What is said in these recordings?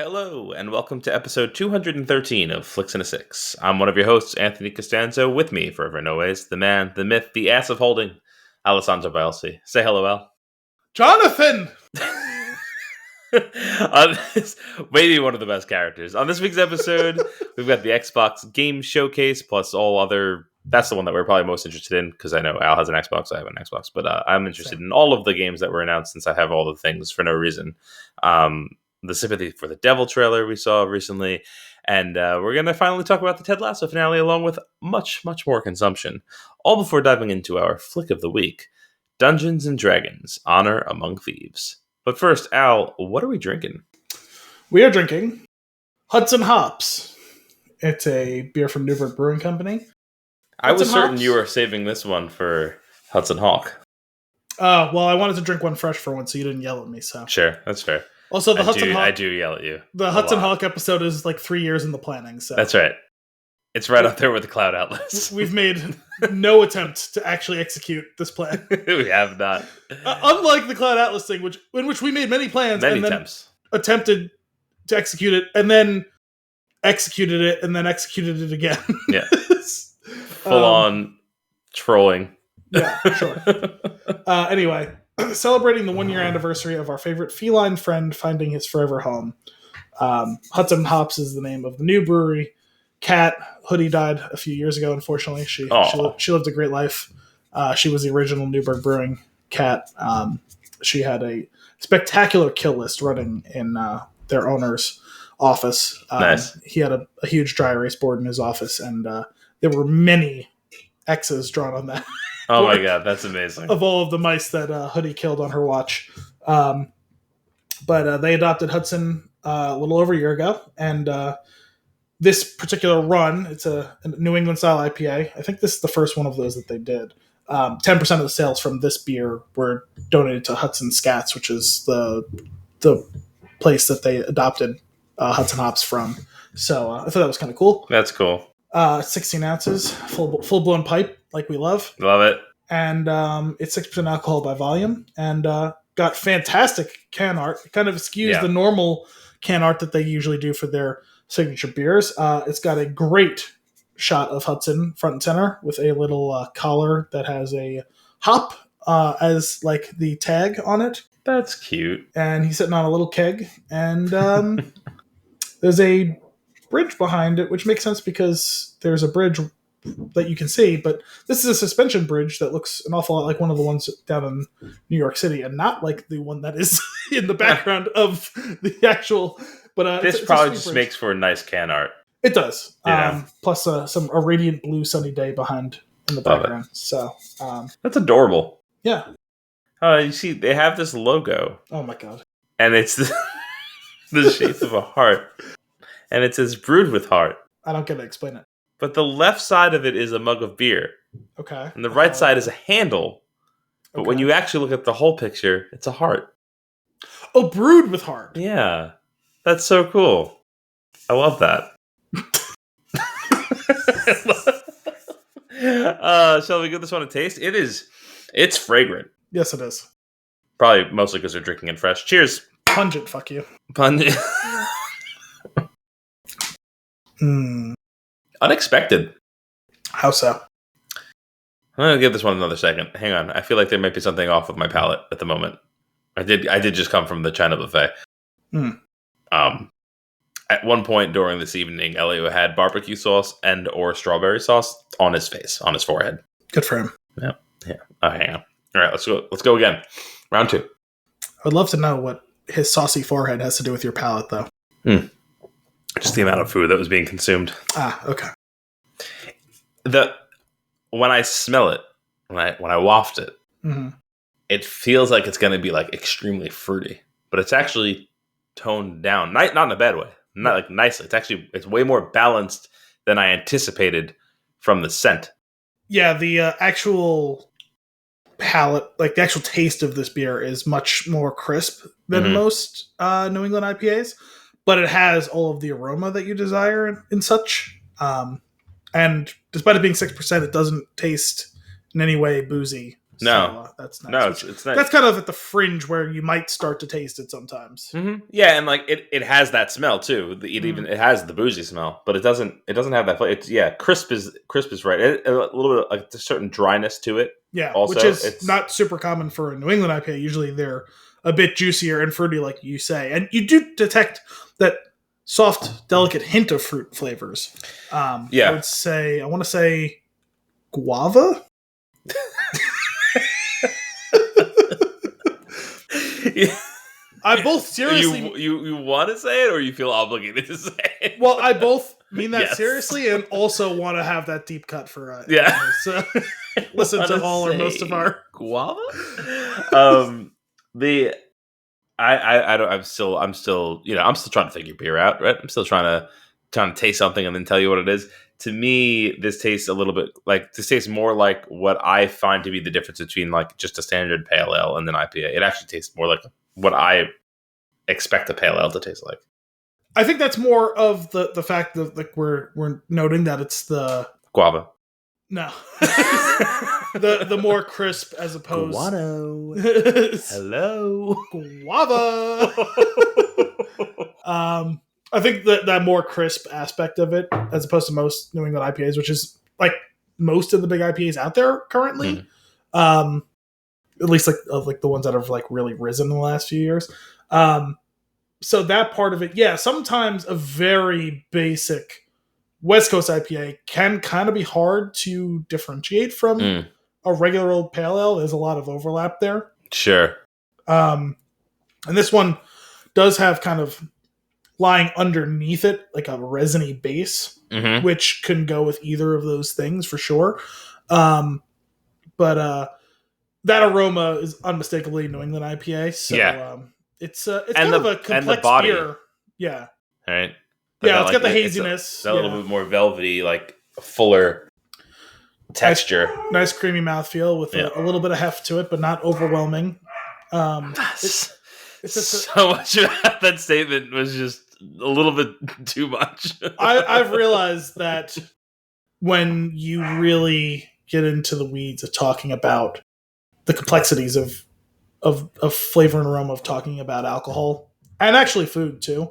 Hello, and welcome to episode 213 of Flix and a Six. I'm one of your hosts, Anthony Costanzo. With me, forever and always, the man, the myth, the ass of holding, Alessandro Biolsi. Say hello, Al. Jonathan! Maybe one of the best characters. On this week's episode, we've got the Xbox Game Showcase, plus all other... That's the one that we're probably most interested in, because I know Al has an Xbox, I have an Xbox, but I'm interested in all of the games that were announced since I have all the things for no reason. The Sympathy for the Devil trailer we saw recently, and we're going to finally talk about the Ted Lasso finale along with much, much more consumption, all before diving into our Flick of the Week, Dungeons & Dragons, Honor Among Thieves. But first, Al, what are we drinking? We are drinking Hudson Hops. It's a beer from Newburgh Brewing Company. I was certain you were saving this one for Hudson Hawk. Well, I wanted to drink one fresh for once, so you didn't yell at me. So Sure, that's fair. Also, I do yell at you. The Hudson Hawk episode is like 3 years in the planning. So that's right. It's right up there with the Cloud Atlas. We've made no attempt to actually execute this plan. We have not. Unlike the Cloud Atlas thing, in which we made many plans and then attempted to execute it, and then executed it, and then executed it again. Yeah. Full on trolling. Yeah, sure. Anyway, celebrating the 1 year anniversary of our favorite feline friend finding his forever home. Hudson Hops is the name of the new brewery. Kat Hoodie died a few years ago, unfortunately. She lived a great life. She was the original Newburgh Brewing cat. She had a spectacular kill list running in their owner's office. Nice. He had a huge dry erase board in his office, and there were many X's drawn on that. Oh my god, that's amazing. Of all of the mice that Hoodie killed on her watch. But they adopted Hudson a little over a year ago, and this particular run, it's a New England-style IPA. I think this is the first one of those that they did. 10% of the sales from this beer were donated to Hudson Scats, which is the place that they adopted Hudson Hops from. So I thought that was kind of cool. That's cool. 16 ounces, full-blown pipe, like we love. Love it. And it's 6% alcohol by volume, and got fantastic can art. It kind of skews the normal can art that they usually do for their signature beers. It's got a great shot of Hudson front and center with a little collar that has a hop as like the tag on it. That's cute. And he's sitting on a little keg, and there's a bridge behind it, which makes sense because there's a bridge that you can see, but this is a suspension bridge that looks an awful lot like one of the ones down in New York City, and not like the one that is in the background of the actual. But this probably just makes for a nice can art. It does. Plus a radiant blue sunny day behind in the background. So that's adorable. Yeah. You see, they have this logo. Oh my god! And it's the shape of a heart, and it says "Brewed with Heart." I don't get to explain it. But the left side of it is a mug of beer. Okay. And the right side is a handle. But when you actually look at the whole picture, it's a heart. Oh, brewed with heart. Yeah. That's so cool. I love that. Shall we give this one a taste? It's fragrant. Yes, it is. Probably mostly because they're drinking it fresh. Cheers. Pungent, fuck you. Pungent. Unexpected. How so? I'm going to give this one another second. Hang on. I feel like there might be something off with my palate at the moment. I did just come from the China buffet. At one point during this evening, Elio had barbecue sauce and or strawberry sauce on his face, on his forehead. Good for him. Yeah. Oh, hang on. All right, let's go again. Round 2. I would love to know what his saucy forehead has to do with your palate, though. Just the amount of food that was being consumed. Okay. When I smell it, when I waft it, it feels like it's going to be like extremely fruity, but it's actually toned down, not in a bad way, not like nicely. It's way more balanced than I anticipated from the scent. Yeah, the actual palate, like the actual taste of this beer is much more crisp than most New England IPAs, but it has all of the aroma that you desire and such. And despite it being 6%, it doesn't taste in any way boozy No. So that's nice. No, it's nice. That's kind of at the fringe where you might start to taste it sometimes. Mm-hmm. Yeah, and like it has that smell too. It has the boozy smell, but it doesn't have that flavor. It's crisp is right. A little bit of, like, a certain dryness to it. Yeah, also, which is not super common for a New England IPA. Usually they're a bit juicier and fruity, like you say, and you do detect that soft, delicate hint of fruit flavors. I want to say guava. Yeah. I both seriously. You want to say it, or you feel obligated to say it? Well, I both mean that seriously, and also want to have that deep cut for so listen to all or most of our guava. I'm still trying to figure beer out, right? I'm still trying to taste something and then tell you what it is. To me, this tastes more like what I find to be the difference between like just a standard pale ale and an IPA. It actually tastes more like what I expect a pale ale to taste like. I think that's more of the fact that like we're noting that it's the guava. No. the more crisp as opposed Guano. Hello. Guava. I think that more crisp aspect of it, as opposed to most New England IPAs, which is like most of the big IPAs out there currently. At least like the ones that have like really risen in the last few years. So that part of it, yeah, sometimes a very basic West Coast IPA can kind of be hard to differentiate from a regular old pale ale. There's a lot of overlap there. Sure. And this one does have kind of lying underneath it like a resiny base, which can go with either of those things for sure. But that aroma is unmistakably New England IPA. So it's kind of a complex beer. Yeah. All right. Yeah, it's got the haziness. A little bit more velvety, like fuller texture. Nice creamy mouthfeel with a little bit of heft to it, but not overwhelming. It's so much about that statement was just a little bit too much. I've realized that when you really get into the weeds of talking about the complexities of flavor and aroma, of talking about alcohol and actually food too,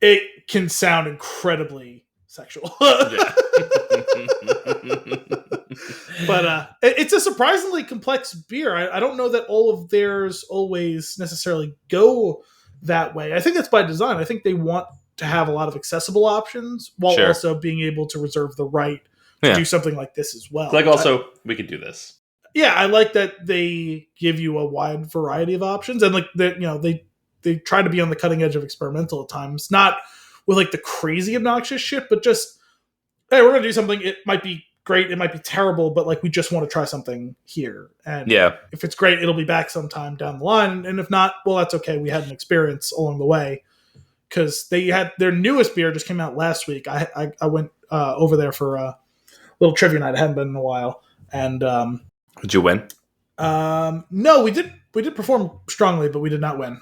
it can sound incredibly sexual. But it's a surprisingly complex beer. I don't know that all of theirs always necessarily go that way. I think that's by design. I think they want to have a lot of accessible options while also being able to reserve the right to do something like this as well. Like also, we could do this. Yeah, I like that they give you a wide variety of options, and like that, they try to be on the cutting edge of experimental at times, not with like the crazy obnoxious shit, but just, hey, we're gonna do something. It might be great, it might be terrible, but like we just want to try something here. And if it's great, it'll be back sometime down the line. And if not, well, that's okay. We had an experience along the way, because they had their newest beer just came out last week. I went over there for a little trivia night. I hadn't been in a while, and did you win? No, we did perform strongly, but we did not win.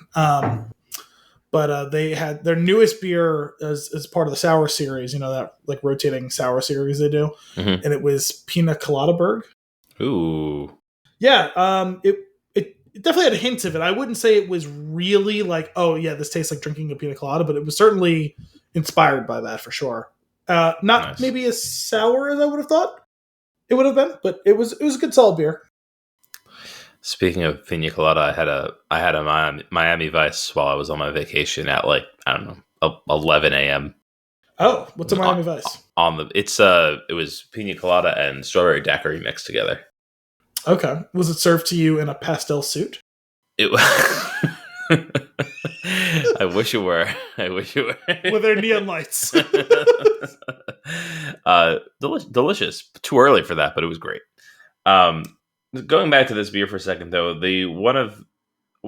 But they had their newest beer as part of the sour series, that like rotating sour series they do. And it was Pina Colada Berg. Ooh. Yeah. It definitely had a hint of it. I wouldn't say it was really like, oh yeah, this tastes like drinking a pina colada, but it was certainly inspired by that for sure. Not maybe as sour as I would have thought it would have been, but it was a good solid beer. Speaking of pina colada, I had a Miami Vice while I was on my vacation at like, I don't know, 11 a.m. Oh, what's a Miami Vice? It was pina colada and strawberry daiquiri mixed together. Okay. Was it served to you in a pastel suit? It was. I wish it were. With their neon lights. Delicious. Too early for that, but it was great. Going back to this beer for a second, though, what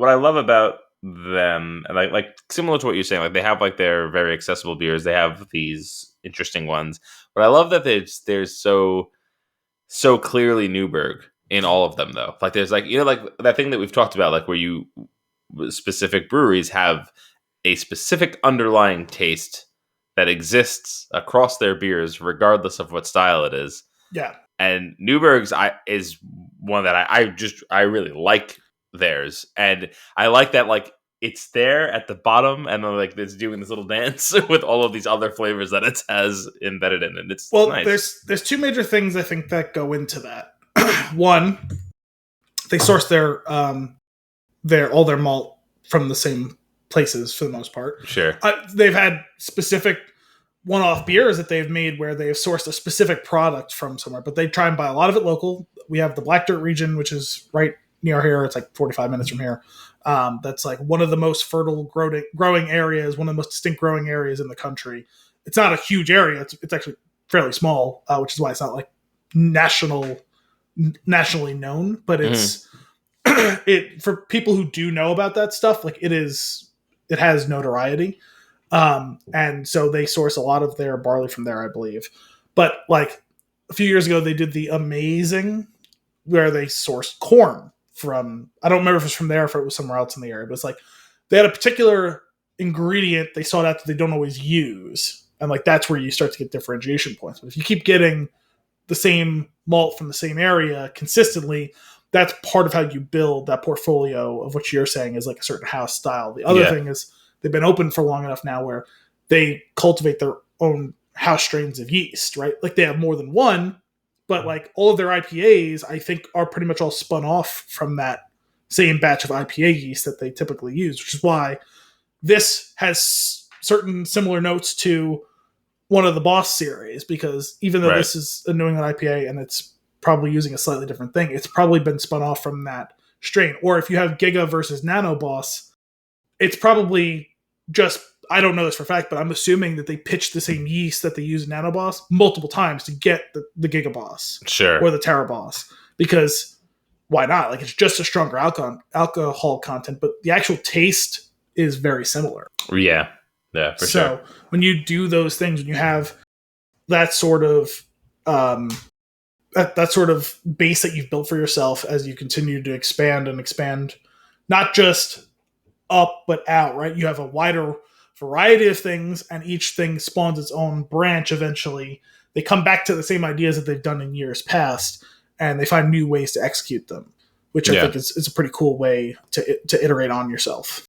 I love about them, and like similar to what you're saying, like they have like their very accessible beers. They have these interesting ones, but I love that there's so clearly Newburgh in all of them, though. Like there's like like that thing that we've talked about, like where specific breweries have a specific underlying taste that exists across their beers, regardless of what style it is. Yeah. And Newburgh's is one that I really like theirs, and I like that like it's there at the bottom, and then like it's doing this little dance with all of these other flavors that it has embedded in it. It's nice. There's two major things I think that go into that. One, they source their all their malt from the same places for the most part. Sure. They've had specific one-off beers that they've made where they've sourced a specific product from somewhere, but they try and buy a lot of it local. We have the Black Dirt region, which is right near here. It's like 45 minutes from here. That's like one of the most fertile growing areas, one of the most distinct growing areas in the country. It's not a huge area. It's actually fairly small, which is why it's not like nationally known, but it's it for people who do know about that stuff, like it has notoriety. And so they source a lot of their barley from there, I believe. But like a few years ago, they did the amazing where they sourced corn from, I don't remember if it was from there or if it was somewhere else in the area, but it's like they had a particular ingredient they sought out that they don't always use. And like, that's where you start to get differentiation points. But if you keep getting the same malt from the same area consistently, that's part of how you build that portfolio of what you're saying is like a certain house style. The other thing is they've been open for long enough now where they cultivate their own house strains of yeast, right? Like they have more than one, but like all of their IPAs, I think, are pretty much all spun off from that same batch of IPA yeast that they typically use, which is why this has certain similar notes to one of the Boss series, because even though this is a New England IPA and it's probably using a slightly different thing, it's probably been spun off from that strain. Or if you have Giga versus Nano Boss, it's probably just, I don't know this for a fact, but I'm assuming that they pitched the same yeast that they use in Nano Boss multiple times to get the Giga Boss, sure, or the Terra Boss, because why not? Like, it's just a stronger alcohol content, but the actual taste is very similar. Yeah, for sure. So when you do those things, when you have that sort of that sort of base that you've built for yourself as you continue to expand, not just up but out, right? You have a wider variety of things, and each thing spawns its own branch eventually. They come back to the same ideas that they've done in years past, and they find new ways to execute them, which I think is a pretty cool way to iterate on yourself.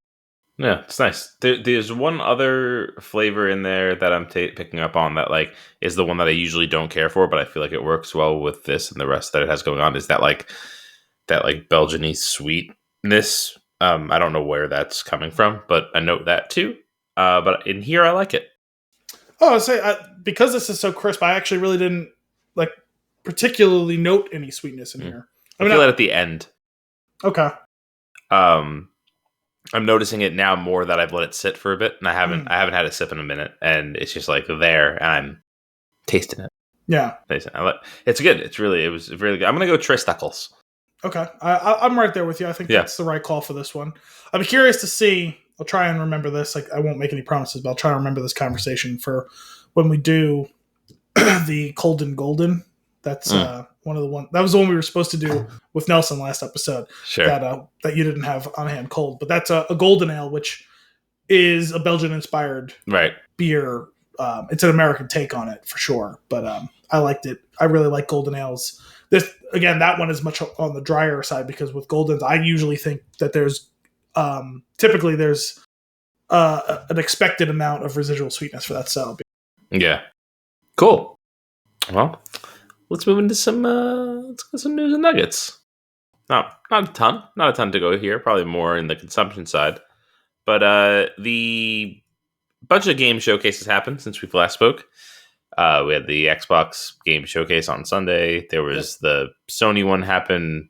Yeah, it's nice. There's one other flavor in there that I'm picking up on that like is the one that I usually don't care for, but I feel like it works well with this and the rest that it has going on. Is that like Belgian-y sweetness? I don't know where that's coming from, but I note that too. But in here, I like it. Oh, because this is so crisp, I actually really didn't like particularly note any sweetness in here. I feel that at the end. Okay. I'm noticing it now more that I've let it sit for a bit, and I haven't had a sip in a minute, and it's just like there, and I'm tasting it. Yeah, it's good. It was really good. I'm gonna go Tristuckles. Okay, I'm right there with you. I think that's the right call for this one. I'll be curious to see. I'll try and remember this. Like, I won't make any promises, but I'll try and remember this conversation for when we do the Cold and Golden. That's one of the one that was the one we were supposed to do with Nelson last episode. Sure. That you didn't have on hand cold, but that's a golden ale, which is a Belgian-inspired beer. It's an American take on it for sure, but I liked it. I really like golden ales. This again, that one is much on the drier side because with goldens, I usually think that there's typically there's an expected amount of residual sweetness for that style beer. Yeah, cool. Well, let's move into some news and nuggets. Not a ton to go here. Probably more in the consumption side. But the bunch of game showcases happened since we last spoke. We had the Xbox game showcase on Sunday. There was the Sony one happen,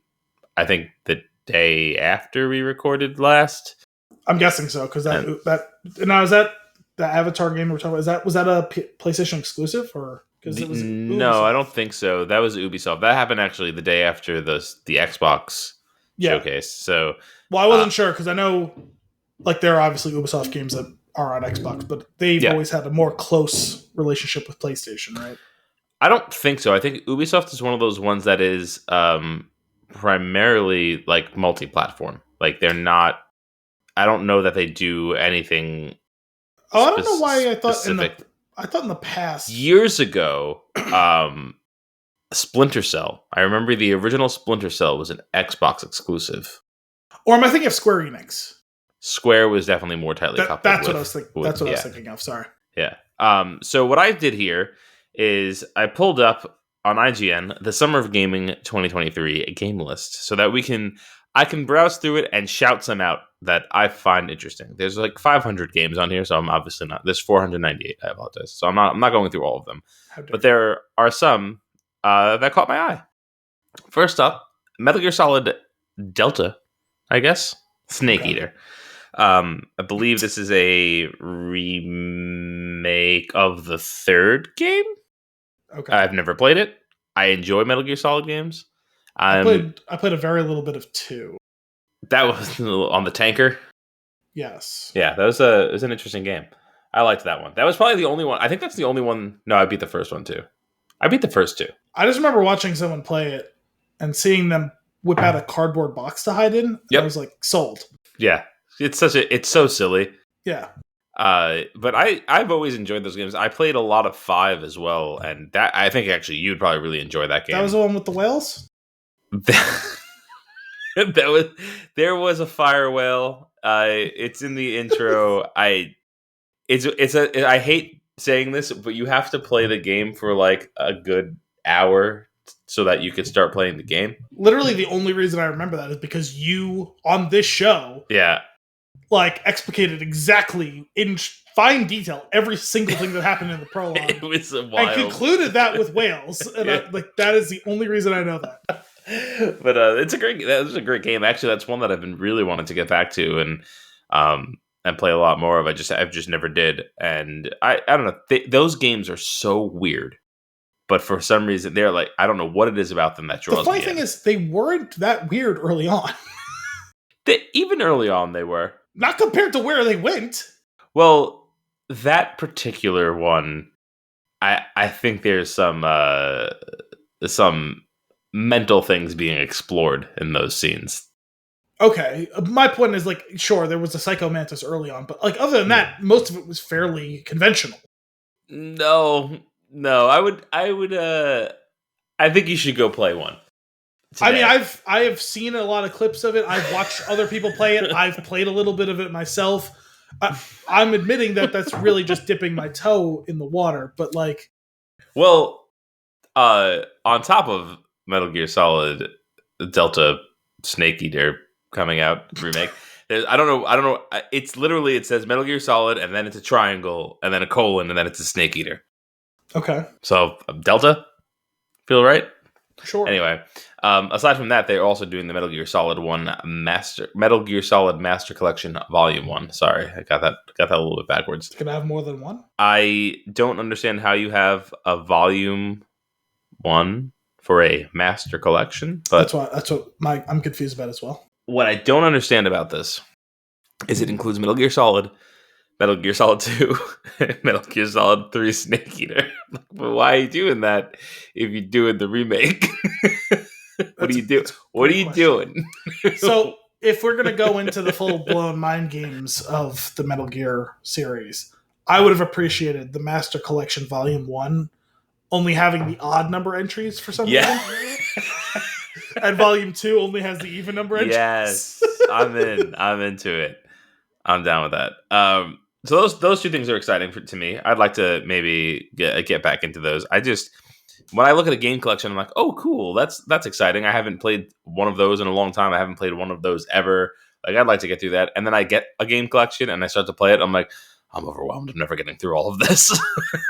I think, the day after we recorded last. I'm guessing so because now is that the Avatar game we're talking about? Was that a PlayStation exclusive or? No, I don't think so. That was Ubisoft. That happened actually the day after the Xbox showcase. So, well, I wasn't sure because I know, like, there are obviously Ubisoft games that are on Xbox, but they've always had a more close relationship with PlayStation, right? I don't think so. I think Ubisoft is one of those ones that is primarily like multi-platform. Like, they're not. I don't know that they do anything. I don't know why I thought in the past years ago, Splinter Cell. I remember the original Splinter Cell was an Xbox exclusive. Or am I thinking of Square Enix? Square was definitely more tightly coupled. That's what I was thinking. That's what I was thinking of. Sorry. Yeah. So what I did here is I pulled up on IGN the Summer of Gaming 2023 game list so that I can browse through it and shout some out that I find interesting. There's like 500 games on here, so I'm obviously not. There's 498. I apologize. So I'm not going through all of them, but there are some that caught my eye. First up, Metal Gear Solid Delta, I guess, Snake Eater. I believe this is a remake of the third game. Okay. I've never played it. I enjoy Metal Gear Solid games. I played a very little bit of 2. That was on the tanker. Yes. Yeah, it was an interesting game. I liked that one. That was probably the only one. I think that's the only one. No, I beat the first one too. I beat the first 2. I just remember watching someone play it and seeing them whip out a cardboard box to hide in. Yep. I was like, sold. Yeah. It's so silly. Yeah. But I've always enjoyed those games. I played a lot of 5 as well, and that I think actually you'd probably really enjoy that game. That was the one with the whales? There was a fire whale. It's in the intro. I hate saying this, but you have to play the game for like a good hour so that you could start playing the game. Literally the only reason I remember that is because you on this show like explicated exactly in fine detail every single thing that happened in the prologue. It was wild. And concluded that with whales. And that is the only reason I know that. But that was a great game. Actually, that's one that I've been really wanting to get back to and play a lot more of. I've just never did. And I don't know. Those games are so weird. But for some reason, they're like, I don't know what it is about them that draws me. The funny thing is, they weren't that weird early on. Even early on, they were. Not compared to where they went. Well, that particular one, I think there's some mental things being explored in those scenes. Okay. My point is, like, sure, there was a Psycho Mantis early on, but like other than that, most of it was fairly conventional. No, I think you should go play one today. I mean, I have seen a lot of clips of it. I've watched other people play it. I've played a little bit of it myself. I'm admitting that that's really just dipping my toe in the water, but like, well, on top of Metal Gear Solid Delta Snake Eater coming out remake, I don't know. It's literally, it says Metal Gear Solid, and then it's a triangle, and then a colon, and then it's a Snake Eater. Okay. So Delta, feel right? Sure. Anyway, aside from that, they're also doing the Metal Gear Solid Master Collection Volume 1. Sorry, I got that a little bit backwards. Can I have more than one? I don't understand how you have a Volume 1 for a Master Collection, but that's what I'm confused about as well. What I don't understand about this is it includes Metal Gear Solid, Metal Gear Solid 2, Metal Gear Solid 3 Snake Eater. But why are you doing that if you're doing the remake? What are you doing? What are you doing? So, if we're going to go into the full-blown mind games of the Metal Gear series, I would have appreciated the Master Collection Volume 1 only having the odd number entries for some reason. And Volume 2 only has the even number entries. Yes, I'm into it. I'm down with that. So those two things are exciting to me. I'd like to maybe get back into those. When I look at a game collection, I'm like, oh, cool. That's exciting. I haven't played one of those in a long time. I haven't played one of those ever. Like, I'd like to get through that. And then I get a game collection and I start to play it. I'm like, I'm overwhelmed. I'm never getting through all of this.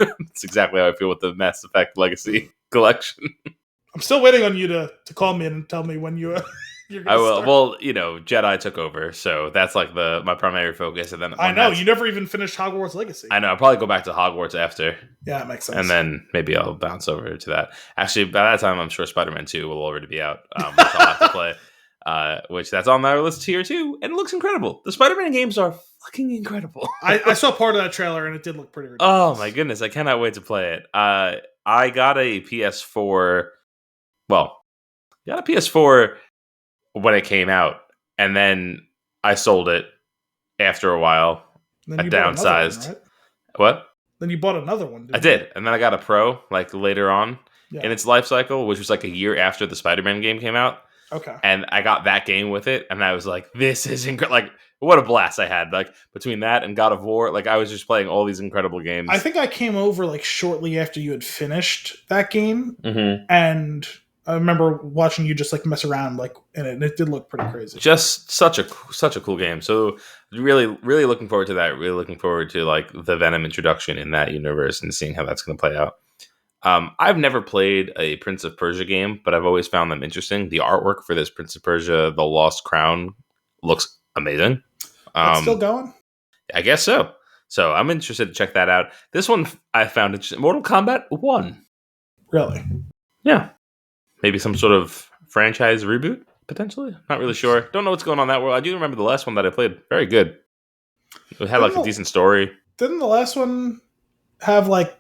That's exactly how I feel with the Mass Effect Legacy collection. I'm still waiting on you to call me and tell me when you're going to start. Well, Jedi took over, so that's like my primary focus. And then I know you never even finished Hogwarts Legacy. I know. I'll probably go back to Hogwarts after. Yeah, it makes sense. And then maybe I'll bounce over to that. Actually, by that time, I'm sure Spider-Man 2 will already be out. Which I'll have to play. Which that's on my list here too, and it looks incredible. The Spider-Man games are fucking incredible. I saw part of that trailer and it did look pretty ridiculous. Oh my goodness, I cannot wait to play it. I got a PS4. Well, got a PS4 when it came out, and then I sold it after a while. I downsized. One, right? What? Then you bought another one. I did, and then I got a Pro like later on. in its life cycle, which was like a year after the Spider-Man game came out. Okay. And I got that game with it, and I was like, this is incredible. Like, what a blast I had. Like, between that and God of War, like, I was just playing all these incredible games. I think I came over, like, shortly after you had finished that game, Mm-hmm. and I remember watching you just, like, mess around, like, in it, and it did look pretty crazy. Just such a cool game. So, really, really looking forward to that. Really looking forward to, like, the Venom introduction in that universe and seeing how that's going to play out. I've never played a Prince of Persia game, but I've always found them interesting. The artwork for this Prince of Persia, The Lost Crown, looks amazing. That's still going? I guess so. So I'm interested to check that out. This one I found interesting. Mortal Kombat 1. Really? Yeah. Maybe some sort of franchise reboot, potentially? Not really sure. Don't know what's going on in that world. I do remember the last one that I played. Very good. It had like a decent story. Didn't the last one have like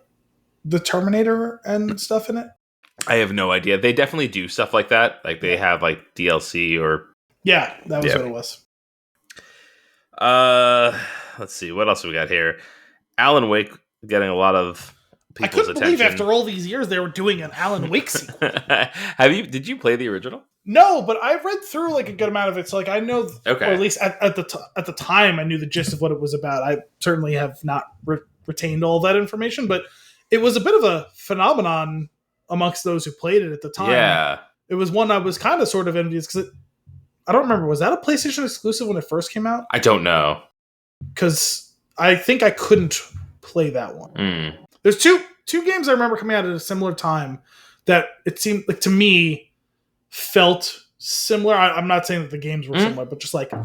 the Terminator and stuff in it? I have no idea. They definitely do stuff like that. Like they have like DLC or... Yeah, that was what it was. Let's see. What else have we got here? Alan Wake getting a lot of people's attention. I couldn't believe after all these years they were doing an Alan Wake sequel. Did you play the original? No, but I read through like a good amount of it, so like I know, okay. Or at least at the time, I knew the gist of what it was about. I certainly have not retained all that information, but it was a bit of a phenomenon amongst those who played it at the time. Yeah, it was one I was kind of sort of envious because I don't remember, was that a PlayStation exclusive when it first came out? I don't know, because I think I couldn't play that one. There's two games I remember coming out at a similar time that it seemed like to me felt similar. I'm not saying that the games were similar, but just like kind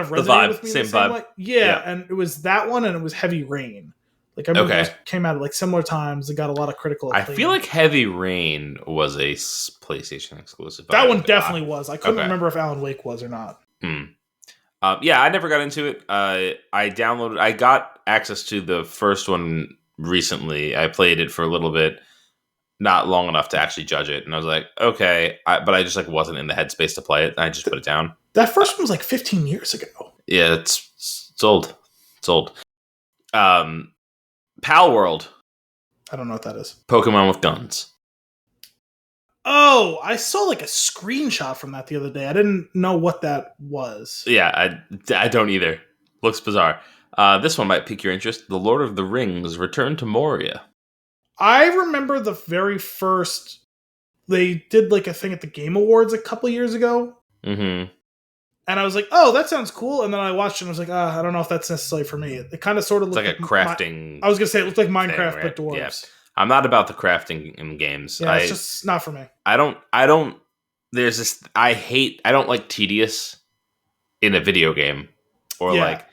of resonated with me. Same vibe. Way. Yeah, and it was that one, and it was Heavy Rain. Like I remember those came out at like similar times. It got a lot of critical acclaim. I feel like Heavy Rain was a PlayStation exclusive. That one definitely was. I couldn't remember if Alan Wake was or not. Yeah, I never got into it. I got access to the first one recently. I played it for a little bit. Not long enough to actually judge it, and I was like, okay, but I just like wasn't in the headspace to play it, and I just put it down. That first one was like 15 years ago. Yeah, it's old. It's old. Pal World. I don't know what that is. Pokemon with guns. Oh, I saw like a screenshot from that the other day. I didn't know what that was. Yeah, I don't either. Looks bizarre. This one might pique your interest. The Lord of the Rings: Return to Moria. I remember the very first... They did like a thing at the Game Awards a couple years ago. Mm-hmm. And I was like, oh, that sounds cool. And then I watched it and I was like, I don't know if that's necessarily for me. It kind of sort of looked like a crafting... I was going to say it looked like Minecraft, thing, right? but dwarves. Yeah. I'm not about the crafting in games. Yeah, it's just not for me. I don't... There's this... I don't like tedious in a video game. Or like...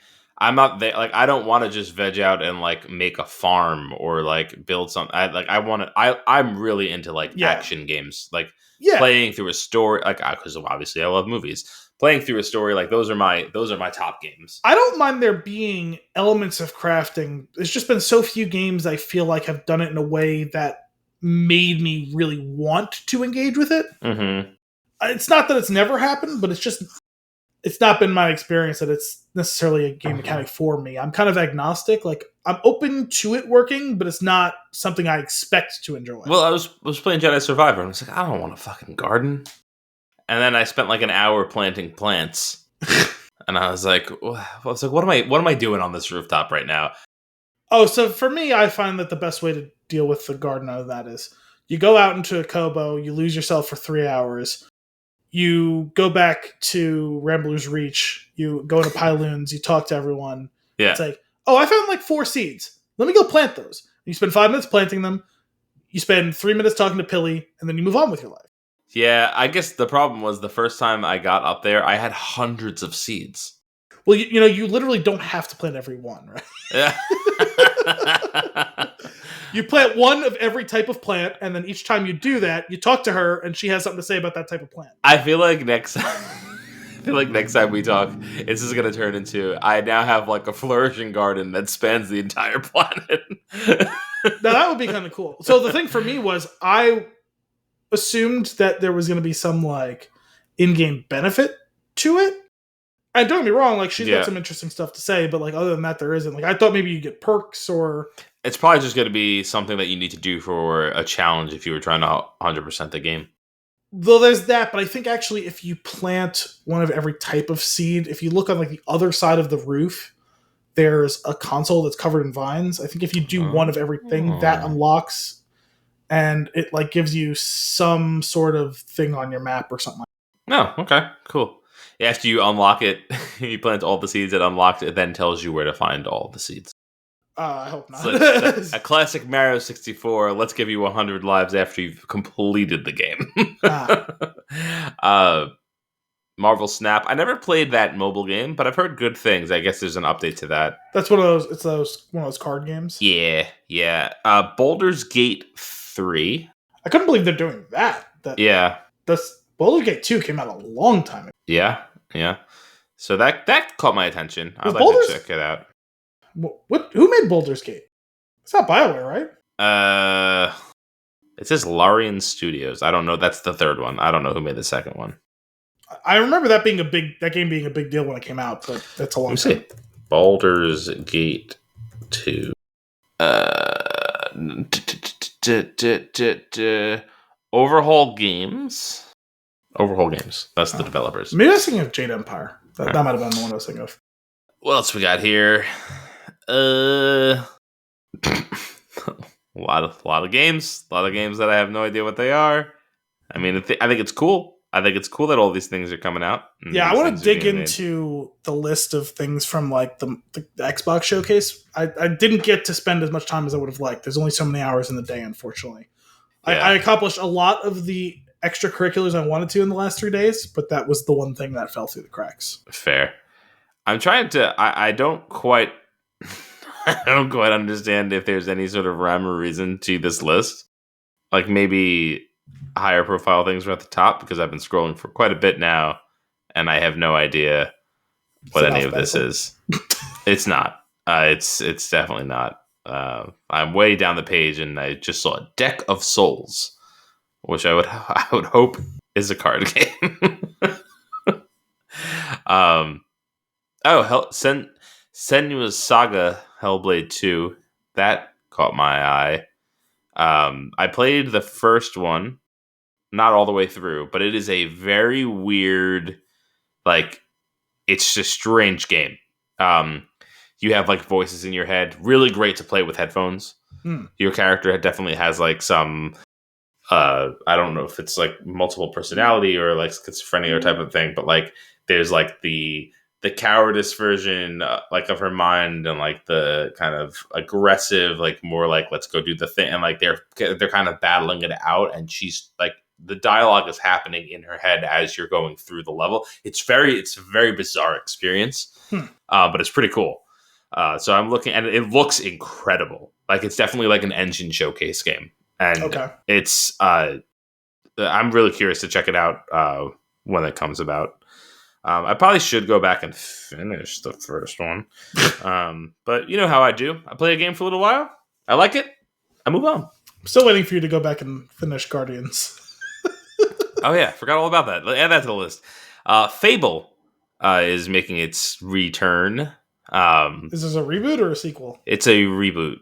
I'm not there. Like, I don't want to just veg out and like make a farm or like build something. I'm really into like action games, like playing through a story. Like, because obviously I love movies. Playing through a story, like those are my top games. I don't mind there being elements of crafting. There's just been so few games I feel like have done it in a way that made me really want to engage with it. Mm-hmm. It's not that it's never happened, but it's not been my experience that it's necessarily a game mechanic for me. I'm kind of agnostic. Like, I'm open to it working, but it's not something I expect to enjoy. Well, I was playing Jedi Survivor, and I was like, I don't want a fucking garden. And then I spent like an hour planting plants, and I was like, what am I doing on this rooftop right now? Oh, so for me, I find that the best way to deal with the garden out of that is you go out into a Kobo, you lose yourself for 3 hours. You go back to Rambler's Reach, you go into Pyloons, you talk to everyone. Yeah. It's like, oh, I found like 4 seeds. Let me go plant those. You spend 5 minutes planting them, you spend 3 minutes talking to Pilly, and then you move on with your life. Yeah, I guess the problem was the first time I got up there, I had hundreds of seeds. Well, you literally don't have to plant every one, right? Yeah. You plant one of every type of plant, and then each time you do that, you talk to her, and she has something to say about that type of plant. I feel like next time we talk, this is going to turn into, I now have like a flourishing garden that spans the entire planet. Now, that would be kind of cool. So the thing for me was, I assumed that there was going to be some like in-game benefit to it. And don't get me wrong, like she's got some interesting stuff to say, but like other than that, there isn't. Like I thought maybe you get perks or It's probably just going to be something that you need to do for a challenge if you were trying to 100% the game. Though there's that, but I think actually if you plant one of every type of seed, if you look on like the other side of the roof, there's a console that's covered in vines. I think if you do one of everything, that unlocks, and it like gives you some sort of thing on your map or something. Oh, okay, cool. After you unlock it, you plant all the seeds, it unlocks it, then tells you where to find all the seeds. I hope not. So a classic Mario 64. Let's give you 100 lives after you've completed the game. Marvel Snap. I never played that mobile game, but I've heard good things. I guess there's an update to that. That's one of those. It's one of those card games. Yeah. Baldur's Gate 3. I couldn't believe they're doing that. Yeah. Baldur's Gate 2 came out a long time ago. Yeah. So that caught my attention. I'd like to check it out. Who made Baldur's Gate? It's not BioWare, right? It says Larian Studios. I don't know. That's the third one. I don't know who made the second one. I remember that game being a big deal when it came out, but that's a long time. See. Baldur's Gate 2. Overhaul Games. That's the developers. Maybe I was thinking of Jade Empire. That might have been the one I was thinking of. What else we got here? A lot of games. A lot of games that I have no idea what they are. I mean, I think it's cool. I think it's cool that all these things are coming out. Yeah, I want to dig into the list of things from like the Xbox showcase. I didn't get to spend as much time as I would have liked. There's only so many hours in the day, unfortunately. Yeah. I accomplished a lot of the extracurriculars I wanted to in the last 3 days, but that was the one thing that fell through the cracks. Fair. I'm trying to. I don't quite. I don't quite understand if there's any sort of rhyme or reason to this list. Like maybe higher profile things are at the top because I've been scrolling for quite a bit now, and I have no idea what any of this is. It's not. It's definitely not. I'm way down the page, and I just saw a Deck of Souls, which I would hope is a card game. Senua's Saga Hellblade 2. That caught my eye. I played the first one, not all the way through, but it is a very weird, like, it's a strange game. You have like voices in your head. Really great to play with headphones. Your character definitely has like some, I don't know if it's like multiple personality or like schizophrenia type of thing, but like there's like the cowardice version like of her mind, and like the kind of aggressive, like more like let's go do the thing, and like they're kind of battling it out, and she's like the dialogue is happening in her head as you're going through the level. It's a very bizarre experience, but it's pretty cool. So I'm looking, and it looks incredible. Like it's definitely like an engine showcase game, and it's I'm really curious to check it out when it comes about. I probably should go back and finish the first one. But you know how I do. I play a game for a little while. I like it. I move on. I'm still waiting for you to go back and finish Guardians. Oh, yeah. Forgot all about that. Add that to the list. Fable is making its return. Is this a reboot or a sequel? It's a reboot.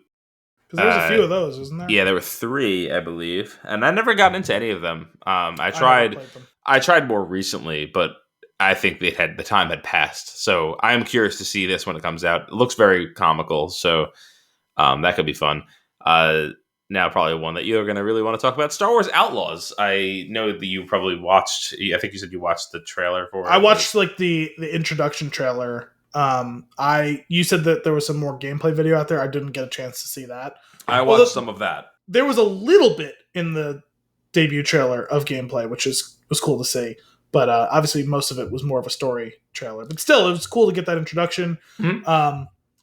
Because there's a few of those, isn't there? Yeah, there were 3, I believe. And I never got into any of them. I tried more recently, but I think the time had passed. So I'm curious to see this when it comes out. It looks very comical, so that could be fun. Now, probably one that you're going to really want to talk about, Star Wars Outlaws. I know that you probably watched. I think you said you watched the trailer for it. I watched like the introduction trailer. You said that there was some more gameplay video out there. I didn't get a chance to see that. I watched some of that. There was a little bit in the debut trailer of gameplay, which was cool to see. But obviously, most of it was more of a story trailer. But still, it was cool to get that introduction. Mm-hmm.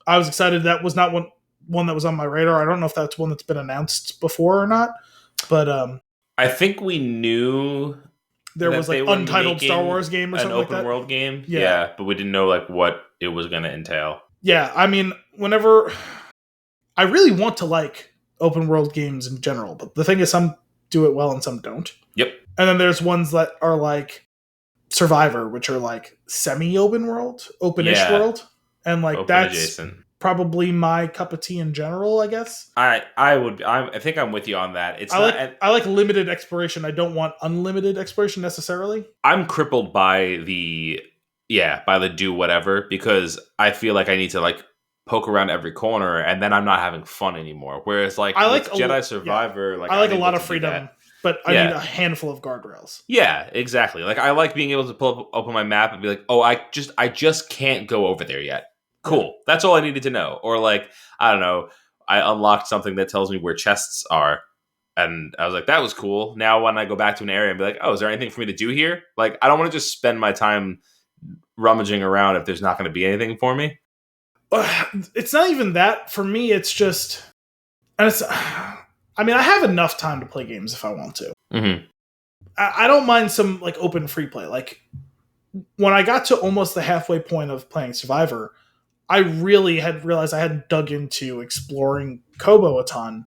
I was excited. That was not one that was on my radar. I don't know if that's one that's been announced before or not. But I think we knew there was like untitled Star Wars game or something like that. An open world game. Yeah, but we didn't know like what it was going to entail. Yeah, I mean, whenever I really want to like open world games in general, but the thing is, some do it well and some don't. Yep. And then there's ones that are like Survivor, which are like semi-open world, open-ish world, and like open that's adjacent. probably my cup of tea in general, I guess. I think I'm with you on that. I like limited exploration. I don't want unlimited exploration necessarily. I'm crippled by by the do whatever, because I feel like I need to like poke around every corner, and then I'm not having fun anymore. Whereas like I like with Jedi Survivor, I like a lot of freedom, but I need a handful of guardrails. Yeah, exactly. Like I like being able to open my map and be like, oh, I just can't go over there yet. Cool. Yeah. That's all I needed to know. Or like, I don't know, I unlocked something that tells me where chests are. And I was like, that was cool. Now when I go back to an area and be like, oh, is there anything for me to do here? Like, I don't want to just spend my time rummaging around if there's not going to be anything for me. It's not even that. For me, it's just... And it's... I mean, I have enough time to play games if I want to. Mm-hmm. I don't mind some like open free play. Like, when I got to almost the halfway point of playing Survivor, I really had realized I hadn't dug into exploring Kobo a ton.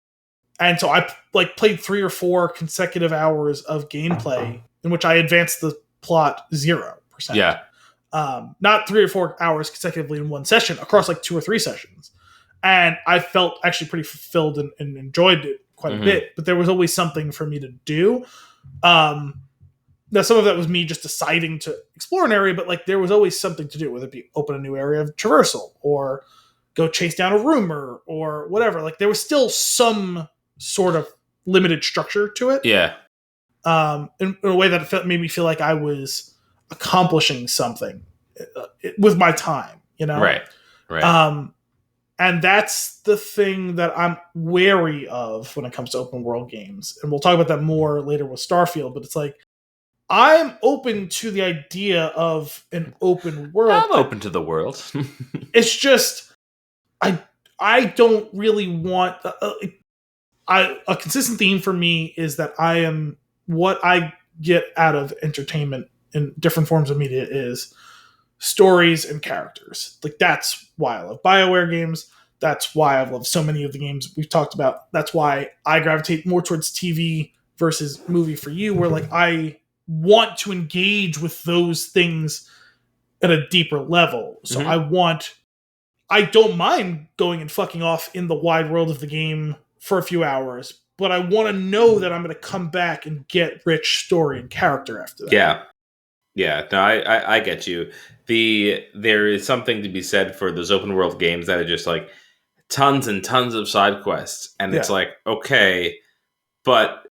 And so I like played 3 or 4 consecutive hours of gameplay in which I advanced the plot 0%. Yeah. Not 3 or 4 hours consecutively in one session, across like 2 or 3 sessions. And I felt actually pretty fulfilled and enjoyed it quite a bit. But there was always something for me to do. Now, some of that was me just deciding to explore an area, but like there was always something to do, whether it be open a new area of traversal or go chase down a rumor or whatever. Like there was still some sort of limited structure to it. Yeah. In a way that made me feel like I was accomplishing something with my time, you know? Right. Right. And that's the thing that I'm wary of when it comes to open world games. And we'll talk about that more later with Starfield, but it's like, I'm open to the idea of an open world. I'm open to the world. It's just, I don't really want... a consistent theme for me is that I am... What I get out of entertainment in different forms of media is stories and characters. Like, that's why I love BioWare games. That's why I've loved so many of the games we've talked about. That's why I gravitate more towards TV versus movie for you, where like I want to engage with those things at a deeper level. So I don't mind going and fucking off in the wide world of the game for a few hours, but I want to know that I'm going to come back and get rich story and character after that. Yeah. Yeah, no, I get you. There is something to be said for those open world games that are just like tons and tons of side quests, and it's like, okay, but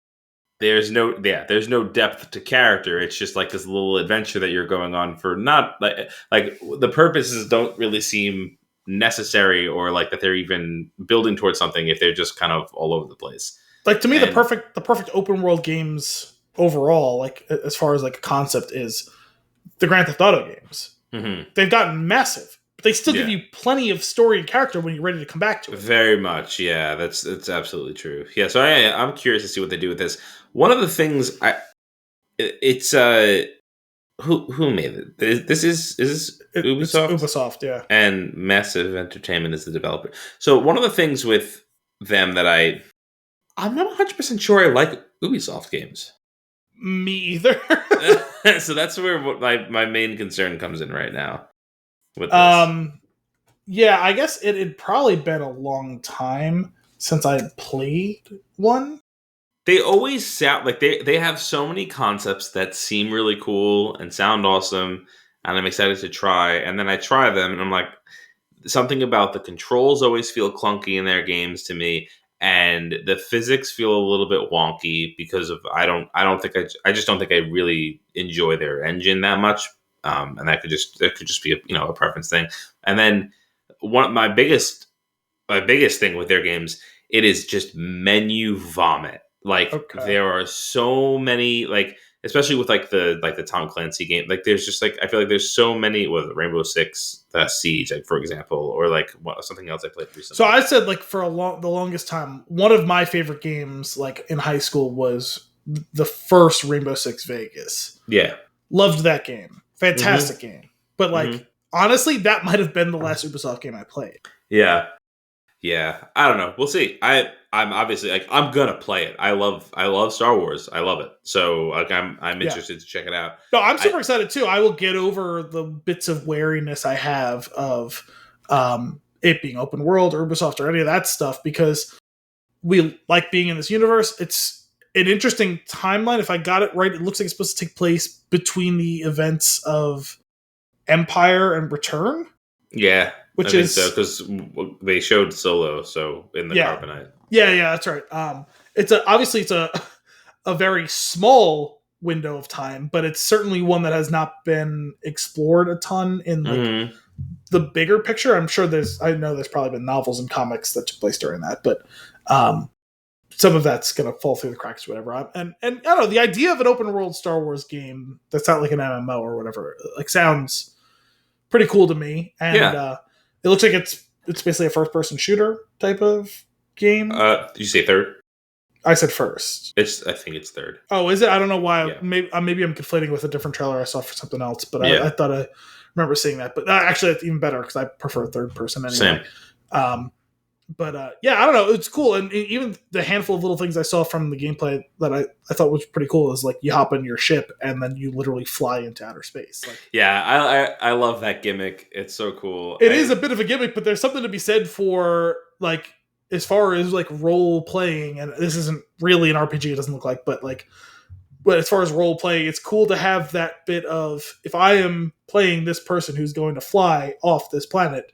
there's no depth to character. It's just like this little adventure that you're going on for not like the purposes don't really seem necessary or like that they're even building towards something if they're just kind of all over the place. Like to me, the perfect open world games overall, like as far as like a concept, is the Grand Theft Auto games. Mm-hmm. They've gotten massive, but they still give you plenty of story and character when you're ready to come back to it. Very much, yeah. That's absolutely true. Yeah, so I'm curious to see what they do with this. One of the things it's who made it? This is Ubisoft? It's Ubisoft, yeah. And Massive Entertainment is the developer. So one of the things with them that I'm not 100% sure I like Ubisoft games. Me either. So that's where my main concern comes in right now. With this. Yeah, I guess it had probably been a long time since I played one. They always sound like they have so many concepts that seem really cool and sound awesome, and I'm excited to try. And then I try them, and I'm like, something about the controls always feel clunky in their games to me. And the physics feel a little bit wonky because of I just don't think I really enjoy their engine that much, and that could just be a preference thing. And then my biggest thing with their games, it is just menu vomit. Like there are so many, like especially with like the Tom Clancy game, like there's just like I feel like there's so many with Rainbow Six Siege, like for example, or like something else I played recently. So I said like for the longest time, one of my favorite games like in high school was the first Rainbow Six Vegas. Yeah, loved that game, fantastic game. But like honestly, that might have been the last Ubisoft game I played. Yeah, I don't know. We'll see. I'm obviously like I'm gonna play it. I love Star Wars. I love it. So like I'm interested to check it out. No, I'm super excited too. I will get over the bits of wariness I have of it being open world, or Ubisoft, or any of that stuff, because we like being in this universe. It's an interesting timeline. If I got it right, it looks like it's supposed to take place between the events of Empire and Return. Yeah, which I think is so, because they showed Solo, so in the Carbonite. Yeah, that's right. Obviously it's a very small window of time, but it's certainly one that has not been explored a ton in like the bigger picture. I know there's probably been novels and comics that took place during that, but some of that's gonna fall through the cracks, or whatever. And I don't know, the idea of an open world Star Wars game that's not like an MMO or whatever, like, sounds pretty cool to me. And it looks like it's basically a first person shooter type of game. Did you say third? I said first. I think it's third. Oh, is it? I don't know why. Yeah. Maybe I'm conflating with a different trailer I saw for something else, but I thought I remember seeing that. But actually, that's even better because I prefer third person anyway. Same. But I don't know. It's cool, and even the handful of little things I saw from the gameplay that I thought was pretty cool is like you hop in your ship and then you literally fly into outer space. Like, I love that gimmick. It's so cool. It is a bit of a gimmick, but there's something to be said for like, as far as like role playing, and this isn't really an RPG, it doesn't look like, but as far as role playing, it's cool to have that bit of, if I am playing this person who's going to fly off this planet,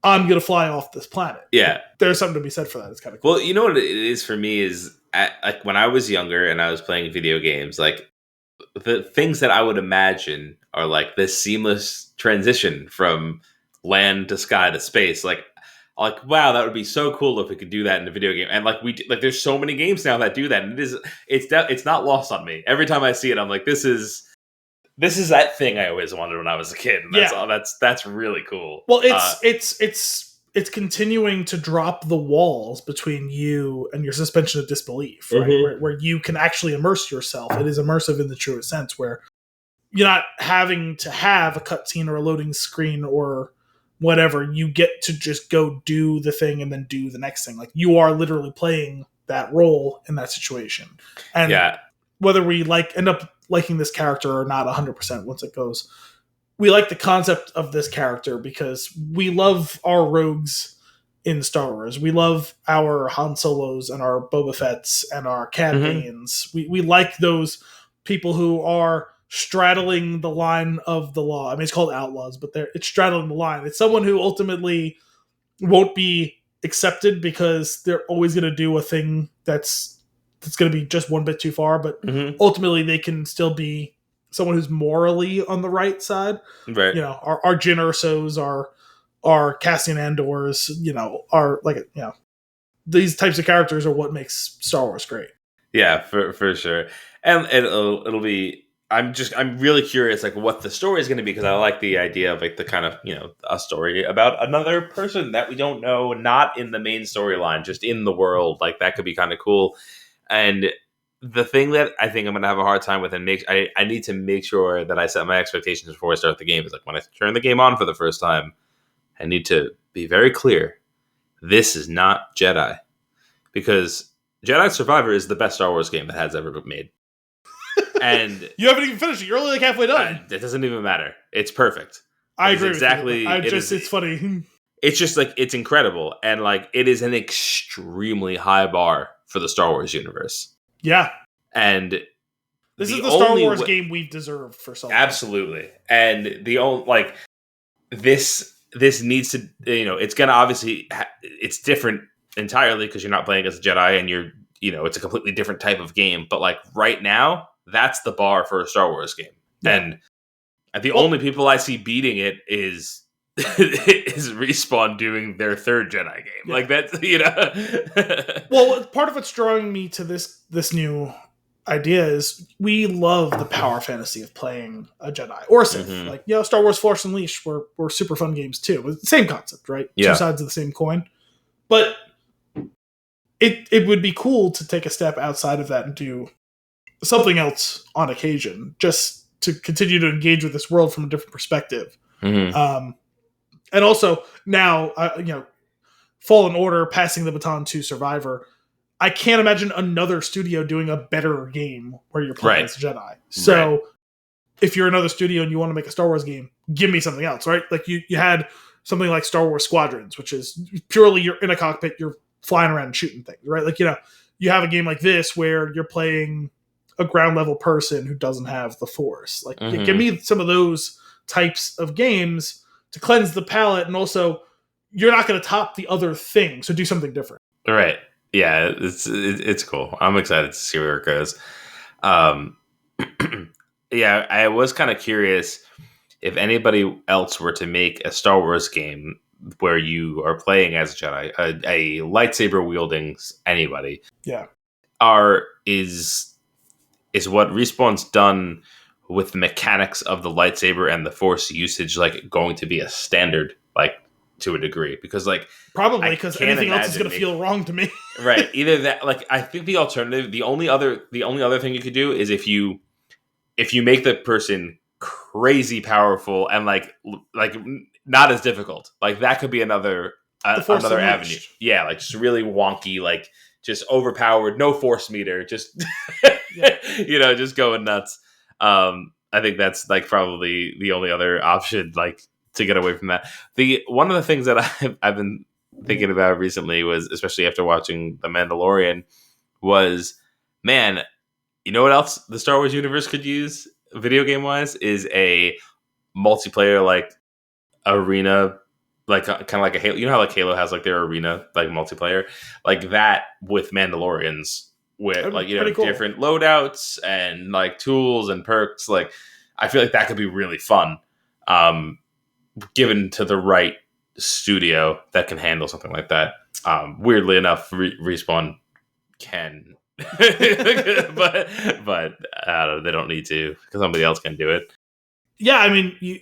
I'm going to fly off this planet. Yeah. There's something to be said for that. It's kind of cool. Well, you know what it is for me is, like when I was younger and I was playing video games, like the things that I would imagine are like this seamless transition from land to sky to space. Like, wow, that would be so cool if we could do that in a video game. And there's so many games now that do that, and it's not lost on me. Every time I see it, I'm like, this is that thing I always wanted when I was a kid. And that's really cool. Well, it's continuing to drop the walls between you and your suspension of disbelief, right? Mm-hmm. Where you can actually immerse yourself. It is immersive in the truest sense, where you're not having to have a cutscene or a loading screen or whatever. You get to just go do the thing and then do the next thing. Like, you are literally playing that role in that situation. And whether we end up liking this character or not 100% once it goes, we like the concept of this character because we love our rogues in Star Wars. We love our Han Solos and our Boba Fett's and our Cad Banes. We like those people who are straddling the line of the law. I mean, it's called outlaws, but it's straddling the line. It's someone who ultimately won't be accepted because they're always going to do a thing that's going to be just one bit too far, but ultimately they can still be someone who's morally on the right side. Right. You know, our Jyn Ersos, our Cassian Andors, these types of characters are what makes Star Wars great. Yeah, for sure. And it'll be, I'm really curious, like, what the story is going to be, because I like the idea of like the kind of, a story about another person that we don't know, not in the main storyline, just in the world. Like, that could be kind of cool. And the thing that I think I'm going to have a hard time with, and I need to make sure that I set my expectations before I start the game, is like when I turn the game on for the first time, I need to be very clear. This is not Jedi, because Jedi Survivor is the best Star Wars game that has ever been made. And you haven't even finished it. You're only like halfway done. It doesn't even matter. It's perfect. I agree. Exactly. It's funny. It's just like, it's incredible. And like, it is an extremely high bar for the Star Wars universe. Yeah. And this is the Star Wars game we've deserved for so long. Absolutely. And the only, like, this needs to, it's going to obviously, it's different entirely because you're not playing as a Jedi and you're, it's a completely different type of game. But like right now, that's the bar for a Star Wars game. Yeah. And the only people I see beating it is Respawn doing their third Jedi game. Yeah. Like, that's, Well, part of what's drawing me to this new idea is we love the power fantasy of playing a Jedi or a Sith. Like, Star Wars Force Unleashed were super fun games too. It's the same concept, right? Yeah. Two sides of the same coin. But it would be cool to take a step outside of that and do something else on occasion, just to continue to engage with this world from a different perspective. And also now, Fallen Order passing the baton to Survivor. I can't imagine another studio doing a better game where you're playing as a Jedi. So if you're another studio and you want to make a Star Wars game, give me something else, right? Like you had something like Star Wars Squadrons, which is purely you're in a cockpit, you're flying around and shooting things, right? Like, you have a game like this where you're playing a ground level person who doesn't have the Force. Like, give me some of those types of games to cleanse the palate, and also you're not going to top the other thing, so do something different. Right. Yeah, it's cool. I'm excited to see where it goes. Yeah, I was kind of curious if anybody else were to make a Star Wars game where you are playing as a Jedi, a lightsaber wielding anybody. Yeah. Is what Respawn's done with the mechanics of the lightsaber and the Force usage like going to be a standard, like, to a degree? Because like probably because anything else is going to feel wrong to me. Right. Either that, like, I think the alternative, the only other thing you could do is if you make the person crazy powerful and like not as difficult, like that could be another avenue. Yeah, like just really wonky, like just overpowered, no force meter, just just going nuts. I think that's like probably the only other option, like, to get away from that. One of the things that I've been thinking about recently was, especially after watching The Mandalorian, was, man, you know what else the Star Wars universe could use video game wise is a multiplayer, like, arena, like kind of like a Halo. You know how like Halo has like their arena, like, multiplayer, like that with Mandalorians, with like, cool. Different loadouts and like tools and perks. Like, I feel like that could be really fun, given to the right studio that can handle something like that. Weirdly enough, Respawn can, but they don't need to, because somebody else can do it. Yeah, I mean,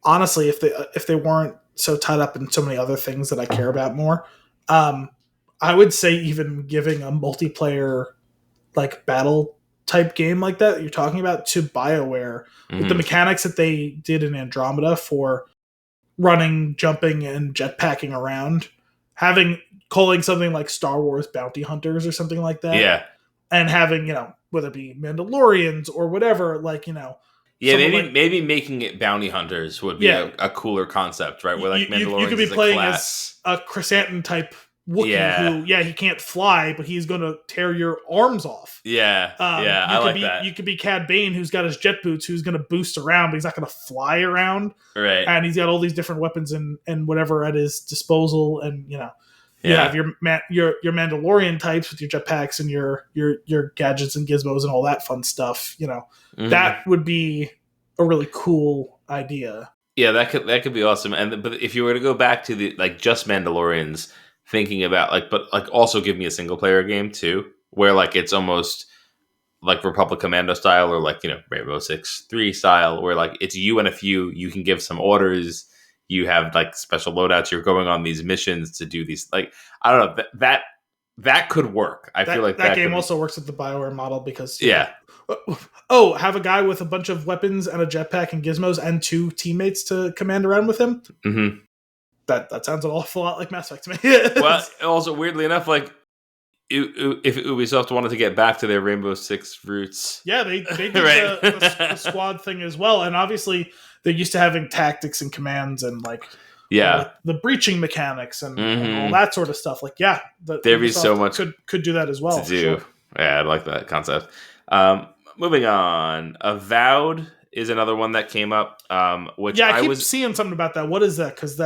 honestly, if they weren't so tied up in so many other things that I care about more, I would say even giving a multiplayer, like, battle type game like that you're talking about to BioWare, with the mechanics that they did in Andromeda for running, jumping, and jetpacking around, calling something like Star Wars Bounty Hunters or something like that. Yeah. And having, whether it be Mandalorians or whatever, like, yeah, maybe making it Bounty Hunters would be a cooler concept, right? Where like Mandalorians you could be playing as a Chrysanthemum type Wookiee who, he can't fly, but he's going to tear your arms off. Yeah, I like that. You could be Cad Bane, who's got his jet boots, who's going to boost around, but he's not going to fly around. Right. And he's got all these different weapons and whatever at his disposal, and you have your Mandalorian types with your jetpacks and your gadgets and gizmos and all that fun stuff. That would be a really cool idea. Yeah, that could be awesome. But if you were to go back to the, like, just Mandalorians, thinking about but also give me a single player game too, where like it's almost like Republic Commando style, or like Rainbow Six 3 style, where like it's you and a few, you can give some orders, you have like special loadouts, you're going on these missions to do these, like, I don't know, that could work. I feel like that game also works with the BioWare model, because have a guy with a bunch of weapons and a jetpack and gizmos and 2 teammates to command around with him. Mm-hmm. That sounds an awful lot like Mass Effect to me. Well, also weirdly enough, like, if Ubisoft wanted to get back to their Rainbow Six roots, they did right. the squad thing as well, and obviously they're used to having tactics and commands and like the breaching mechanics and all that sort of stuff. Like, there'd be so much could do that as well to do. Sure. Yeah, I like that concept. Moving on, Avowed is another one that came up. Which I keep seeing something about that. What is that? Because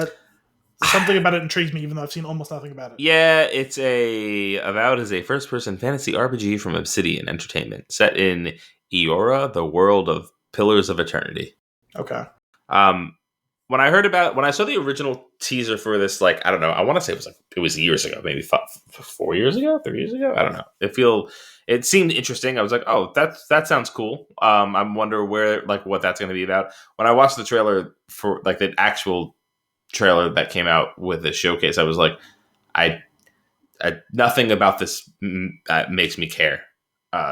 something about it intrigues me, even though I've seen almost nothing about it. Yeah, Avowed is a first-person fantasy RPG from Obsidian Entertainment, set in Eora, the world of Pillars of Eternity. Okay. When I saw the original teaser for this, like, I don't know, I want to say it was years ago, maybe 4 years ago, 3 years ago, I don't know. It seemed interesting. I was like, oh, that sounds cool. I wonder what that's going to be about. When I watched the trailer for like the actual trailer that came out with the showcase, I was like, I nothing about this makes me care.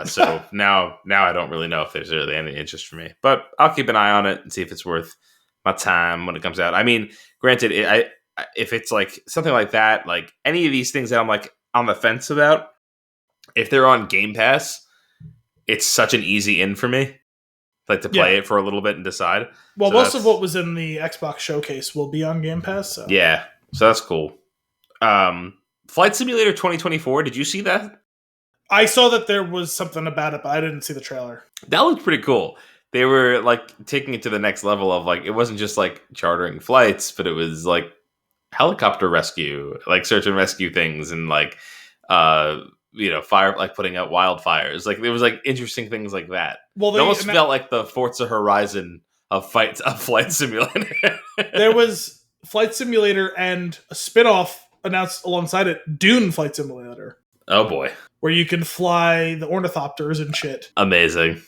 So now I don't really know if there's really any interest for me, but I'll keep an eye on it and see if it's worth my time when it comes out. I mean, granted, if it's like something like that, like any of these things that I'm like on the fence about, if they're on Game Pass, it's such an easy in for me. like to play it for a little bit and decide. Well, So most of what was in the Xbox showcase will be on Game Pass. So. Yeah, so that's cool. Flight Simulator 2024, did you see that? I saw that there was something about it, but I didn't see the trailer. That looked pretty cool. They were like taking it to the next level of like, it wasn't just like chartering flights, but it was like helicopter rescue, like search and rescue things, and like fire, like putting out wildfires. Like there was like interesting things like that. Well, it almost felt like the Forza Horizon of Flight Simulator. There was Flight Simulator and a spinoff announced alongside it, Dune Flight Simulator. Oh boy. Where you can fly the ornithopters and shit. Amazing.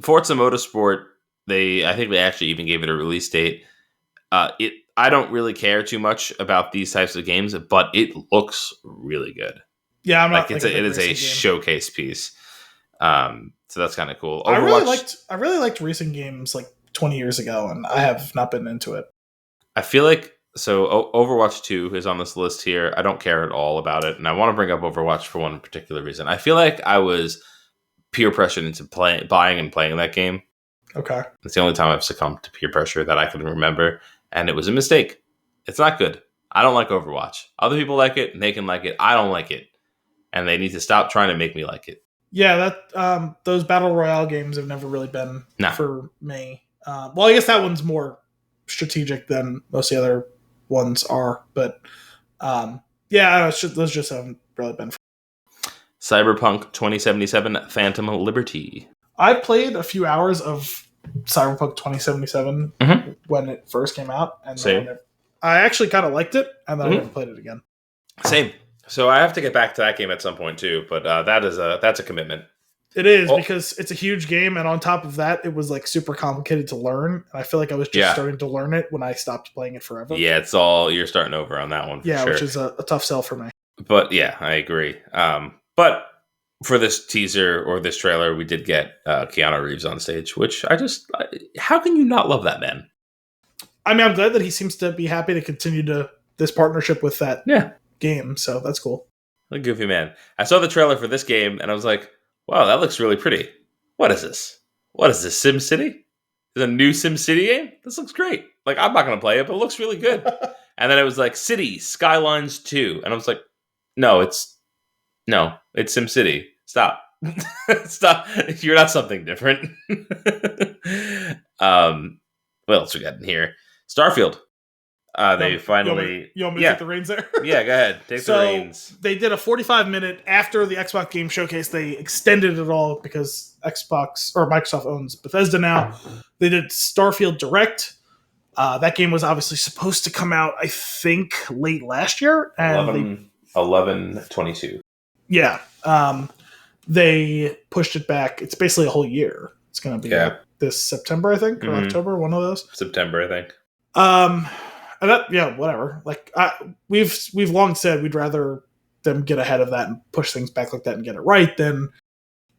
Forza Motorsport, I think they actually even gave it a release date. I don't really care too much about these types of games, but it looks really good. Yeah, I'm not. Like it is a showcase piece. So that's kind of cool. Overwatch, I really liked racing games like 20 years ago, and I have not been into it. I feel like Overwatch 2 is on this list here. I don't care at all about it, and I want to bring up Overwatch for one particular reason. I feel like I was peer pressured into buying and playing that game. Okay. It's the only time I've succumbed to peer pressure that I can remember, and it was a mistake. It's not good. I don't like Overwatch. Other people like it, and they can like it. I don't like it, and they need to stop trying to make me like it. Yeah, that those battle royale games have never really been for me. Well, I guess that one's more strategic than most of the other ones are, but those just haven't really been. Cyberpunk 2077 Phantom Liberty. I played a few hours of Cyberpunk 2077 when it first came out, and I actually kind of liked it, and then I never played it again. Same. So I have to get back to that game at some point too, but that's a commitment. It is because it's a huge game, and on top of that, it was like super complicated to learn. And I feel like I was just starting to learn it when I stopped playing it forever. Yeah, you're starting over on that one. For sure. Which is a tough sell for me. But yeah, I agree. But for this teaser or this trailer, we did get Keanu Reeves on stage, which how can you not love that man? I mean, I'm glad that he seems to be happy to continue this partnership with that game. So that's cool. A goofy man. I saw the trailer for this game, and I was like, wow, that looks really pretty. What is this? SimCity? Is a new SimCity game? This looks great. Like, I'm not going to play it, but it looks really good. And then it was like Cities Skylines 2. And I was like, no, it's SimCity. Stop. Stop. You're not something different. What else we got in here? Starfield. They finally... You want me to take the reins there? Yeah, go ahead. Take the reins. They did a 45-minute after the Xbox Game Showcase. They extended it all because Microsoft owns Bethesda now. They did Starfield Direct. That game was obviously supposed to come out, I think, late last year. 11/22. Yeah. They pushed it back. It's basically a whole year. It's going to be this September, I think, or October, one of those. September, I think. Whatever. Like we've long said we'd rather them get ahead of that and push things back like that and get it right than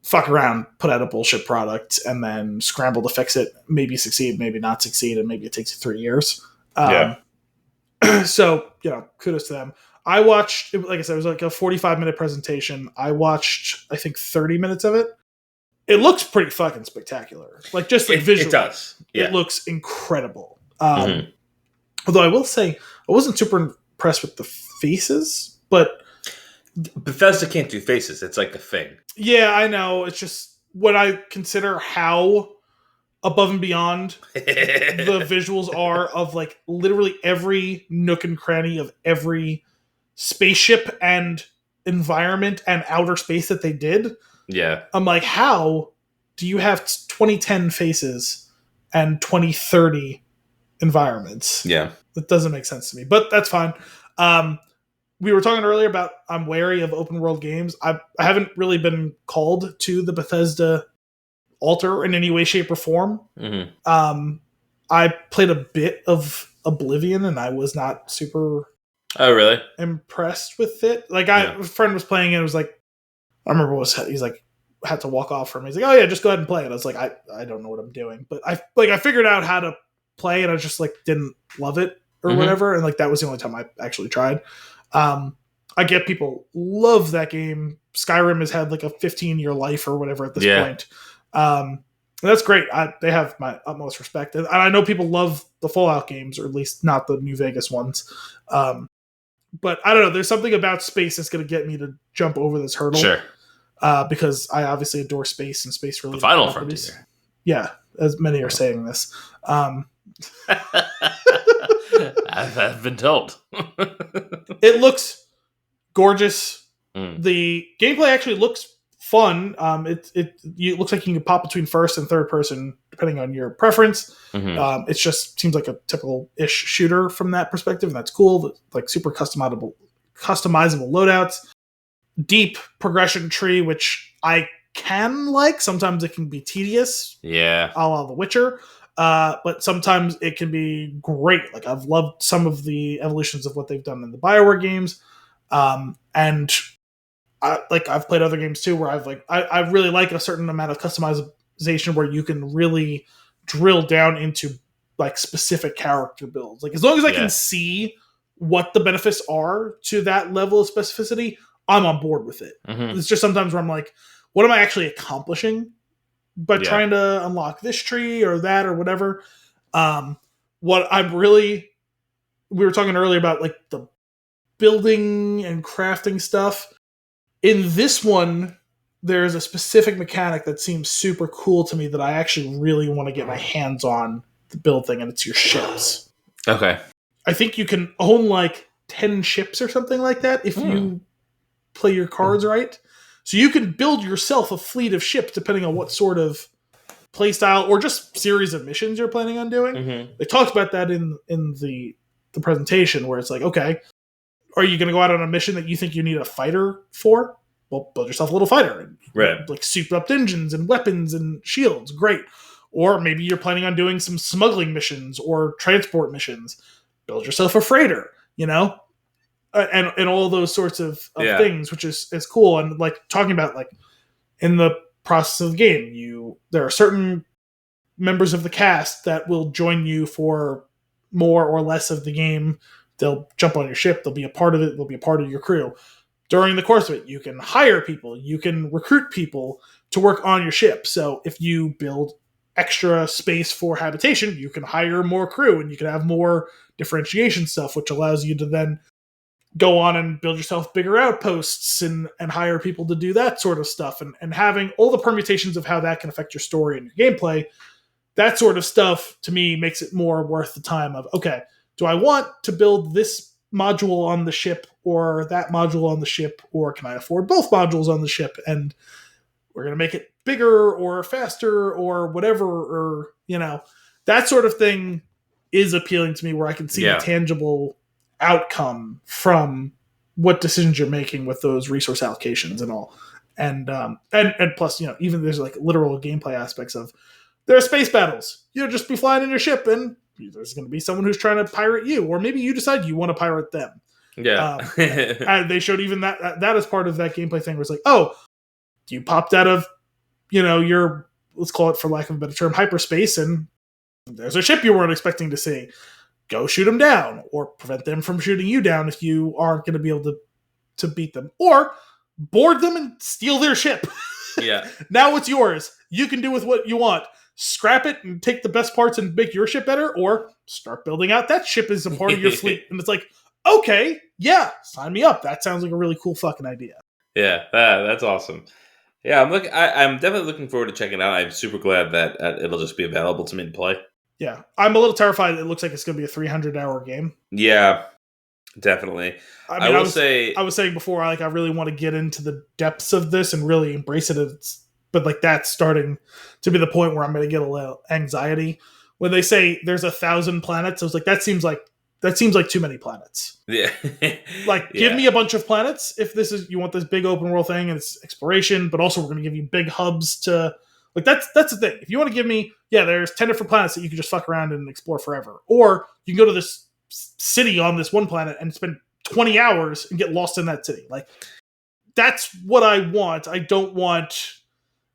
fuck around, put out a bullshit product, and then scramble to fix it. Maybe succeed, maybe not succeed, and maybe it takes you 3 years. So kudos to them. I watched, like I said, it was like a 45-minute presentation. I watched, I think, 30 minutes of it. It looks pretty fucking spectacular. Like just like visually, it does. Yeah. It looks incredible. Although I will say, I wasn't super impressed with the faces, but... Bethesda can't do faces. It's like the thing. Yeah, I know. It's just when I consider how above and beyond the visuals are of like literally every nook and cranny of every spaceship and environment and outer space that they did. Yeah. I'm like, how do you have 2010 faces and 2030 environments? Yeah. That doesn't make sense to me, but that's fine. We were talking earlier about I'm wary of open world games. I haven't really been called to the Bethesda altar in any way, shape, or form. I played a bit of Oblivion and I was not super impressed with it. Like a friend was playing it, it was like, I remember he's like, had to walk off from me. He's like, oh yeah, just go ahead and play it. I was like, I don't know what I'm doing. But I figured out how to play and I just like didn't love it or whatever. And like that was the only time I actually tried. I get people love that game. Skyrim has had like a 15-year life or whatever at this point. That's great. They have my utmost respect. And I know people love the Fallout games, or at least not the New Vegas ones. But I don't know. There's something about space that's going to get me to jump over this hurdle. Sure. Because I obviously adore space and space related The final properties. frontier. Yeah, as many are saying this. I've been told. It looks gorgeous. Mm. The gameplay actually looks fun. It looks like you can pop between first and third person depending on your preference. Mm-hmm. It just seems like a typical-ish shooter from that perspective, and that's cool. Like super customizable loadouts, deep progression tree, which I can like. Sometimes it can be tedious, Yeah, a la The Witcher. But sometimes it can be great. Like I've loved some of the evolutions of what they've done in the BioWare games, and I've played other games too where I really like a certain amount of customization where you can really drill down into like specific character builds. Like as long as I can see what the benefits are to that level of specificity, I'm on board with it. Mm-hmm. It's just sometimes where I'm like, what am I actually accomplishing by trying to unlock this tree or that or whatever? What I'm really, we were talking earlier about like the building and crafting stuff. In this one, there's a specific mechanic that seems super cool to me that I actually really want to get my hands on the build thing, and it's your ships. Okay. I think you can own like 10 ships or something like that if you play your cards right. So you can build yourself a fleet of ships depending on what sort of playstyle or just series of missions you're planning on doing. Mm-hmm. They talked about that in the presentation where it's like, okay, are you going to go out on a mission that you think you need a fighter for? Well, build yourself a little fighter. And, right. Like souped up engines and weapons and shields. Great. Or maybe you're planning on doing some smuggling missions or transport missions. Build yourself a freighter, you know? And all those sorts of things, which is cool. And like talking about like in the process of the game, there are certain members of the cast that will join you for more or less of the game. They'll jump on your ship. They'll be a part of it. They'll be a part of your crew. During the course of it, you can hire people. You can recruit people to work on your ship. So if you build extra space for habitation, you can hire more crew and you can have more differentiation stuff, which allows you to then go on and build yourself bigger outposts and hire people to do that sort of stuff. And having all the permutations of how that can affect your story and your gameplay, that sort of stuff, to me, makes it more worth the time of, okay, do I want to build this module on the ship or that module on the ship, or can I afford both modules on the ship? And we're going to make it bigger or faster or whatever, or, you know, that sort of thing is appealing to me where I can see the tangible outcome from what decisions you're making with those resource allocations and all. And plus, you know, even there's like literal gameplay aspects of there are space battles. You'll just be flying in your ship and there's going to be someone who's trying to pirate you, or maybe you decide you want to pirate them. Yeah. And they showed even that as part of that gameplay thing where it's like, oh, you popped out of, you know, your, let's call it for lack of a better term, hyperspace, and there's a ship you weren't expecting to see. Go shoot them down, or prevent them from shooting you down if you aren't going to be able to beat them, or board them and steal their ship. Yeah. Now it's yours. You can do with what you want. Scrap it and take the best parts and make your ship better, or start building out that ship as a part of your fleet. And it's like, okay, yeah, sign me up. That sounds like a really cool fucking idea. Yeah, that's awesome. Yeah, I'm definitely looking forward to checking it out. I'm super glad that it'll just be available to me to play. Yeah, I'm a little terrified. It looks like it's going to be a 300-hour game. Yeah, definitely. I mean, I was saying before, I really want to get into the depths of this and really embrace it. But like that's starting to be the point where I'm going to get a little anxiety when they say there's 1,000 planets. I was like, that seems like too many planets. Yeah. Like, give me a bunch of planets if you want this big open world thing and it's exploration, but also we're going to give you big hubs to, like, that's the thing. If you want to give me, there's 10 different planets that you can just fuck around and explore forever. Or you can go to this city on this one planet and spend 20 hours and get lost in that city. Like, that's what I want. I don't want,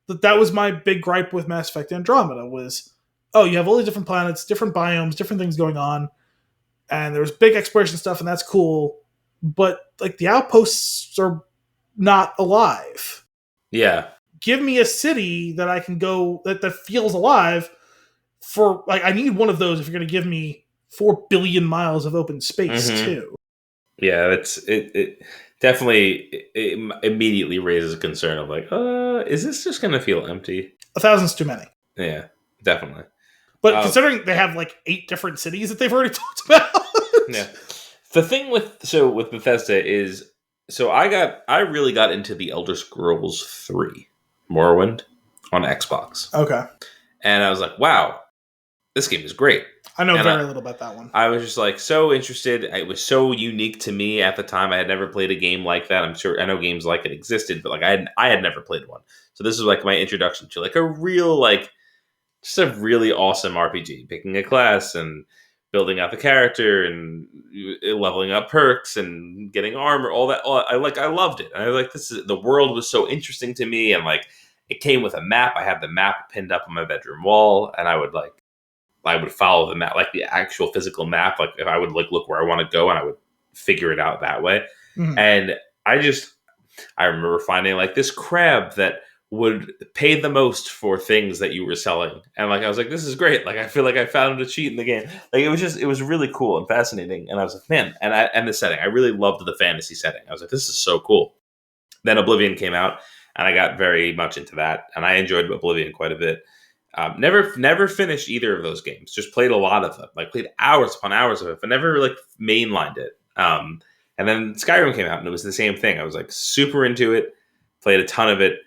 that was my big gripe with Mass Effect Andromeda was, you have all these different planets, different biomes, different things going on. And there's big exploration stuff, and that's cool. But like the outposts are not alive. Yeah. give me a city that I can go that feels alive. For like, I need one of those if you're going to give me 4 billion miles of open space too. Yeah, it definitely it immediately raises a concern of like, is this just going to feel empty? 1,000's too many. Yeah, definitely. But considering they have like 8 different cities that they've already talked about. Yeah. The thing with Bethesda is, I really got into the Elder Scrolls 3 Morrowind on Xbox. Okay. And I was like, wow, this game is great. I know very little about that one. I was just like so interested. It was so unique to me at the time. I had never played a game like that. I'm sure I know games like it existed, but like I had never played one. So this is like my introduction to like a real like just a really awesome RPG. Picking a class and building out the character and leveling up perks and getting armor, all that. I loved it. And I was like, the world was so interesting to me, and like it came with a map. I had the map pinned up on my bedroom wall, and I would follow the map, like the actual physical map. Like if I would like look where I want to go, and I would figure it out that way. Mm-hmm. And I remember finding like this crab that would pay the most for things that you were selling. And like, I was like, this is great. Like, I feel like I found a cheat in the game. Like it was really cool and fascinating. And I was like, man, and the setting, I really loved the fantasy setting. I was like, this is so cool. Then Oblivion came out and I got very much into that. And I enjoyed Oblivion quite a bit. Never finished either of those games. Just played a lot of them. Like played hours upon hours of it, but never like mainlined it. And then Skyrim came out, and it was the same thing. I was like super into it. Played a ton of it.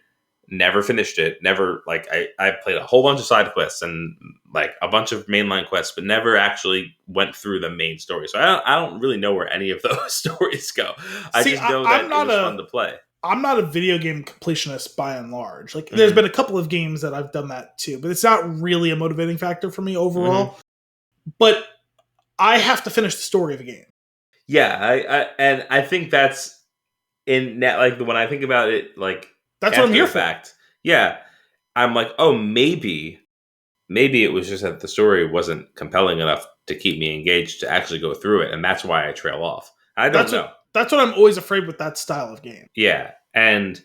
Never finished it. Never like I played a whole bunch of side quests and like a bunch of mainline quests, but never actually went through the main story. So I don't really know where any of those stories go. I just know that it was fun to play. I'm not a video game completionist by and large. Like, there's been a couple of games that I've done that too, but it's not really a motivating factor for me overall. Mm-hmm. But I have to finish the story of a game. Yeah, I think that's in like when I think about it, like that's what I'm here for. Yeah, I'm like, oh, maybe it was just that the story wasn't compelling enough to keep me engaged to actually go through it, and that's why I trail off. I don't know. That's what I'm always afraid with that style of game. Yeah, and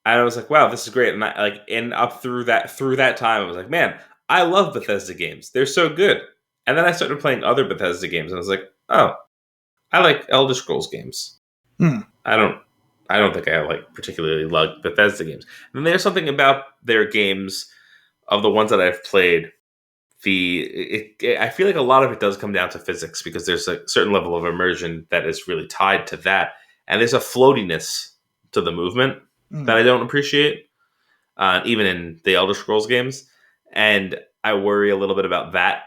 I was like, wow, this is great. And up through that time, I was like, man, I love Bethesda games. They're so good. And then I started playing other Bethesda games, and I was like, oh, I like Elder Scrolls games. I don't think I like particularly like Bethesda games. And there's something about their games, of the ones that I've played. I feel like a lot of it does come down to physics, because there's a certain level of immersion that is really tied to that, and there's a floatiness to the movement that I don't appreciate, even in the Elder Scrolls games. And I worry a little bit about that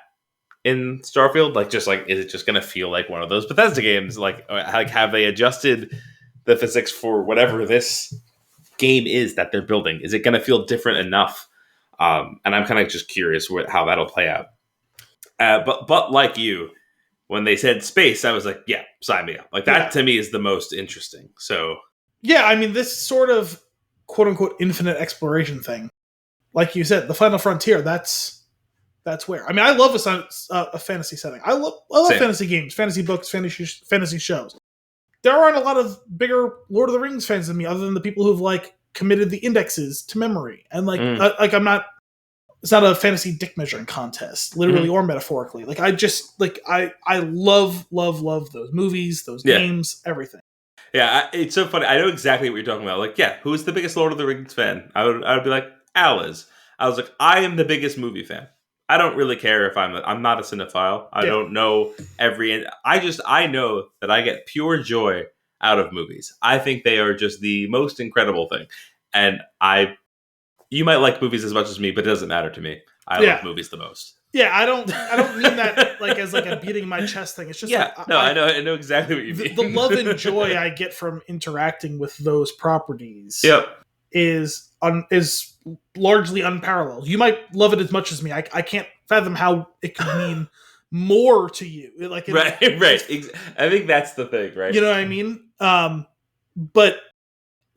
in Starfield. Like, is it just going to feel like one of those Bethesda games? Like have they adjusted the physics for whatever this game is that they're building? Is it going to feel different enough? And I'm kind of just curious how that'll play out. But like you, when they said space, I was like, yeah, sign me up. Like that to me is the most interesting. So yeah, I mean, this sort of quote unquote infinite exploration thing, like you said, the final frontier. That's where. I mean, I love a fantasy setting. I love fantasy games, fantasy books, fantasy shows. There aren't a lot of bigger Lord of the Rings fans than me, other than the people who've like committed the indexes to memory. And like, I'm not. It's not a fantasy dick measuring contest, literally or metaphorically. Like, I just like I love those movies, those games, everything. Yeah, it's so funny. I know exactly what you're talking about. Like, yeah, who's the biggest Lord of the Rings fan? I would be like, Al is. I was like, I am the biggest movie fan. I don't really care if I'm not a cinephile. I don't know I know that I get pure joy out of movies. I think they are just the most incredible thing. And you might like movies as much as me, but it doesn't matter to me. I love movies the most. Yeah, I don't mean that like as like a beating my chest thing. It's just I know exactly what you mean. The love and joy I get from interacting with those properties is largely unparalleled. You might love it as much as me. I can't fathom how it could mean more to you. Like right. I think that's the thing, right? You know what I mean? But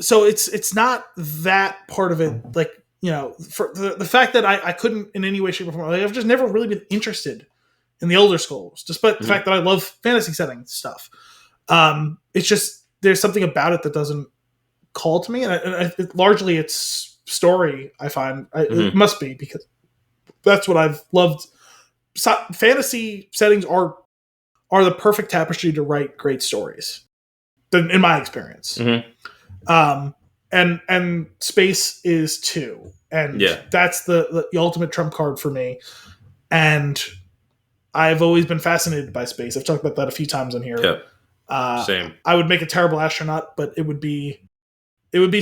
so it's not that part of it. Like, you know, for the fact that I couldn't in any way, shape, or form, like, I've just never really been interested in the Elder Scrolls, despite the fact that I love fantasy setting stuff. It's just there's something about it that doesn't call to me, and largely it's story. I find it Mhm. must be, because that's what I've loved. Fantasy settings are the perfect tapestry to write great stories, in my experience. Mhm. And space is too, and Yeah. that's the ultimate trump card for me. And I've always been fascinated by space. I've talked about that a few times on here. Same. I would make a terrible astronaut, but it would be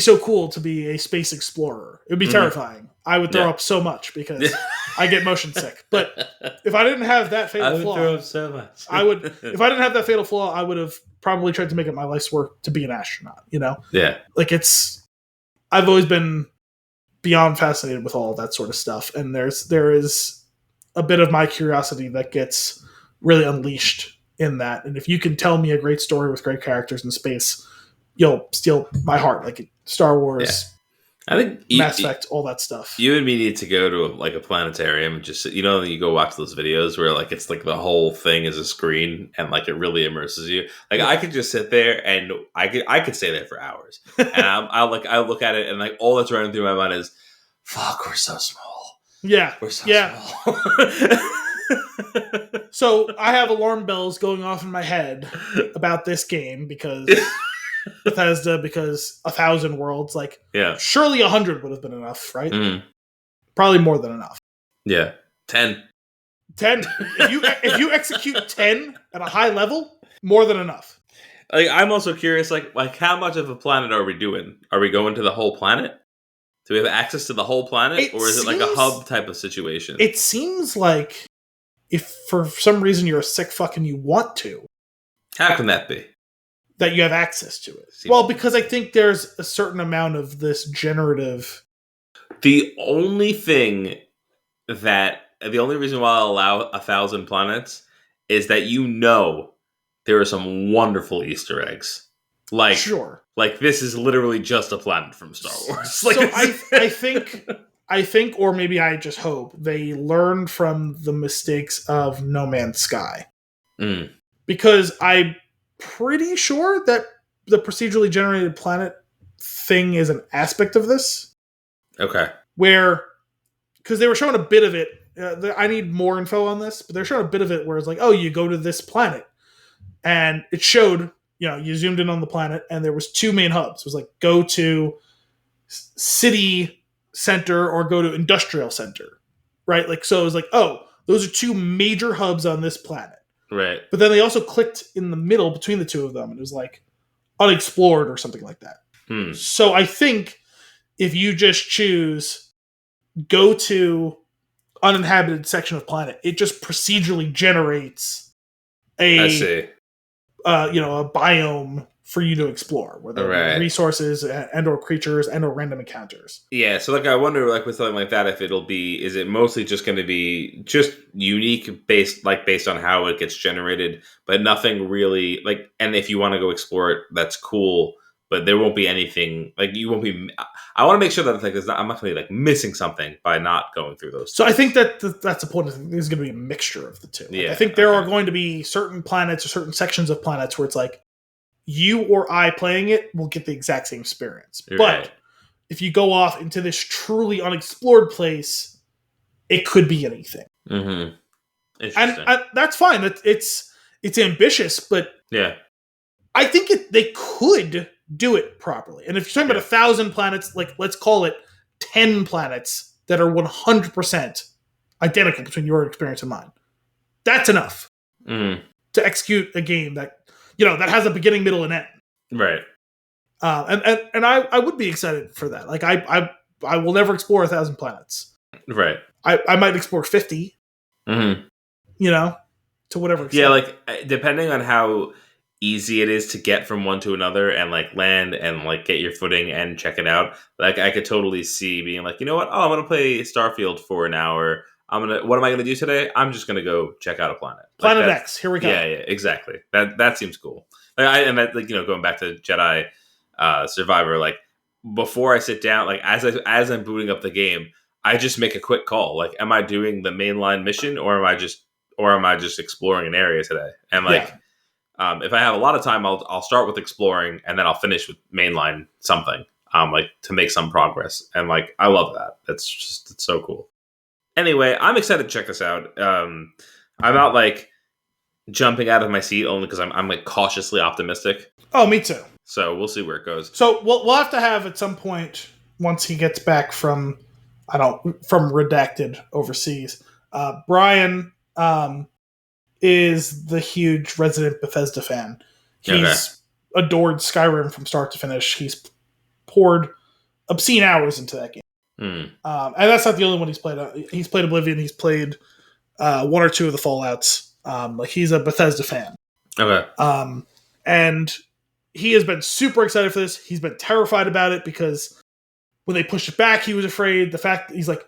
so cool to be a space explorer. It would be terrifying. I would throw up so much because I get motion sick. But if I didn't have that fatal flaw, throw up so much. I would. If I didn't have that fatal flaw, I would have probably tried to make it my life's work to be an astronaut. Yeah. Like I've always been beyond fascinated with all of that sort of stuff, and there is a bit of my curiosity that gets really unleashed in that. And if you can tell me a great story with great characters in space, you'll steal my heart. Like Star Wars, I think Mass Effect, all that stuff. You and me need to go to a planetarium. Just you go watch those videos where it's like the whole thing is a screen and like it really immerses you. Like I could just sit there and I could stay there for hours. And I look at it and like all that's running through my mind is, fuck, we're so small. Yeah, we're so small. So I have alarm bells going off in my head about this game because Bethesda, because 1,000 worlds, surely 100 would have been enough, right? Mm-hmm. Probably more than enough. Yeah, 10. If you execute 10 at a high level, more than enough. Like I'm also curious, like how much of a planet are we doing? Are we going to the whole planet? Do we have access to the whole planet, or is it like a hub type of situation? It seems like if for some reason you're a sick fuck and you want to, how can that be? That you have access to it. Well, because I think there's a certain amount of this generative. The only reason why I'll allow 1,000 planets is that there are some wonderful Easter eggs. Like, sure. Like this is literally just a planet from Star Wars. So I think, or maybe I just hope, they learned from the mistakes of No Man's Sky. Mm. Because I'm pretty sure that the procedurally generated planet thing is an aspect of this. Okay. Because they were showing a bit of it. I need more info on this, but they're showing a bit of it where it's like, oh, you go to this planet. And it showed, you zoomed in on the planet and there was 2 main hubs. It was like, go to city center or go to industrial center, right? Like, so it was like, oh, those are 2 major hubs on this planet. Right. But then they also clicked in the middle between the 2 of them, and it was like unexplored or something like that. So I think if you just choose go to uninhabited section of planet, it just procedurally generates a biome for you to explore, where there are resources and or creatures and or random encounters. Yeah, so I wonder with something like that, if is it mostly just going to be just unique based on how it gets generated, but nothing really and if you want to go explore it, that's cool, but there won't be anything you won't be. I want to make sure that I'm not going to be missing something by not going through those. So I think that's the point. There's going to be a mixture of the two. I think there are going to be certain planets or certain sections of planets where it's like you or I playing it will get the exact same experience. Right. But if you go off into this truly unexplored place, it could be anything. Mm-hmm. Interesting. And that's fine. It's ambitious, but yeah, I think they could do it properly. And if you're talking about 1,000 planets, let's call it 10 planets that are 100% identical between your experience and mine, that's enough to execute a game that that has a beginning, middle, and end. Right. And I would be excited for that. I will never explore 1,000 planets. Right. I might explore 50. Mm-hmm. To whatever extent. Yeah, depending on how easy it is to get from one to another and land and get your footing and check it out. I could totally see being you know what? Oh, I'm gonna play Starfield for an hour. What am I gonna do today? I'm just gonna go check out a planet. Planet X. Here we go. Yeah, exactly. That seems cool. Going back to Jedi Survivor. Before I sit down, as I'm booting up the game, I just make a quick call. Am I doing the mainline mission or am I just exploring an area today? And if I have a lot of time, I'll start with exploring and then I'll finish with mainline something. like to make some progress. And like, I love that. It's so cool. Anyway, I'm excited to check this out. I'm not like jumping out of my seat only because I'm like cautiously optimistic. Oh, me too. So we'll see where it goes. So we'll have to have at some point once he gets back from Redacted overseas. Brian is the huge resident Bethesda fan. He's adored Skyrim from start to finish. He's poured obscene hours into that game. And that's not the only one he's played. He's played Oblivion. He's played one or two of the Fallouts. Like he's a Bethesda fan. Okay. And he has been super excited for this. He's been terrified about it because when they pushed it back, he was afraid. The fact that he's like,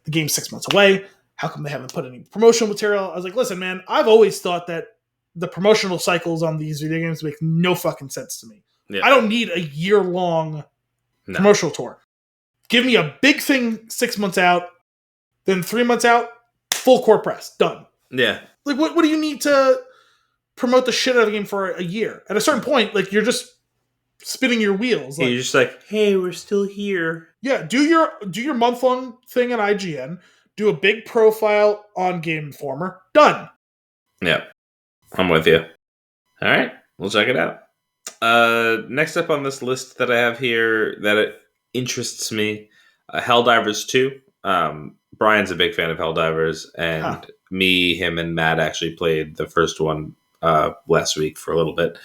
the game's 6 months away. How come they haven't put any promotional material? I was like, listen, man, I've always thought that the promotional cycles on these video games make no fucking sense to me. Yeah. I don't need a year-long promotional tour. Give me a big thing 6 months out, then 3 months out, full court press, done. Yeah. Like, what do you need to promote the shit out of the game for a year? At a certain point, like, you're just spinning your wheels. Like, you're just like, hey, we're still here. Yeah, do your month-long thing at IGN. Do a big profile on Game Informer. Done. Yeah, I'm with you. All right, we'll check it out. Next up on this list that I have here that it interests me, Helldivers 2. Brian's a big fan of Helldivers, and me, him, and Matt actually played the first one last week for a little bit.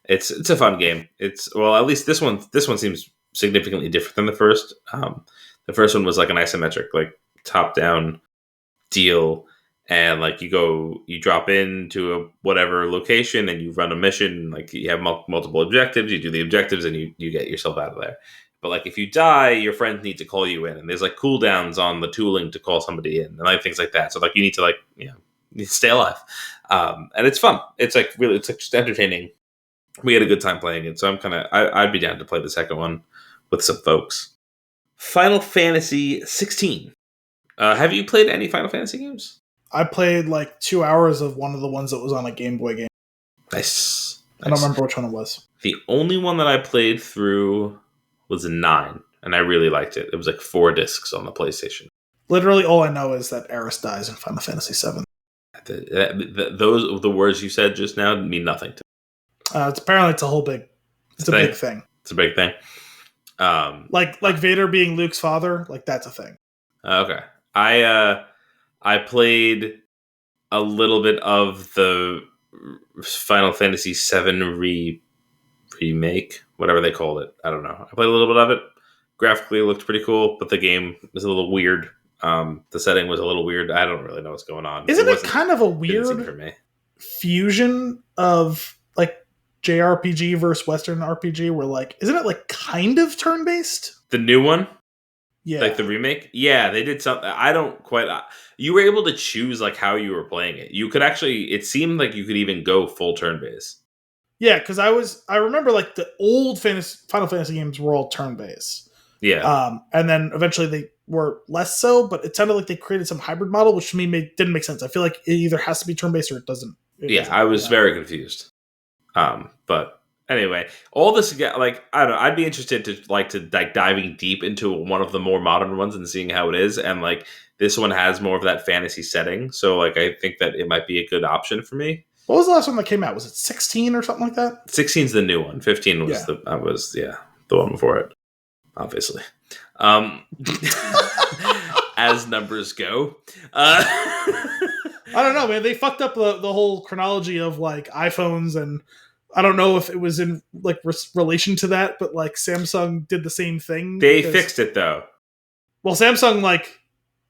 It's a fun game. At least this one seems significantly different than the first. The first one was like an isometric, like top-down deal, and like you drop into a whatever location and you run a mission. Like you have multiple objectives. You do the objectives and you get yourself out of there. But like if you die, your friends need to call you in, and there's like cooldowns on the tooling to call somebody in, and like things like that. So like you need to you need to stay alive, and it's fun. It's like really, it's like just entertaining. We had a good time playing it, so I'd be down to play the second one with some folks. Final Fantasy 16. Have you played any Final Fantasy games? I played like 2 hours of one of the ones that was on a Game Boy game. Nice. I don't remember which one it was. The only one that I played through was 9, and I really liked it. It was like 4 discs on the PlayStation. Literally all I know is that Aerith dies in Final Fantasy 7. The words you said just now mean nothing to me. It's a big thing. It's a big thing. Like Vader being Luke's father, like that's a thing. Okay. I played a little bit of the Final Fantasy VII remake, whatever they called it. I don't know. I played a little bit of it. Graphically, it looked pretty cool, but the game was a little weird. The setting was a little weird. I don't really know what's going on. Isn't it kind of a weird for me. Fusion of like JRPG versus Western RPG? Where like, isn't it like kind of turn-based? The new one? Yeah. Like the remake? Yeah, they did something. I don't quite... you were able to choose like how you were playing it. You could actually... It seemed like you could even go full turn-based. Yeah, because I remember like the old Final Fantasy games were all turn-based. Yeah. And then eventually they were less so, but it sounded like they created some hybrid model, which to me didn't make sense. I feel like it either has to be turn-based or it doesn't. I was very confused. But... Anyway, all this, like, I don't know, I'd be interested to diving deep into one of the more modern ones and seeing how it is. And like, this one has more of that fantasy setting. So like, I think that it might be a good option for me. What was the last one that came out? Was it 16 or something like that? 16's the new one. 15 was the one before it, obviously. As numbers go. I don't know, man. They fucked up the whole chronology of like iPhones, and I don't know if it was in like relation to that, but like Samsung did the same thing. They fixed it though. Well, Samsung like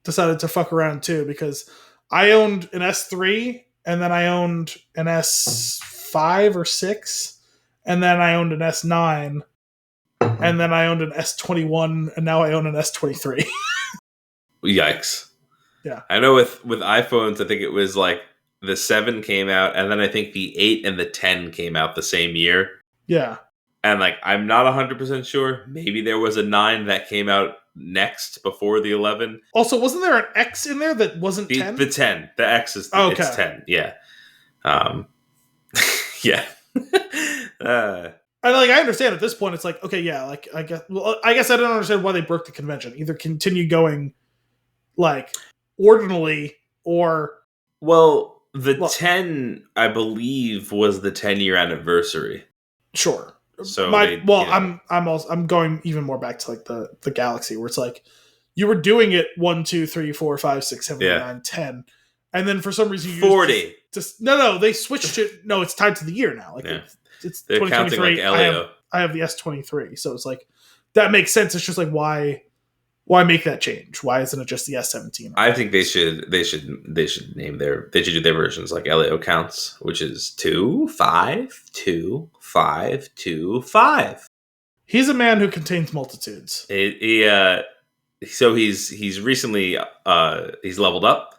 decided to fuck around too, because I owned an S3 and then I owned an S5 or 6 and then I owned an S9 and then I owned an S21 and now I own an S23. Yikes. Yeah. I know with iPhones, I think it was like the 7 came out, and then I think the 8 and the 10 came out the same year. Yeah. And like, I'm not 100% sure. Maybe there was a 9 that came out next before the 11. Also, wasn't there an X in there that wasn't 10? The 10. The X is it's 10. Yeah. Yeah. And like I understand at this point, it's like okay, yeah, like I guess I don't understand why they broke the convention. Either continue going like ordinally or Well, the 10, I believe, was the 10-year anniversary. Sure. So I'm going even more back to like the galaxy where it's like you were doing it 1, 2, 3, 4, 5, 6, 7, 8, 9, 10. And then for some reason you 40. No, they switched it. No, it's tied to the year now. Like it's they're counting like Elio. I have the S23, so it's like that makes sense. It's just like why make that change? Why isn't it just the S17? I think they should name they should do their versions like Elio counts, which is 2, 5, 2, 5, 2, 5. He's a man who contains multitudes. So he's recently he's leveled up.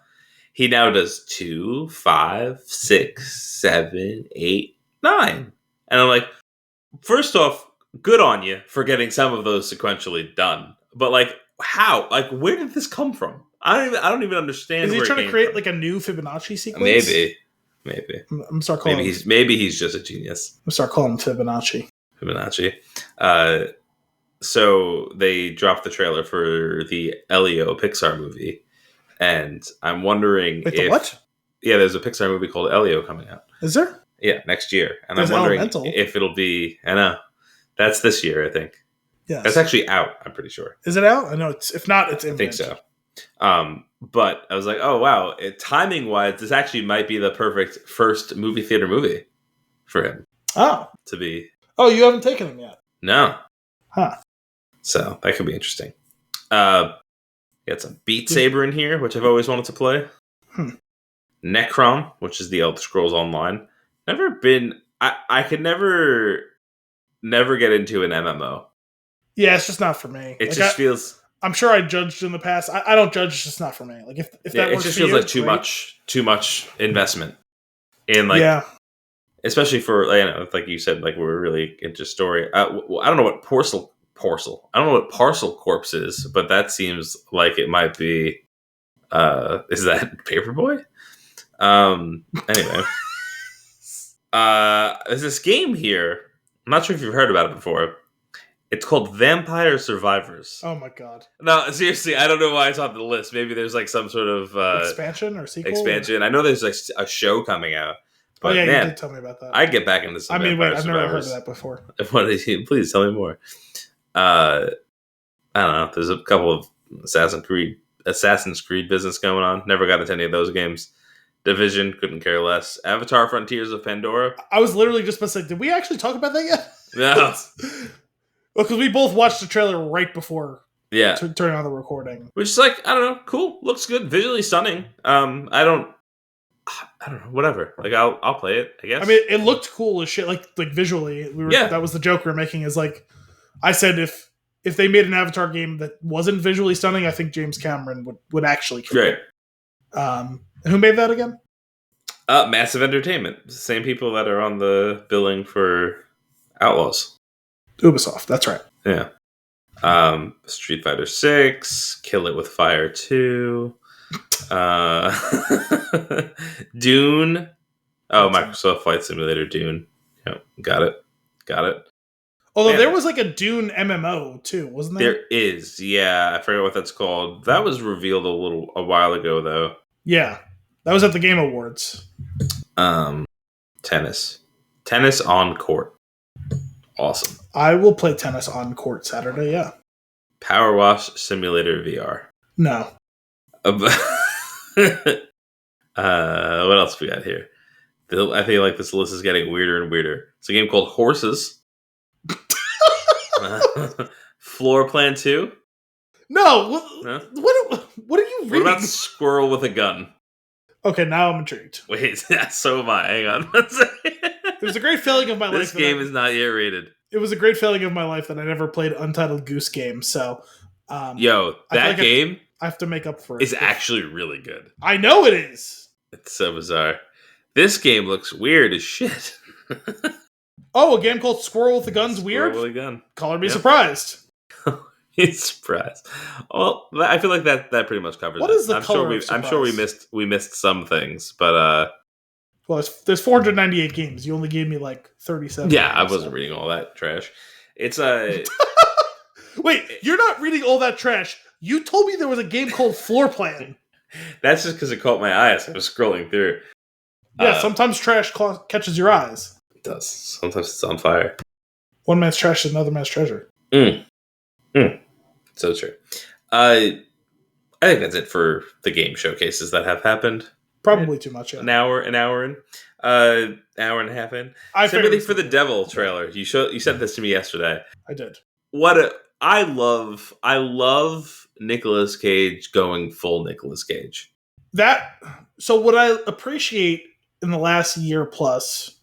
He now does 2, 5, 6, 7, 8, 9. And I'm like, first off, good on you for getting some of those sequentially done. But like, how? Like, where did this come from? I don't even understand. Is he trying to create like a new Fibonacci sequence? Maybe. I'm gonna start calling. Maybe he's just a genius. I'm gonna start calling him Fibonacci. So they dropped the trailer for the Elio Pixar movie. And I'm wondering if... what? Yeah, there's a Pixar movie called Elio coming out. Is there? Yeah, next year. And I'm wondering if it'll be... I know. That's this year, I think. Yeah. That's actually out, I'm pretty sure. Is it out? I know it's... If not, it's imminent. I think so. But I was like, oh, wow. Timing-wise, this actually might be the perfect first movie theater movie for him. Oh. To be... Oh, you haven't taken him yet? No. Huh. So, that could be interesting. Got some Beat Saber in here, which I've always wanted to play. Necrom, which is the Elder Scrolls Online. Never been... I could never get into an MMO. Yeah, it's just not for me. It just feels... I'm sure I judged in the past. I don't judge, it's just not for me. Like if that works it just feels like too much investment. In like... Yeah. Especially for, like you said, like we're really into story. I don't know what Parcel. I don't know what Parcel Corpse is, but that seems like it might be. Is that Paperboy? Anyway, there's this game here. I'm not sure if you've heard about it before. It's called Vampire Survivors. Oh my god! No, seriously, I don't know why it's on the list. Maybe there's like some sort of expansion or sequel. Expansion. I know there's like a show coming out. But, you did tell me about that. I'd get back into some. I've never heard of that before. Please tell me more. I don't know. There's a couple of Assassin's Creed business going on. Never got into any of those games. Division, couldn't care less. Avatar: Frontiers of Pandora. I was literally just about to say, did we actually talk about that yet? No. Well, because we both watched the trailer right before. Yeah. Turning on the recording. Which is like, I don't know, cool, looks good, visually stunning. I don't know, whatever. Like I'll play it, I guess. I mean, it looked cool as shit. Like visually, that was the joke we were making. Is like, I said if they made an Avatar game that wasn't visually stunning, I think James Cameron would actually kill it. And who made that again? Massive Entertainment. Same people that are on the billing for Outlaws. Ubisoft. That's right. Yeah. Street Fighter 6, Kill It with Fire 2. Dune. Oh, Microsoft Flight Simulator Dune. Yep, got it. Although there was like a Dune MMO too, wasn't there? There is, yeah. I forget what that's called. That was revealed a while ago, though. Yeah, that was at the Game Awards. Tennis on court. Awesome. I will play tennis on court Saturday. Yeah. Power Wash Simulator VR. No. What else we got here? I feel like this list is getting weirder and weirder. It's a game called Horses. Floor Plan 2? No. What are you reading? What about Squirrel with a Gun? Okay, now I'm intrigued. Wait, so am I. Hang on. It was a great feeling of my life. This game is not yet rated. It was a great feeling of my life that I never played Untitled Goose Game. So, that game I have to make up for it. Is actually really good. I know it is. It's so bizarre. This game looks weird as shit. Oh, a game called Squirrel with a Gun's weird? Squirrel with a Gun. Color me surprised. He's surprised. Well, I feel like that pretty much covers it. What is the color of surprise? I'm sure we missed some things, but Well, there's 498 games. You only gave me like 37. Yeah, games, I wasn't so. reading all that trash. It's a. Wait, you're not reading all that trash. You told me there was a game called Floor Plan. That's just because it caught my eye as I was scrolling through. Yeah, sometimes trash catches your eyes. It does. Sometimes it's on fire. One man's trash is another man's treasure. So true. I think that's it for the game showcases that have happened. Probably too much. Yeah. An hour in. Hour and a half in. Sympathy for the Devil trailer. You sent this to me yesterday. I did. I love Nicolas Cage going full Nicolas Cage. So what I appreciate in the last year plus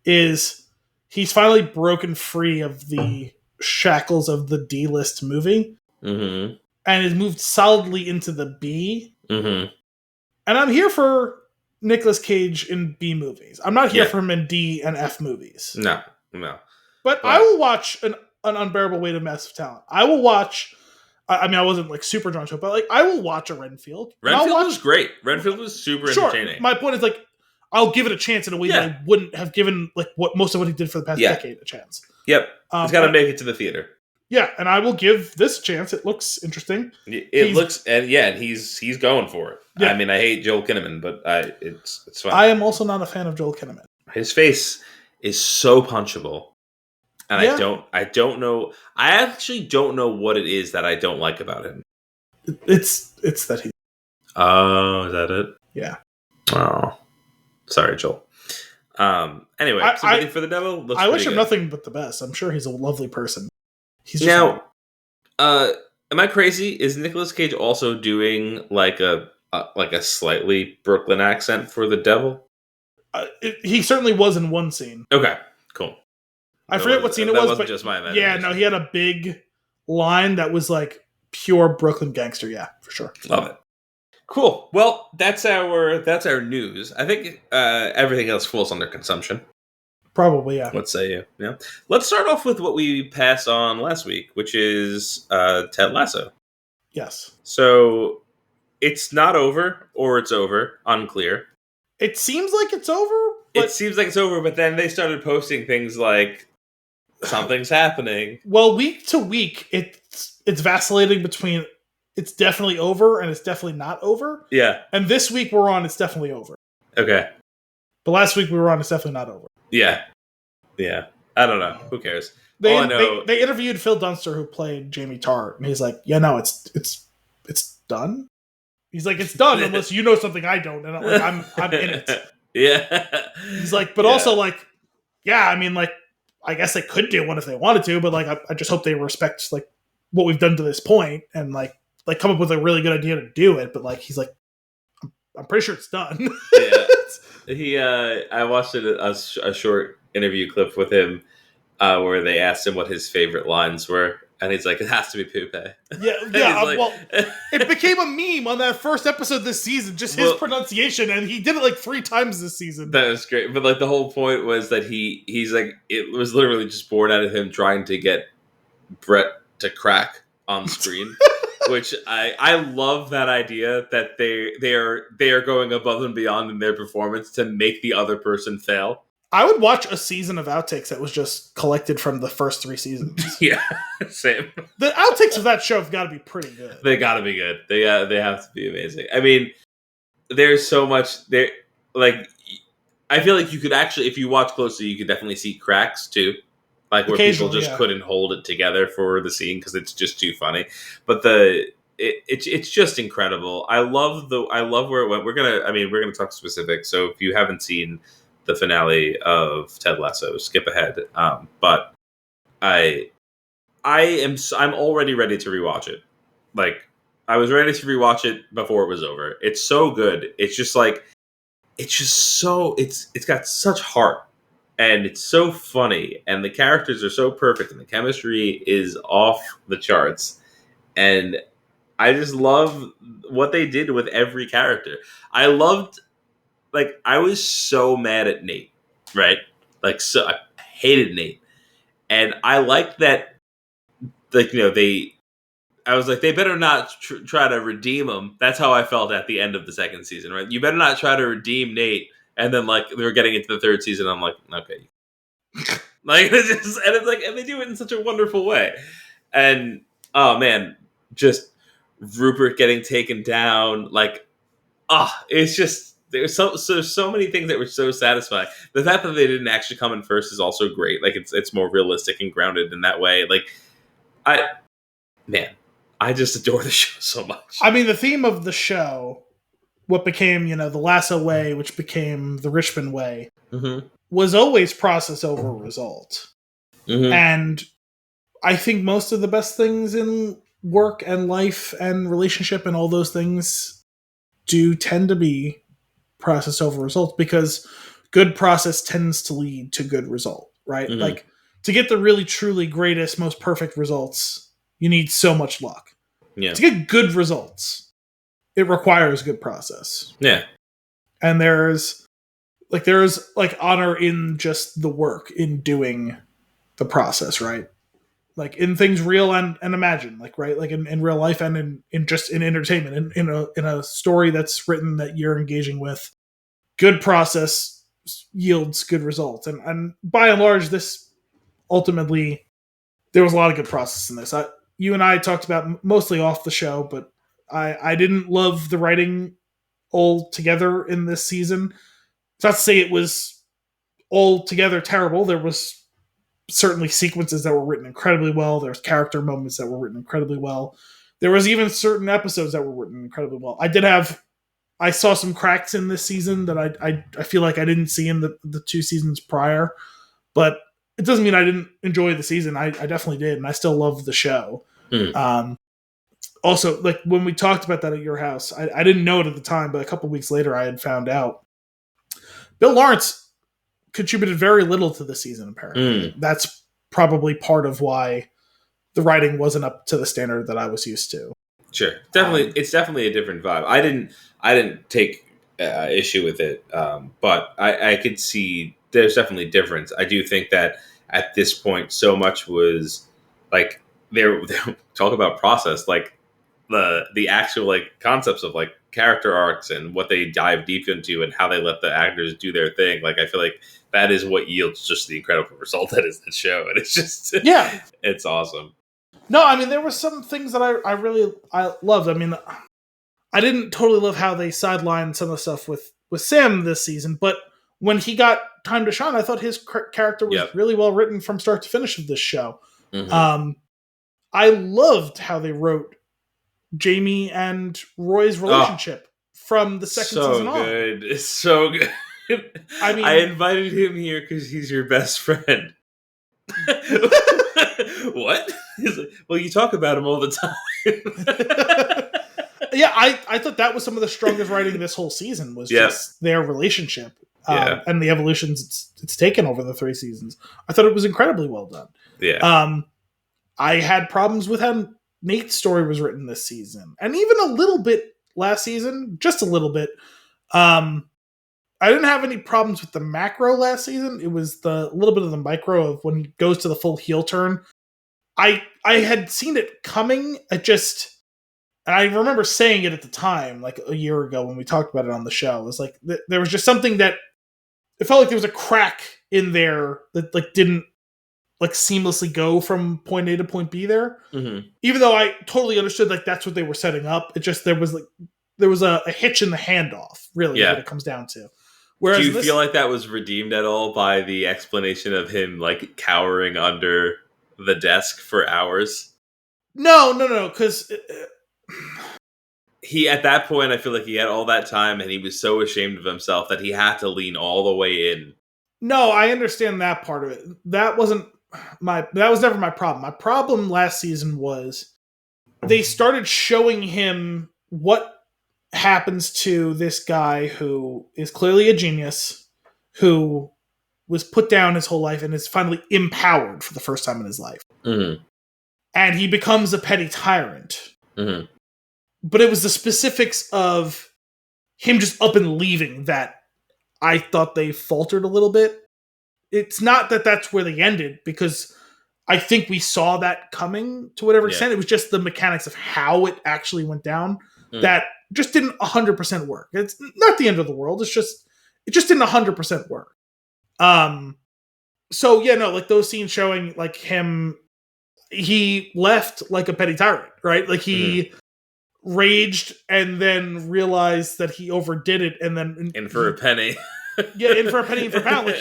is he's finally broken free of the shackles of the D-list movie and has moved solidly into the B. And I'm here for Nicolas Cage in B movies. I'm not here for him in D and F movies. No. But I will watch an Unbearable Weight of Massive Talent. I will watch. I mean, I wasn't like super drawn to it, but like I will watch a Renfield. Renfield was great. Renfield was super entertaining. My point is like I'll give it a chance in a way that I wouldn't have given like most of what he did for the past decade a chance. Yep, he's got to make it to the theater. Yeah, and I will give this a chance. It looks interesting. And he's going for it. Yeah. I mean, I hate Joel Kinnaman, but it's fun. I am also not a fan of Joel Kinnaman. His face is so punchable. And I don't know. I actually don't know what it is that I don't like about him. It's that he. Oh, is that it? Yeah. Oh, sorry, Joel. Anyway, Sympathy for the Devil. I wish him nothing but the best. I'm sure he's a lovely person. He's just now. Am I crazy? Is Nicolas Cage also doing like a slightly Brooklyn accent for the devil? He certainly was in one scene. Okay, cool. I forget what scene it was, wasn't but just my imagination. Yeah, no, he had a big line that was like pure Brooklyn gangster. Yeah, for sure. Love it. Cool. Well, that's our news. I think everything else falls under consumption. Probably, yeah. What say you? Yeah. Let's start off with what we passed on last week, which is Ted Lasso. Yes. So it's not over, or it's over. Unclear. It seems like it's over. It seems like it's over, but then they started posting things like something's happening. Well, week to week, it's vacillating between it's definitely over and it's definitely not over. Yeah. And this week we're on, it's definitely over. Okay. But last week we were on, it's definitely not over. Yeah. Yeah. I don't know. Who cares? They interviewed Phil Dunster, who played Jamie Tartt, and he's like, "Yeah, no, it's done." He's like, "It's done unless you know something I don't," and I'm in it. Yeah. He's like, but also like, yeah, I mean, like, I guess they could do one if they wanted to, but like, I just hope they respect like what we've done to this point and like come up with a really good idea to do it. But like, he's like, I'm pretty sure it's done. Yeah. I watched a short interview clip with him where they asked him what his favorite lines were. And he's like, it has to be Poupe. Yeah. Well, it became a meme on that first episode this season, just his pronunciation, and he did it like 3 times this season. That was great. But like the whole point was that he's like, it was literally just born out of him trying to get Brett to crack on screen. Which I love that idea that they are going above and beyond in their performance to make the other person fail. I would watch a season of outtakes that was just collected from the first 3 seasons. Yeah, same. The outtakes of that show have got to be pretty good. They got to be good. They have to be amazing. I mean, there's so much there. Like, I feel like you could actually, if you watch closely, you could definitely see cracks too, like where people just couldn't hold it together for the scene because it's just too funny. But it's just incredible. I love where it went. We're gonna talk specifics. So if you haven't seen the finale of Ted Lasso, skip ahead. But I'm already ready to rewatch it. Like, I was ready to rewatch it before it was over. It's so good. It's got such heart, and it's so funny, and the characters are so perfect, and the chemistry is off the charts. And I just love what they did with every character. I was so mad at Nate, right? Like, so I hated Nate. And I liked that, like, I was like, they better not try to redeem him. That's how I felt at the end of the second season, right? You better not try to redeem Nate And then like they were getting into the third season, I'm like, okay. Like and they do it in such a wonderful way. And oh man, just Rupert getting taken down, like it's just there's so many things that were so satisfying. The fact that they didn't actually come in first is also great. Like it's more realistic and grounded in that way. Like I just adore the show so much. I mean, the theme of the show, what became, the Lasso way, which became the Richmond way, was always process over result. And I think most of the best things in work and life and relationship and all those things do tend to be process over result, because good process tends to lead to good result, right? Like, to get the really, truly greatest, most perfect results, you need so much luck. Yeah. To get good results, it requires good process. Yeah. And there's honor in just the work, in doing the process, right? Like in things real and imagined, like, right? Like in real life and in just in entertainment, in a story that's written that you're engaging with, good process yields good results. And by and large, this ultimately, there was a lot of good process in this. You and I talked about mostly off the show, but I didn't love the writing altogether in this season. It's not to say it was altogether terrible. There was certainly sequences that were written incredibly well. There's character moments that were written incredibly well. There was even certain episodes that were written incredibly well. I saw some cracks in this season that I feel like I didn't see in the 2 seasons prior, but it doesn't mean I didn't enjoy the season. I definitely did, and I still love the show. Also, like when we talked about that at your house, I didn't know it at the time, but a couple weeks later I had found out. Bill Lawrence contributed very little to the season, apparently. That's probably part of why the writing wasn't up to the standard that I was used to. Sure. Definitely, it's definitely a different vibe. I didn't take issue with it, but I could see there's definitely a difference. I do think that at this point, so much was like they talk about process, like the actual like concepts of like character arcs and what they dive deep into and how they let the actors do their thing. Like I feel like that is what yields just the incredible result that is the show, and it's just it's awesome. No, I mean there were some things that I really loved. I mean, I didn't totally love how they sidelined some of the stuff with Sam this season, but when he got time to shine, I thought his character was really well written from start to finish of this show. I loved how they wrote Jamie and Roy's relationship from the second season on. It's so good. I mean, I invited him here because he's your best friend. What? He's like, well, you talk about him all the time. Yeah, I thought that was some of the strongest writing this whole season was just their relationship and the evolutions it's taken over the 3 seasons. I thought it was incredibly well done. Yeah. I had problems with how Nate's story was written this season, and even a little bit last season, just a little bit. I didn't have any problems with the macro last season. It was the little bit of the micro of when he goes to the full heel turn. I had seen it coming. And I remember saying it at the time, like a year ago when we talked about it on the show. It was like there was just something that it felt like there was a crack in there that like didn't like seamlessly go from point A to point B there. Even though I totally understood like that's what they were setting up. It just there was a hitch in the handoff, really, what it comes down to. Whereas do you feel like that was redeemed at all by the explanation of him like cowering under the desk for hours? No, because he at that point I feel like he had all that time and he was so ashamed of himself that he had to lean all the way in. No, I understand that part of it. That was never my problem. My problem last season was they started showing him what happens to this guy who is clearly a genius, who was put down his whole life and is finally empowered for the first time in his life. And he becomes a petty tyrant. But it was the specifics of him just up and leaving that I thought they faltered a little bit. It's not that that's where they ended, because I think we saw that coming to whatever extent. It was just the mechanics of how it actually went down that just didn't 100% work. It's not the end of the world. It's it just didn't 100% work. So yeah, no, like those scenes showing like him, he left like a petty tyrant, right? Like he raged and then realized that he overdid it, and then in for a penny. Yeah, in for a penny, in for a pound. Like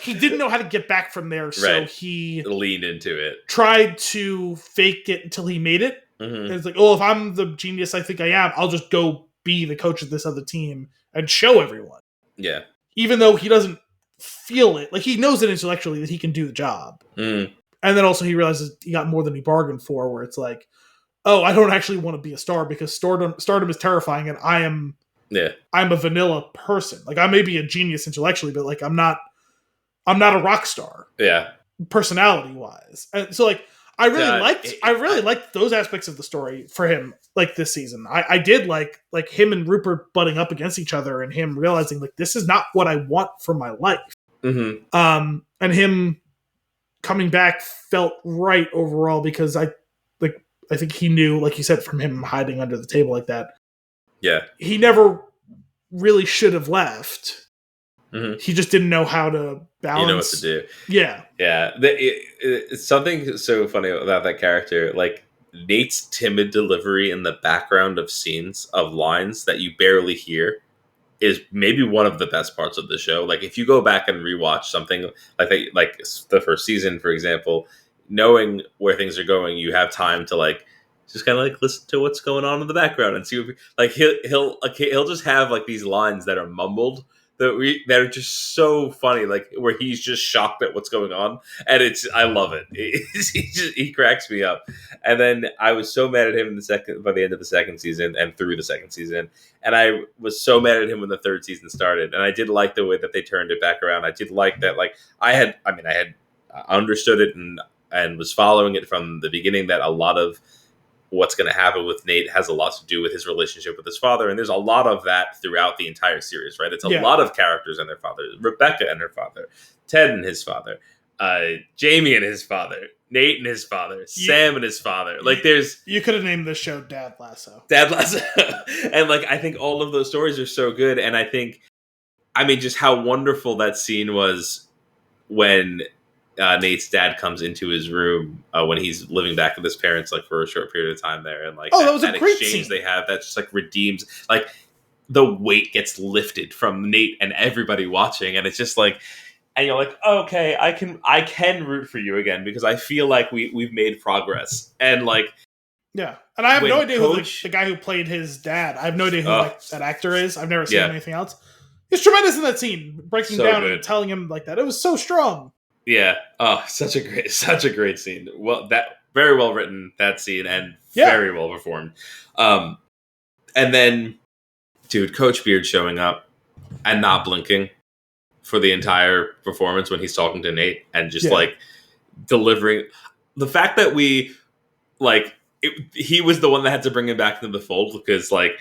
he didn't know how to get back from there, so he leaned into it. Tried to fake it until he made it. And it's like, oh, if I'm the genius I think I am, I'll just go be the coach of this other team and show everyone. Yeah. Even though he doesn't feel it. Like, he knows it intellectually that he can do the job. And then also he realizes he got more than he bargained for, where it's like, oh, I don't actually want to be a star because stardom is terrifying, and I'm a vanilla person. Like, I may be a genius intellectually, but like I'm not a rock star. Yeah. Personality wise. And so like I really liked those aspects of the story for him, like this season. I did like him and Rupert butting up against each other and him realizing like this is not what I want for my life. And him coming back felt right overall because I think he knew, like you said, from him hiding under the table like that. Yeah. He never really should have left. He just didn't know how to balance. You know what to do. Yeah. Yeah. It's something so funny about that character. Like, Nate's timid delivery in the background of scenes, of lines that you barely hear, is maybe one of the best parts of the show. Like, if you go back and rewatch something like that, like the first season, for example, knowing where things are going, you have time to like just kind of like listen to what's going on in the background and see what, like he'll just have like these lines that are mumbled that are just so funny, like where he's just shocked at what's going on, and I love it. He cracks me up. And then I was so mad at him by the end of the second season and through the second season, and I was so mad at him when the third season started. And I did like the way that they turned it back around. I did like that. Like I had understood it and was following it from the beginning, that a lot of what's going to happen with Nate has a lot to do with his relationship with his father. And there's a lot of that throughout the entire series, right? It's a lot of characters and their father. Rebecca and her father, Ted and his father, Jamie and his father, Nate and his father, Sam and his father. Like you could have named this show Dad Lasso. And like, I think all of those stories are so good. And I think, just how wonderful that scene was when Nate's dad comes into his room when he's living back with his parents, like for a short period of time there, and like that was a great exchange scene they have that just like redeems, like the weight gets lifted from Nate and everybody watching, and it's just like, and you're like, oh, okay, I can root for you again because I feel like we've made progress, and like, yeah, and I have no idea who the guy who played his dad. I have no idea who that actor is. I've never seen anything else. He's tremendous in that scene, breaking down and telling him like that. It was so strong. Yeah. Oh, such a great scene. Well, that very well written, that scene, and very well performed. And then, dude, Coach Beard showing up and not blinking for the entire performance when he's talking to Nate and just like delivering the fact that he was the one that had to bring him back into the fold, because like,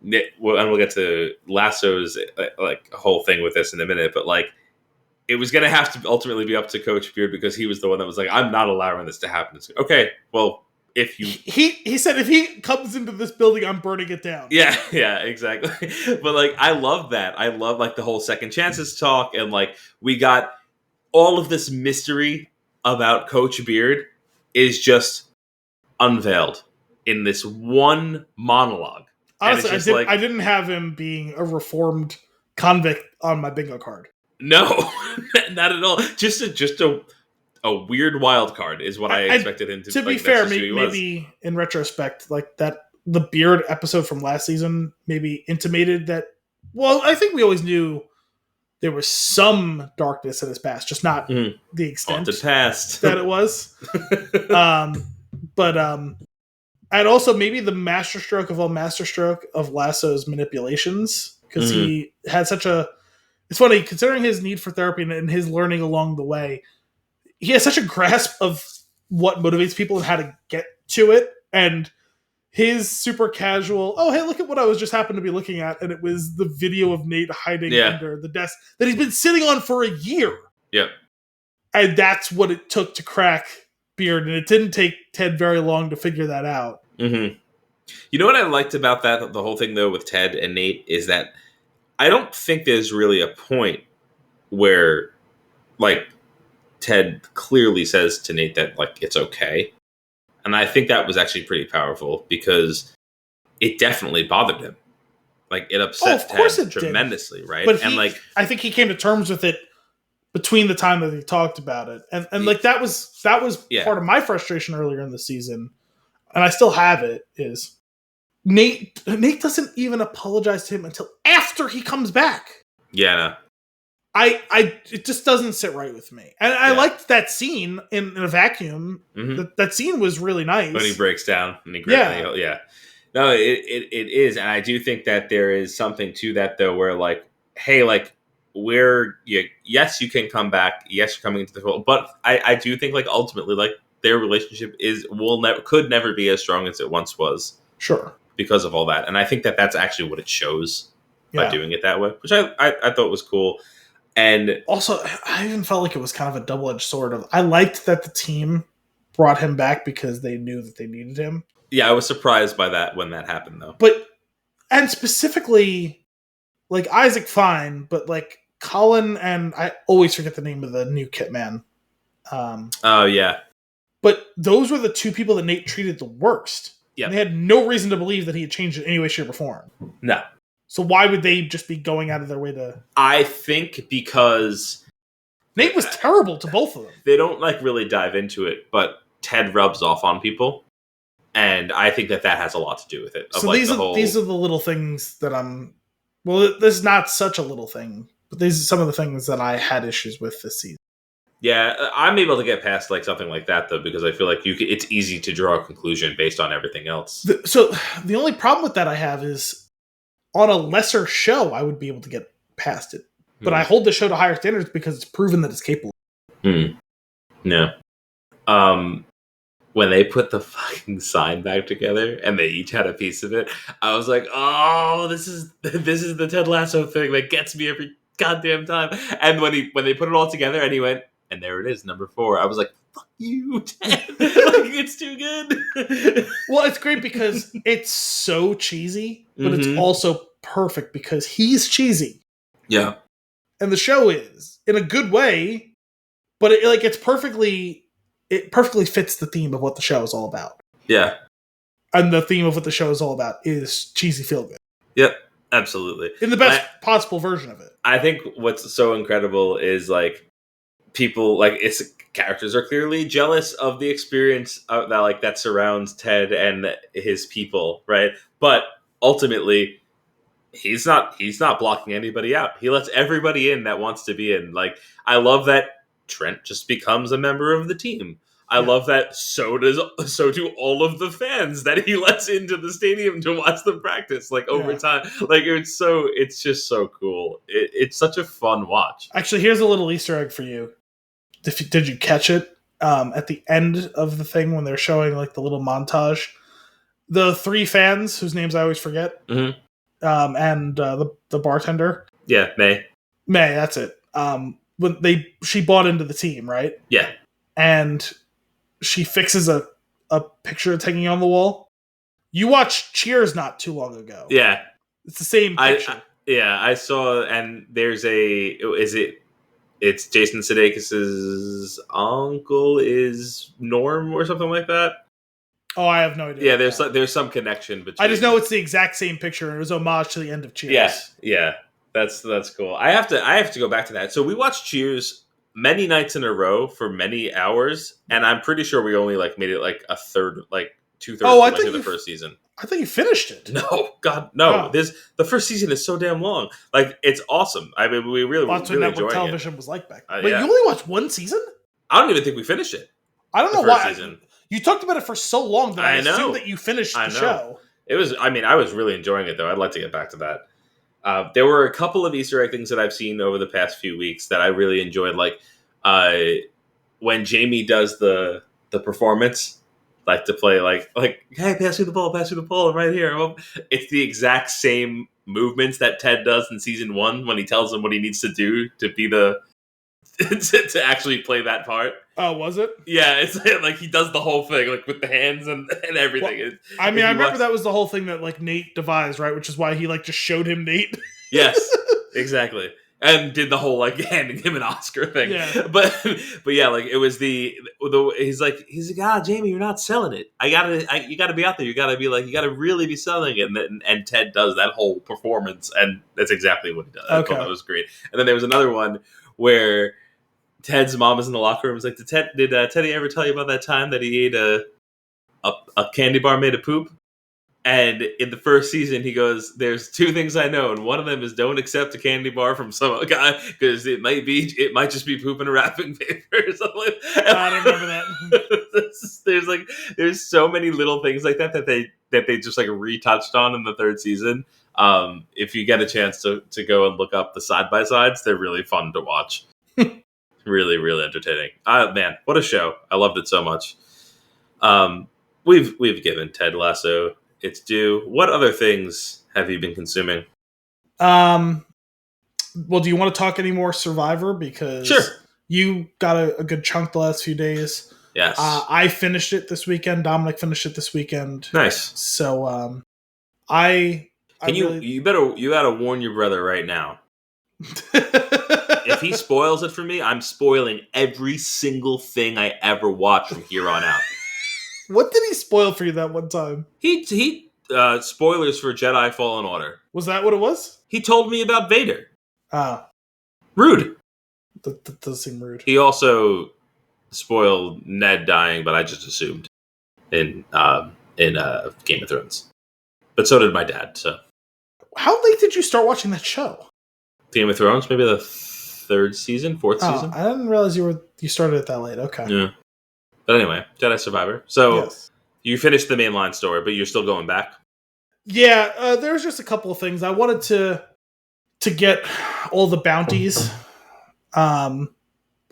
and we'll get to Lasso's like whole thing with this in a minute, but like, it was going to have to ultimately be up to Coach Beard because he was the one that was like, I'm not allowing this to happen. It's okay, well, if you... He said, if he comes into this building, I'm burning it down. Yeah, exactly. But like, I love that. I love like the whole second chances talk, and like we got all of this mystery about Coach Beard is just unveiled in this one monologue. Honestly, I didn't have him being a reformed convict on my bingo card. No, not at all. Just a weird wild card is what I expected him to. To be fair, maybe in retrospect, like that, the Beard episode from last season maybe intimated that. Well, I think we always knew there was some darkness in his past, just not the extent haunted past that it was. And also maybe the masterstroke of all masterstroke of Lasso's manipulations, because he had such a. It's funny, considering his need for therapy and his learning along the way, he has such a grasp of what motivates people and how to get to it. And his super casual, oh, hey, look at what I was just happened to be looking at. And it was the video of Nate hiding under the desk that he's been sitting on for a year. Yep. And that's what it took to crack Beard. And it didn't take Ted very long to figure that out. Mm-hmm. You know what I liked about the whole thing, though, with Ted and Nate is that I don't think there's really a point where, like, Ted clearly says to Nate that, like, it's okay. And I think that was actually pretty powerful because it definitely bothered him. Like, it upset Ted tremendously, right? But I think he came to terms with it between the time that he talked about it. And like, that was part of my frustration earlier in the season, and I still have it, is Nate doesn't even apologize to him until after he comes back. Yeah, no. It just doesn't sit right with me. And I liked that scene in a vacuum. Mm-hmm. That scene was really nice. When he breaks down and he yeah. No, it is. And I do think that there is something to that, though, where, like, hey, like, yes, you can come back. Yes, you're coming into the fold. But I do think, like, ultimately, like, their relationship could never be as strong as it once was. Sure. Because of all that. And I think that that's actually what it shows by doing it that way, which I thought was cool. And also, I even felt like it was kind of a double-edged sword. I liked that the team brought him back because they knew that they needed him. Yeah, I was surprised by that when that happened, though. And specifically, like, Isaac, fine, but, like, Colin, and I always forget the name of the new kit man. Oh, yeah. But those were the two people that Nate treated the worst. Yeah. They had no reason to believe that he had changed in any way, shape, or form. No. So why would they just be going out of their way to... I think because... Nate was terrible to both of them. They don't, like, really dive into it, but Ted rubs off on people. And I think that has a lot to do with it. So these are the little things that I'm... Well, this is not such a little thing, but these are some of the things that I had issues with this season. Yeah, I'm able to get past, like, something like that, though, because I feel like it's easy to draw a conclusion based on everything else. So the only problem with that I have is, on a lesser show, I would be able to get past it. But I hold the show to higher standards because it's proven that it's capable. No. When they put the fucking sign back together and they each had a piece of it, I was like, oh, this is the Ted Lasso thing that gets me every goddamn time. And when they put it all together and he went, and there it is, number 4. I was like, fuck you, Ted. Like, it's too good. Well, it's great because it's so cheesy, but it's also perfect because he's cheesy. Yeah. And the show is, in a good way, but it perfectly fits the theme of what the show is all about. Yeah. And the theme of what the show is all about is cheesy feel-good. Yep, absolutely. In the best possible version of it. I think what's so incredible is, like, people, like, characters are clearly jealous of the experience that surrounds Ted and his people, right? But ultimately, he's not blocking anybody out. He lets everybody in that wants to be in. Like, I love that Trent just becomes a member of the team. I love that so do all of the fans that he lets into the stadium to watch them practice, like, over time. Like, it's just so cool. It's such a fun watch. Actually, here's a little Easter egg for you. Did you catch it? At the end of the thing when they're showing, like, the little montage, the 3 fans whose names I always forget, and the bartender. Yeah, May, that's it. When she bought into the team, right? Yeah, and she fixes a picture that's hanging on the wall. You watched Cheers not too long ago. Yeah, it's the same picture. I saw, and there's it's Jason Sudeikis' uncle is Norm or something like that. Oh, I have no idea. Yeah, there's some connection between. I just know it's the exact same picture, and it was homage to the end of Cheers. Yeah, that's cool. I have to go back to that. So we watched Cheers many nights in a row for many hours, and I'm pretty sure we only, like, made it like a third, like 2/3 of the first season. I think you finished it. No, God, no. Oh. The first season is so damn long. Like, it's awesome. I mean, we really that's really what network television was like back then. Wait, yeah. You only watched one season? I don't even think we finished it. I don't know why. Season. You talked about it for so long that I assumed that you finished the show. It was. I mean, I was really enjoying it, though. I'd like to get back to that. There were a couple of Easter egg things that I've seen over the past few weeks that I really enjoyed. Like, when Jamie does the performance. Like, to play, like, hey, pass me the ball, I'm right here. Well, it's the exact same movements that Ted does in season 1 when he tells him what he needs to do to be to actually play that part. Oh, was it? Yeah, it's like he does the whole thing, like, with the hands and everything. Well, I mean, I remember that was the whole thing that, like, Nate devised, right? Which is why he, like, just showed him Nate. Yes. Exactly. And did the whole like handing him an Oscar thing. Yeah. But yeah, like it was the he's like Jamie, you're not selling it. You gotta be out there. You gotta really be selling it. And Ted does that whole performance, and that's exactly what he does. I thought that was great. And then there was another one where Ted's mom is in the locker room. It's like, did Teddy ever tell you about that time that he ate a candy bar made of poop? And in the first season, he goes, "There's two things I know, and one of them is don't accept a candy bar from some guy because it might just be poop in a wrapping paper or something." Like that. I don't remember that. there's so many little things like that they just like retouched on in the third season. If you get a chance to go and look up the side by sides, they're really fun to watch. Really, really entertaining. Man, what a show! I loved it so much. We've given Ted Lasso its due. What other things have you been consuming? Well, do you want to talk any more Survivor? Because sure. You got a good chunk the last few days. Yes. I finished it this weekend. Dominic finished it this weekend. Nice. So you gotta warn your brother right now. If he spoils it for me, I'm spoiling every single thing I ever watch from here on out. What did he spoil for you that one time? He spoilers for Jedi Fallen Order. Was that what it was? He told me about Vader. Rude. That does seem rude. He also spoiled Ned dying, but I just assumed in Game of Thrones. But so did my dad. So, how late did you start watching that show? Game of Thrones, maybe the fourth season. I didn't realize you started it that late. Okay. Yeah. But anyway, Jedi Survivor. So You finished the mainline story, but you're still going back? Yeah, there's just a couple of things. I wanted to get all the bounties. Although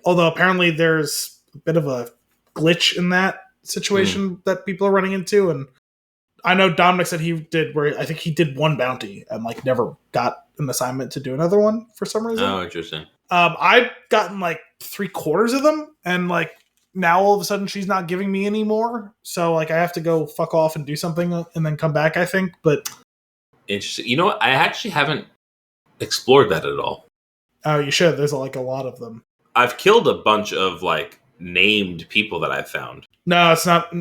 apparently there's a bit of a glitch in that situation that people are running into. And I know Dominic said I think he did one bounty and like never got an assignment to do another one for some reason. Oh, interesting. I've gotten like 3/4 of them, and like now all of a sudden she's not giving me any more. So like I have to go fuck off and do something and then come back, I think. But interesting. You know what? I actually haven't explored that at all. Oh, you should. There's like a lot of them. I've killed a bunch of like named people that I've found. No, it's not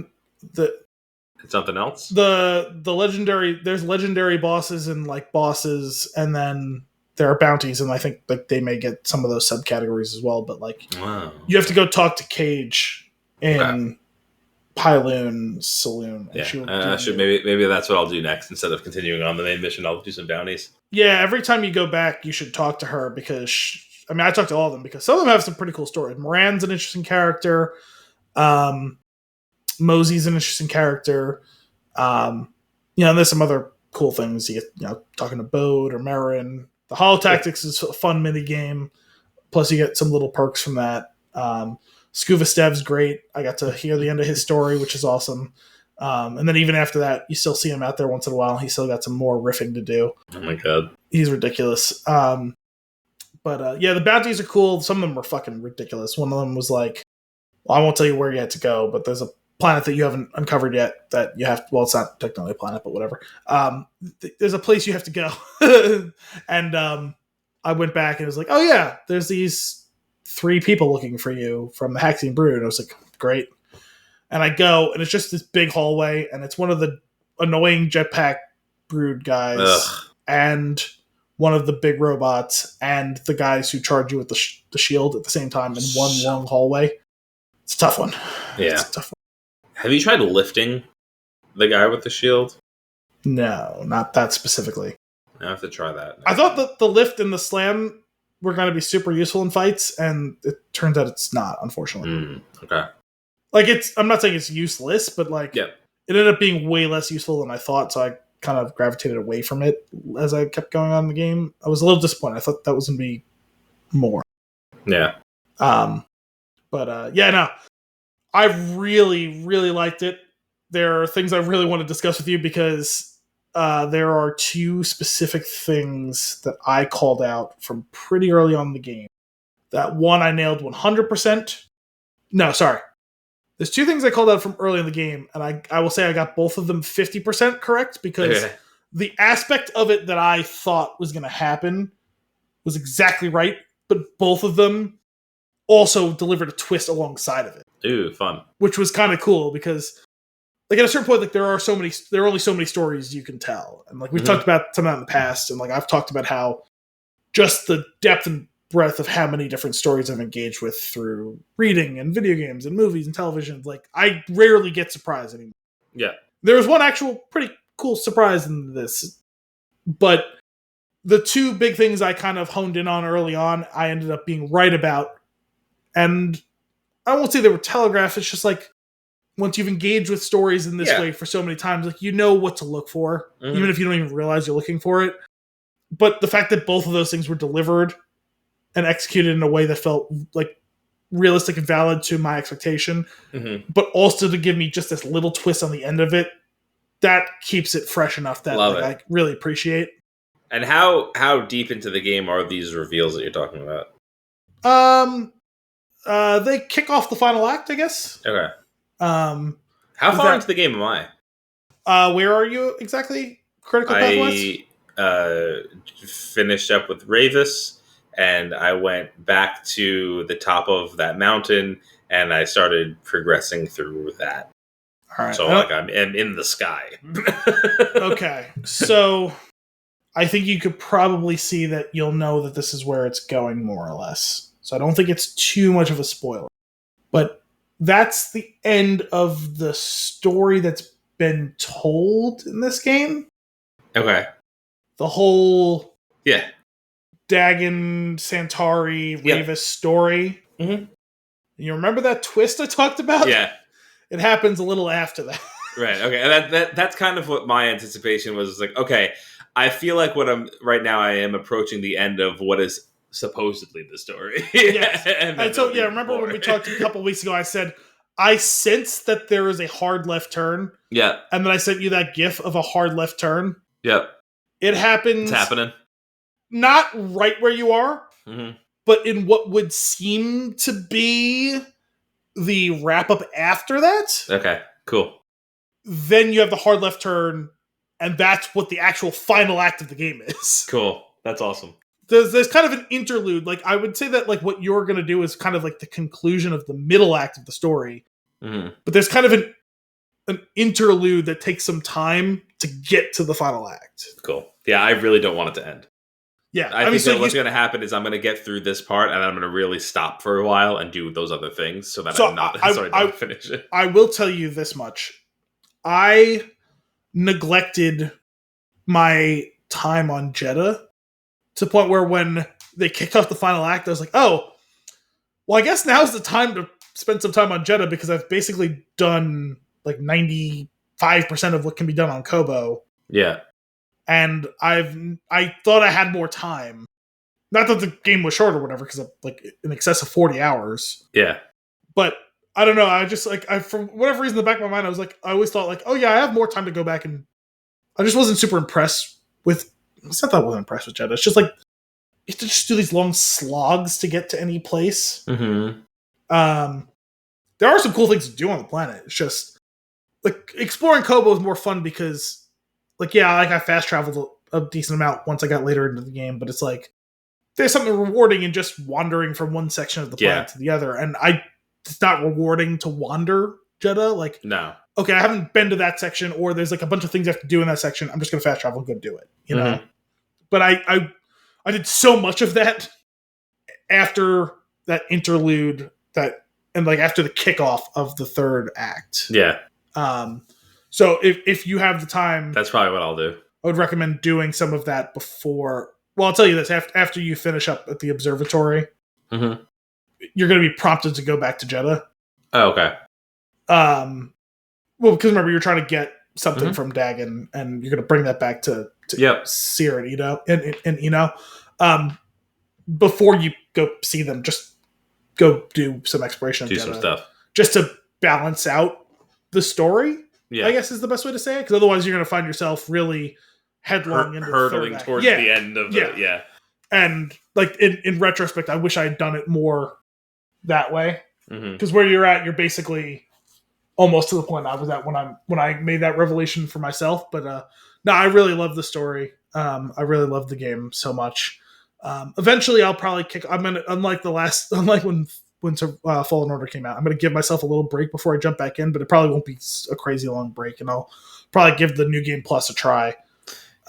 It's something else? The legendary, there's legendary bosses and like bosses, and then there are bounties, and I think like they may get some of those subcategories as well, but like you have to go talk to Cage in Pyloon Saloon. And maybe that's what I'll do next. Instead of continuing on the main mission, I'll do some bounties. Yeah, every time you go back, you should talk to her because I talked to all of them because some of them have some pretty cool stories. Moran's an interesting character. Mosey's an interesting character. And there's some other cool things. You get, talking to Bode or Marin. The Holotactics is a fun mini game. Plus, you get some little perks from that. Scuva Stev's great. I got to hear the end of his story, which is awesome. And then even after that, you still see him out there once in a while. He's still got some more riffing to do. Oh my god, he's ridiculous. But the bounties are cool. Some of them were fucking ridiculous. One of them was like, well, I won't tell you where you had to go, but there's a planet that you haven't uncovered yet that you have. Well, it's not technically a planet, but whatever. There's a place you have to go, and I went back and it was like, oh yeah, there's these 3 people looking for you from the Haxian Brood. And I was like, great. And I go, and it's just this big hallway, and it's one of the annoying jetpack brood guys, and one of the big robots, and the guys who charge you with the shield at the same time in one long hallway. It's a tough one. Yeah. It's a tough one. Have you tried lifting the guy with the shield? No, not that specifically. I have to try that. I thought that the lift and the slam were going to be super useful in fights, and it turns out it's not, unfortunately. Okay. Like, I'm not saying it's useless, but like, it ended up being way less useful than I thought, so I kind of gravitated away from it as I kept going on in the game. I was a little disappointed. I thought that was going to be more. Yeah. I really, really liked it. There are things I really want to discuss with you because there are 2 specific things that I called out from pretty early on in the game. That one I nailed 100%. No, sorry. There's 2 things I called out from early in the game, and I will say I got both of them 50% correct because the aspect of it that I thought was going to happen was exactly right, but both of them also delivered a twist alongside of it. Ooh, fun. Which was kind of cool because, like, at a certain point, like, there are only so many stories you can tell. And, like, we've talked about some of that in the past, and, like, I've talked about how just the depth and breadth of how many different stories I've engaged with through reading and video games and movies and television. Like, I rarely get surprised anymore. Yeah. There was one actual pretty cool surprise in this, but the two big things I kind of honed in on early on, I ended up being right about. And I won't say they were telegraphed. It's just like, once you've engaged with stories in this way for so many times, like, you know what to look for, even if you don't even realize you're looking for it. But the fact that both of those things were delivered and executed in a way that felt like realistic and valid to my expectation, but also to give me just this little twist on the end of it, that keeps it fresh enough that I really appreciate. And how deep into the game are these reveals that you're talking about? They kick off the final act, I guess. Okay. How far into the game am I? Where are you exactly? Critical path-wise? I finished up with Ravis, and I went back to the top of that mountain, and I started progressing through that. All right. So, like, I'm in the sky. Okay. So, I think you could probably see that you'll know that this is where it's going, more or less. So, I don't think it's too much of a spoiler. But that's the end of the story that's been told in this game. Okay. The whole Dagon, Centauri, Ravis story. Mm-hmm. You remember that twist I talked about? Yeah. It happens a little after that. Right. Okay. And that's kind of what my anticipation was. Like, okay, I feel like right now I am approaching the end of what is supposedly the story. Yes. and so, remember when we talked a couple weeks ago, I said, I sense that there is a hard left turn. Yeah. And then I sent you that gif of a hard left turn. Yep. It happens. It's happening. Not right where you are, but in what would seem to be the wrap up after that. Okay, cool. Then you have the hard left turn, and that's what the actual final act of the game is. Cool. That's awesome. There's kind of an interlude. Like, I would say that, like, what you're going to do is kind of like the conclusion of the middle act of the story. But there's kind of an interlude that takes some time to get to the final act. Cool. Yeah, I really don't want it to end. Yeah. I think that what's going to happen is I'm going to get through this part, and I'm going to really stop for a while and do those other things so that don't finish it. I will tell you this much. I neglected my time on Jeddah to the point where when they kicked off the final act, I was like, oh, well, I guess now's the time to spend some time on Jeddah because I've basically done like 95% of what can be done on Kobo. Yeah. And I thought I had more time. Not that the game was short or whatever, because I'm like in excess of 40 hours. Yeah. But I don't know. I just for whatever reason in the back of my mind, I was like, I always thought like, oh yeah, I have more time to go back, and I just wasn't super impressed with. It's not that I wasn't impressed with Jeddah. It's just like you have to just do these long slogs to get to any place. There are some cool things to do on the planet. It's just like exploring Kobo is more fun because, like, yeah, like I fast traveled a decent amount once I got later into the game, but it's like there's something rewarding in just wandering from one section of the planet to the other, and it's not rewarding to wander Jeddah. Like, no. Okay, I haven't been to that section, or there's like a bunch of things I have to do in that section. I'm just going to fast travel and go do it, you know? But I did so much of that after that interlude and like after the kickoff of the third act. Yeah. So if you have the time, that's probably what I'll do. I would recommend doing some of that before. Well, I'll tell you this: after you finish up at the observatory, you're going to be prompted to go back to Jeddah. Oh, okay. Well, because remember, you're trying to get something from Dagon, and you're going to bring that back to Seer and Eno, and Eno. Before you go see them, just go do some exploration of Jeddah, some stuff, just to balance out the story. Yeah, I guess is the best way to say it. Because otherwise, you're going to find yourself really headlong into hurtling towards the end of it. Yeah, and like in retrospect, I wish I had done it more that way. Because where you're at, you're basically almost to the point I was at when I made that revelation for myself. But no, I really love the story. I really love the game so much. Eventually, I'll probably kick. I'm gonna unlike when Fallen Order came out. I'm gonna give myself a little break before I jump back in, but it probably won't be a crazy long break, and I'll probably give the New Game Plus a try.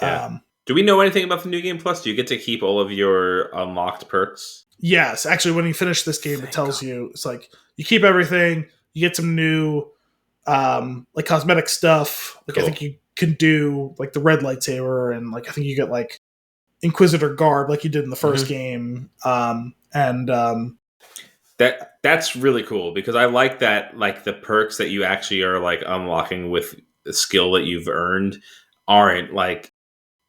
Yeah. Do we know anything about the New Game Plus? Do you get to keep all of your unlocked perks? Yes, actually, when you finish this game, it tells you it's like you keep everything. You get some new like cosmetic stuff. Like Cool. I think you can do like the red lightsaber, and like I think you get like Inquisitor garb, like you did in the first game. That's really cool because I like that. Like the perks that you actually are like unlocking with the skill that you've earned aren't like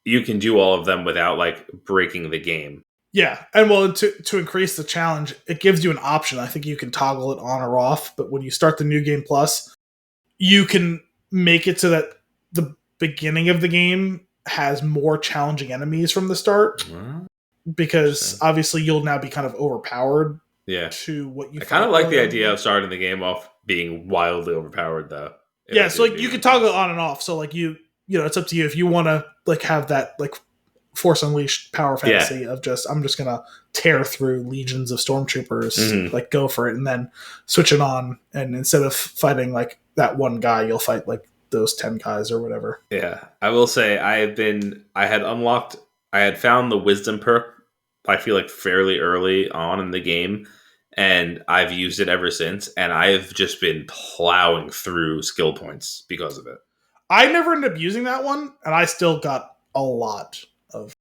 you can do all of them without like breaking the game. Yeah, and well, to increase the challenge, it gives you an option. I think you can toggle it on or off, but when you start the New Game Plus, you can make it so that the beginning of the game has more challenging enemies from the start, because obviously you'll now be kind of overpowered. Yeah, to what you. I kind of like the idea of starting the game off being wildly overpowered, though. Yeah, so like you can toggle it on and off. So like you know, it's up to you if you want to like have that like Force Unleashed power fantasy of just I'm just gonna tear through legions of stormtroopers, like go for it, and then switch it on. And instead of fighting like that one guy, you'll fight like those 10 guys or whatever. Yeah, I will say I had found the wisdom perk. I feel like fairly early on in the game, and I've used it ever since. And I've just been plowing through skill points because of it. I never ended up using that one, and I still got a lot of.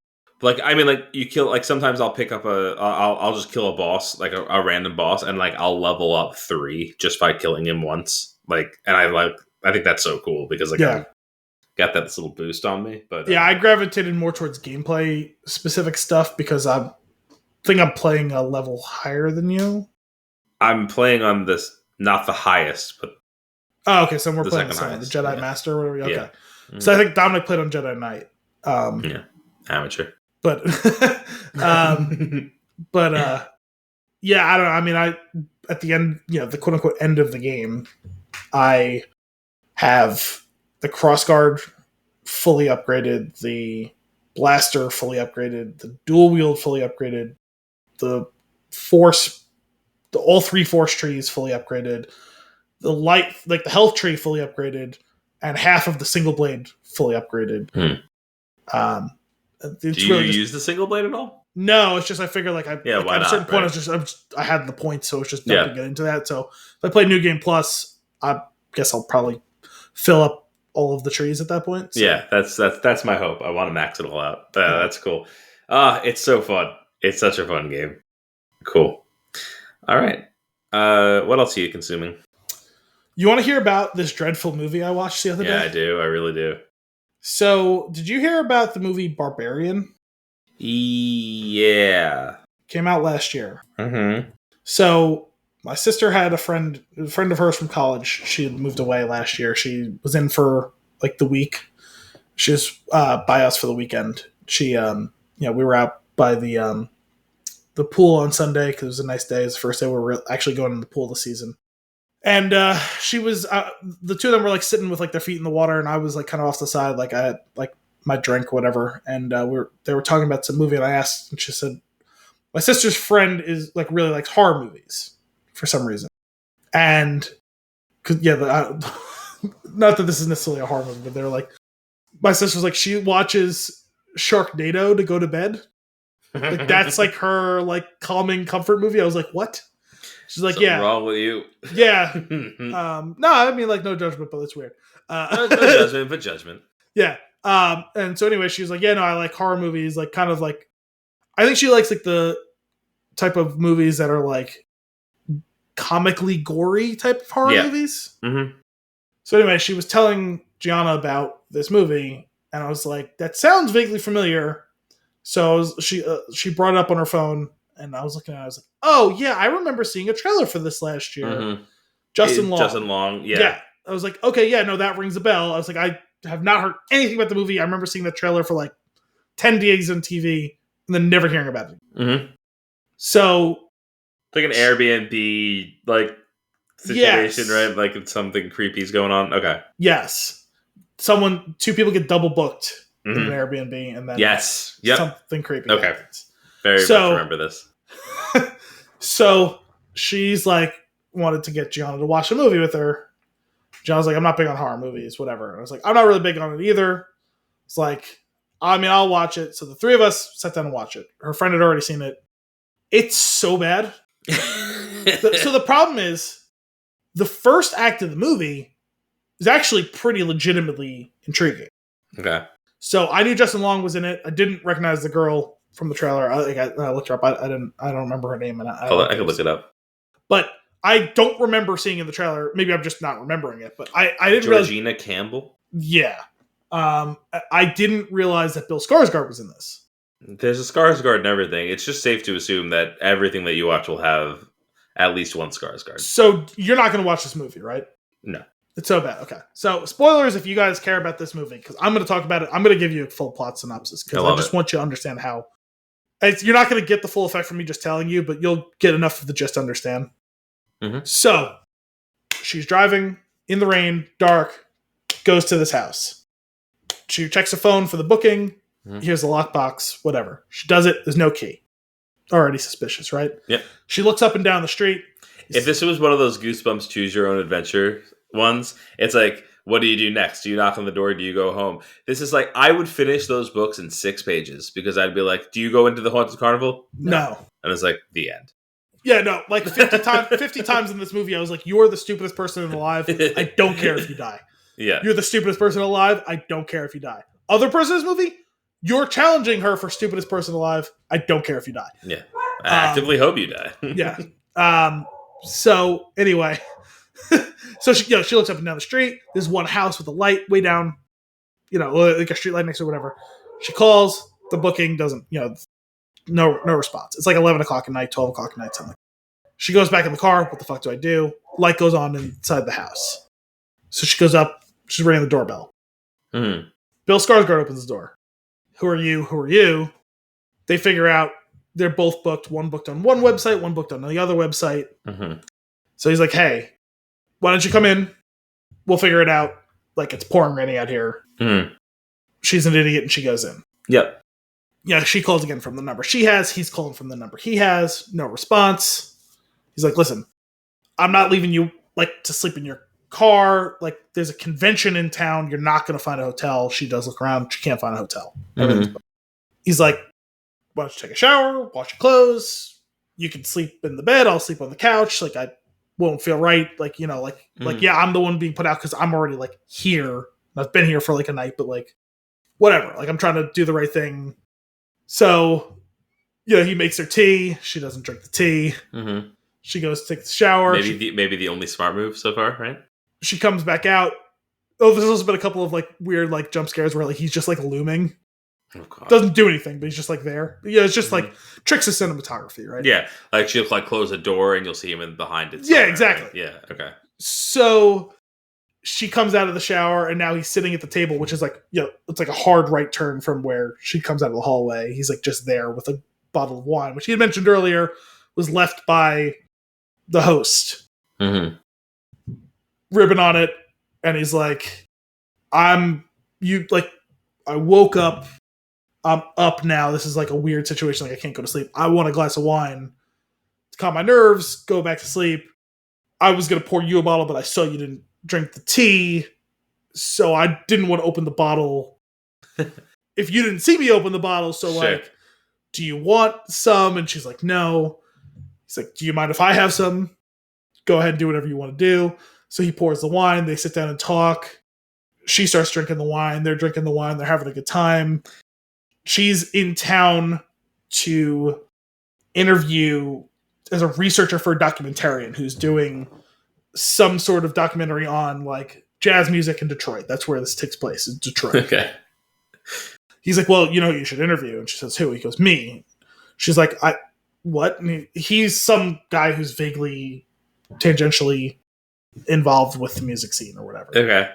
Like, I mean, like you kill. Like sometimes I'll pick up I'll just kill a boss, like a random boss, and like I'll level up 3 just by killing him once. Like, and I think that's so cool because like I got that little boost on me. But yeah, I gravitated more towards gameplay specific stuff because I think I'm playing a level higher than you. I'm playing on this, not the highest, but okay, so we're playing the Jedi Master or whatever. Okay, yeah. So I think Dominic played on Jedi Knight. Amateur, but yeah, I don't know. I mean, at the end, the quote unquote end of the game, I have the crossguard fully upgraded, the blaster fully upgraded, the dual wield fully upgraded, the all 3 force trees fully upgraded, the light, like the health tree fully upgraded, and half of the single blade fully upgraded. Do you use the single blade at all? No, it's just I figure like at a certain point I had the points, so it's just dumb to get into that. So if I play New Game Plus, I guess I'll probably fill up all of the trees at that point. So. Yeah, that's my hope. I want to max it all out. That's cool. It's so fun. It's such a fun game. Cool. All right. What else are you consuming? You want to hear about this dreadful movie I watched the other day? Yeah, I do. I really do. So, did you hear about the movie Barbarian? Yeah. Came out last year. Mm-hmm. So, my sister had a friend of hers from college. She had moved away last year. She was in for like the week. She was by us for the weekend. She, we were out by the pool on Sunday because it was a nice day. It was the first day we were actually going in the pool this season. And she was, the two of them were like sitting with like their feet in the water, and I was like kind of off the side, like I had like my drink, whatever. And they were talking about some movie, and I asked, and she said, my sister's friend is like really likes horror movies for some reason. And not that this is necessarily a horror movie, but they're like, my sister's like, she watches Sharknado to go to bed. Like that's like her like calming comfort movie. I was like, what? She's like, Something wrong with you? Yeah. No, I mean like no judgment, but it's weird. No judgment, but judgment. Yeah. And so anyway, she was like, yeah, no, I like horror movies, like kind of like, I think she likes like the type of movies that are like comically gory type of horror movies. Mm-hmm. So anyway, she was telling Gianna about this movie, and I was like, that sounds vaguely familiar. So she brought it up on her phone, and I was looking at it. I was like, oh, yeah, I remember seeing a trailer for this last year. Mm-hmm. Justin Long. Yeah. I was like, okay, yeah, no, that rings a bell. I was like, I have not heard anything about the movie. I remember seeing the trailer for like 10 days on TV and then never hearing about it. Mm-hmm. So it's like an Airbnb like situation, right? Like it's something creepy's going on. Okay. Yes. Two people get double booked in an Airbnb, and then something creepy happens. Very much remember this. So she's like, wanted to get Gianna to watch a movie with her. Gianna's like, I'm not big on horror movies, whatever. And I was like, I'm not really big on it either. It's like, I mean, I'll watch it. So the three of us sat down and watched it. Her friend had already seen it. It's so bad. So the problem is, the first act of the movie is actually pretty legitimately intriguing. Okay. So I knew Justin Long was in it. I didn't recognize the girl from the trailer. I looked her up. I don't remember her name. And I could look it up. But I don't remember seeing in the trailer. Maybe I'm just not remembering it. But I didn't realize. Georgina Campbell? Yeah. I didn't realize that Bill Skarsgård was in this. There's a Skarsgård and everything. It's just safe to assume that everything that you watch will have at least one Skarsgård. So you're not going to watch this movie, right? No. It's so bad. Okay. So spoilers if you guys care about this movie, because I'm going to talk about it. I'm going to give you a full plot synopsis because I just want you to understand how. You're not going to get the full effect from me just telling you, but you'll get enough of the gist to understand. Mm-hmm. So she's driving in the rain, dark, goes to this house. She checks the phone for the booking. Mm-hmm. Here's the lockbox, whatever. She does it. There's no key. Already suspicious, right? Yep. She looks up and down the street. If this was one of those Goosebumps choose your own adventure ones, it's like, what do you do next? Do you knock on the door? Do you go home? This is like, I would finish those books in 6 pages because I'd be like, do you go into the Haunted Carnival? No. And it's like, the end. Yeah, no, like 50 times in this movie, I was like, you're the stupidest person alive. I don't care if you die. Yeah. You're the stupidest person alive. I don't care if you die. Other person in this movie, you're challenging her for stupidest person alive. I don't care if you die. Yeah. I actively hope you die. Yeah. So anyway, so she looks up and down the street. There's one house with a light way down, like a street light next to whatever. She calls. The booking doesn't, no response. It's like 11 o'clock at night, 12 o'clock at night, something. She goes back in the car. What the fuck do I do? Light goes on inside the house. So she goes up. She's ringing the doorbell. Mm-hmm. Bill Skarsgård opens the door. Who are you? Who are you? They figure out they're both booked. One booked on one website, one booked on the other website. Mm-hmm. So he's like, hey, why don't you come in? We'll figure it out. Like, it's pouring raining out here. Mm-hmm. She's an idiot, and she goes in. Yep. Yeah, she calls again from the number she has. He's calling from the number he has. No response. He's like, listen, I'm not leaving you, to sleep in your car. There's a convention in town. You're not going to find a hotel. She does look around. She can't find a hotel. Mm-hmm. He's like, why don't you take a shower, wash your clothes? You can sleep in the bed. I'll sleep on the couch. I won't feel right. Yeah, I'm the one being put out because I'm already here. I've been here for a night, but whatever. I'm trying to do the right thing. So, he makes her tea. She doesn't drink the tea. Mm-hmm. She goes to take the shower. Maybe the only smart move so far, right? She comes back out. Oh, there's also been a couple of weird jump scares where he's just looming. Oh, God. Doesn't do anything, but he's just there. Yeah, it's just tricks of cinematography, right? Yeah, she'll close a door and you'll see him behind it. Yeah, exactly. Right? Yeah, okay. So she comes out of the shower and now he's sitting at the table, which is it's a hard right turn from where she comes out of the hallway. He's just there with a bottle of wine, which he had mentioned earlier was left by the host. Mm-hmm. Ribbon on it, and he's like, I woke up. I'm up now. This is a weird situation. I can't go to sleep. I want a glass of wine to calm my nerves, go back to sleep. I was going to pour you a bottle, but I saw you didn't drink the tea. So I didn't want to open the bottle if you didn't see me open the bottle. So sure. Do you want some? And she's like, no. He's like, do you mind if I have some? Go ahead and do whatever you want to do. So he pours the wine. They sit down and talk. She starts drinking the wine. They're drinking the wine. They're having a good time. She's in town to interview as a researcher for a documentarian who's doing some sort of documentary on jazz music in Detroit. That's where this takes place, in Detroit. Okay. He's like, well, you should interview. And she says, who? He goes, me. She's like, what? And he's some guy who's vaguely, tangentially involved with the music scene or whatever. Okay.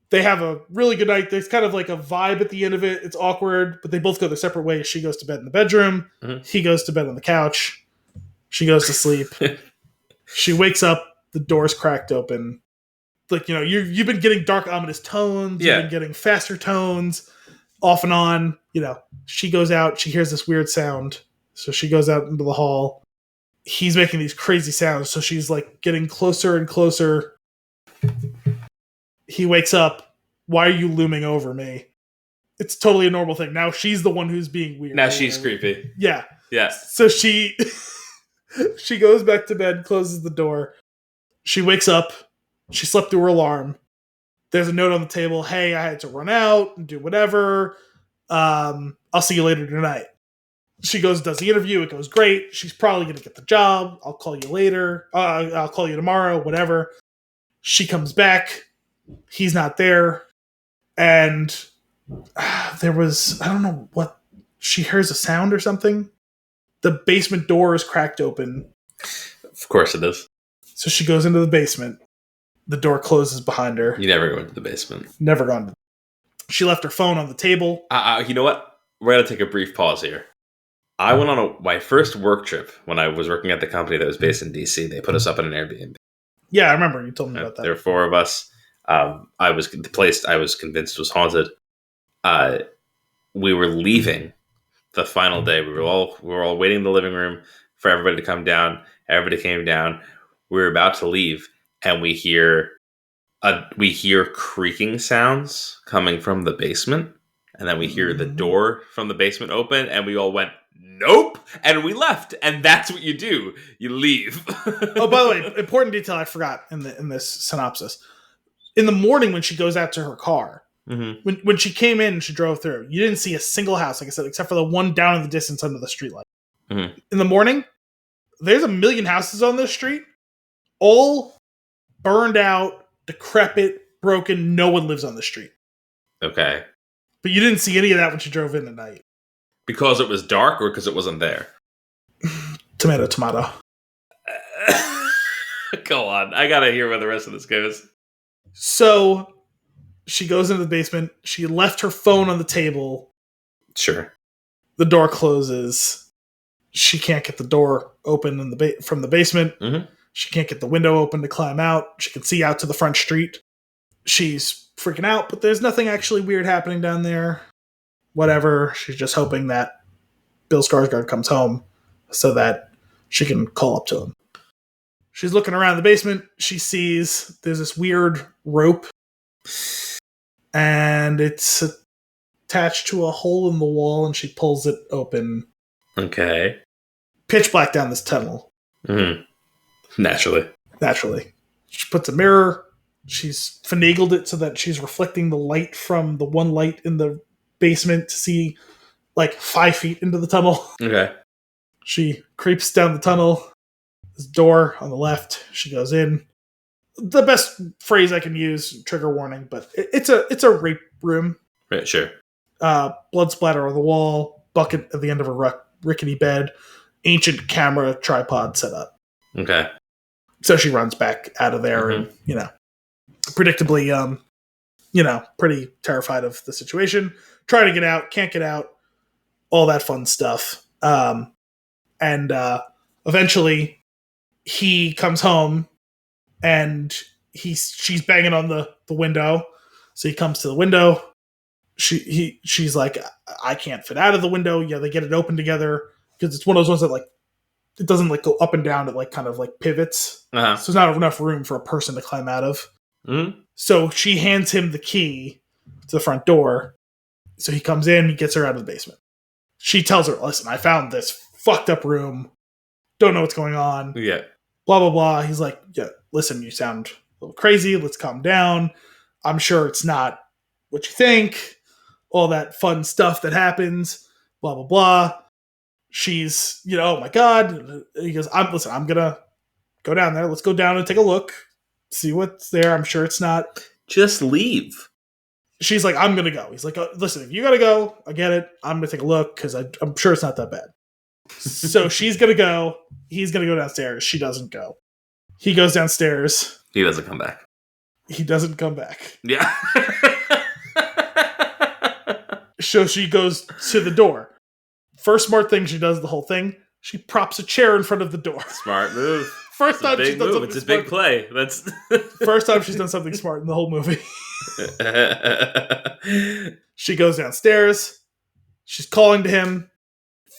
They have a really good night. There's kind of a vibe at the end of it. It's awkward, but they both go their separate ways. She goes to bed in the bedroom. Mm-hmm. He goes to bed on the couch. She goes to sleep. She wakes up. The door's cracked open. You've been getting dark, ominous tones. Yeah. You've been getting faster tones off and on. She goes out. She hears this weird sound. So she goes out into the hall. He's making these crazy sounds, so she's like getting closer and closer. He wakes up. Why are you looming over me? It's totally a normal thing. Now she's the one who's being weird. Now she's creepy. Yeah. Yeah. So she goes back to bed, closes the door. She wakes up. She slept through her alarm. There's a note on the table. Hey, I had to run out and do whatever. I'll see you later tonight. She goes, does the interview. It goes great. She's probably going to get the job. I'll call you later. I'll call you tomorrow, whatever. She comes back. He's not there. And there was, I don't know what, she hears a sound or something. The basement door is cracked open. Of course it is. So she goes into the basement. The door closes behind her. You never go into the basement. Never gone. She left her phone on the table. You know what? We're going to take a brief pause here. I went on my first work trip when I was working at the company that was based in DC. They put us up in an Airbnb. Yeah, I remember you told me about that. There were 4 of us. The place I was convinced was haunted. We were leaving the final day. We were all waiting in the living room for everybody to come down. Everybody came down. We were about to leave, and we hear creaking sounds coming from the basement, and then we hear the door from the basement open, and we all went, nope, and we left. And that's what you do. You leave. Oh, by the way, important detail I forgot in this synopsis. In the morning when she goes out to her car, when she came in and she drove through, you didn't see a single house, like I said, except for the one down in the distance under the streetlight. In the morning, there's a million houses on this street, all burned out, decrepit, broken. No one lives on the street. Okay. But you didn't see any of that when she drove in at night. Because it was dark or because it wasn't there? Tomato. Go on. I gotta hear where the rest of this goes. So she goes into the basement. She left her phone on the table. Sure. The door closes. She can't get the door open from the basement. She can't get the window open to climb out. She can see out to the front street. She's freaking out, but there's nothing actually weird happening down there. Whatever. She's just hoping that Bill Skarsgård comes home so that she can call up to him. She's looking around the basement. She sees there's this weird rope, and it's attached to a hole in the wall, and she pulls it open. Okay. Pitch black down this tunnel. Naturally. She puts a mirror. She's finagled it so that she's reflecting the light from the one light in the basement to see like 5 feet into the tunnel. Okay. She creeps down the tunnel. There's a door on the left. She goes in. The best phrase I can use, trigger warning, but it's a rape room. Right, sure. Blood splatter on the wall, bucket at the end of a rickety bed, ancient camera tripod set up. Okay. So she runs back out of there and, predictably, pretty terrified of the situation. Try to get out, can't get out, all that fun stuff. And eventually he comes home and she's banging on the window. So he comes to the window. She's like, I can't fit out of the window. Yeah, they get it open together because it's one of those ones that like it doesn't like go up and down. It like kind of like pivots. So there's not enough room for a person to climb out of. So she hands him the key to the front door. So he comes in, he gets her out of the basement. She tells her, listen, I found this fucked up room. Don't know what's going on. Yeah. Blah, blah, blah. He's like, yeah, listen, you sound a little crazy. Let's calm down. I'm sure it's not what you think. All that fun stuff that happens. Blah, blah, blah. She's, oh my God. He goes, I'm going to go down there. Let's go down and take a look. See what's there. I'm sure it's not. Just leave. She's like, I'm going to go. He's like, listen, if you got to go, I get it. I'm going to take a look because I'm sure it's not that bad. So she's going to go. He's going to go downstairs. She doesn't go. He goes downstairs. He doesn't come back. He doesn't come back. Yeah. So she goes to the door. First smart thing she does the whole thing. She props a chair in front of the door. Smart move. First time she's done something smart. It's a big play. That's first time she's done something smart in the whole movie. She goes downstairs. She's calling to him.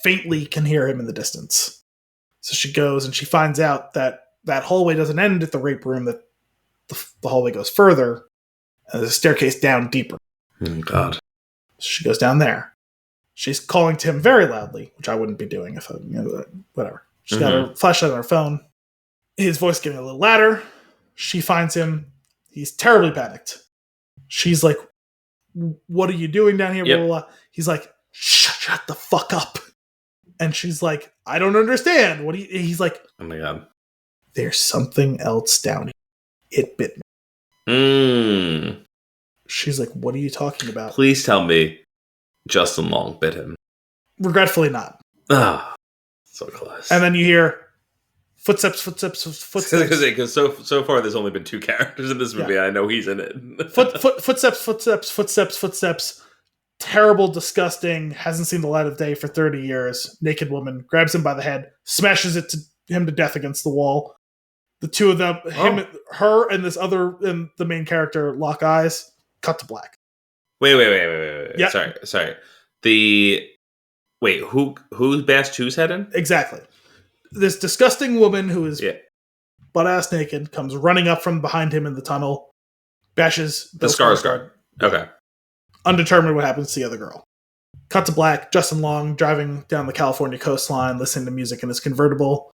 faintly can hear him in the distance. So she goes and she finds out that hallway doesn't end at the rape room, that the hallway goes further, and there's a staircase down deeper. Oh, God. So she goes down there. She's calling to him very loudly, which I wouldn't be doing if I, whatever. She's got her flashlight on her phone. His voice getting a little louder. She finds him. He's terribly panicked. She's like, "What are you doing down here?" Yep. Blah, blah, blah. He's like, shut the fuck up. And she's like, "I don't understand. What do you?" He's like, "Oh my God, there's something else down here. It bit me." She's like, "What are you talking about?" Please tell me Justin Long bit him. Regretfully not. Ah, so close. And then you hear footsteps. Because so far there's only been 2 characters in this movie. Yeah. I know he's in it. Footsteps. Terrible, disgusting, hasn't seen the light of day for 30 years. Naked woman grabs him by the head, smashes him to death against the wall. The two of them, her and this other, and the main character, lock eyes. Cut to black. Wait. Yeah. Sorry. Who's bashed whose head in? Exactly. This disgusting woman who is butt-ass naked comes running up from behind him in the tunnel, bashes the Skarsgård. Okay. Undetermined what happens to the other girl. Cut to black. Justin Long driving down the California coastline, listening to music in his convertible.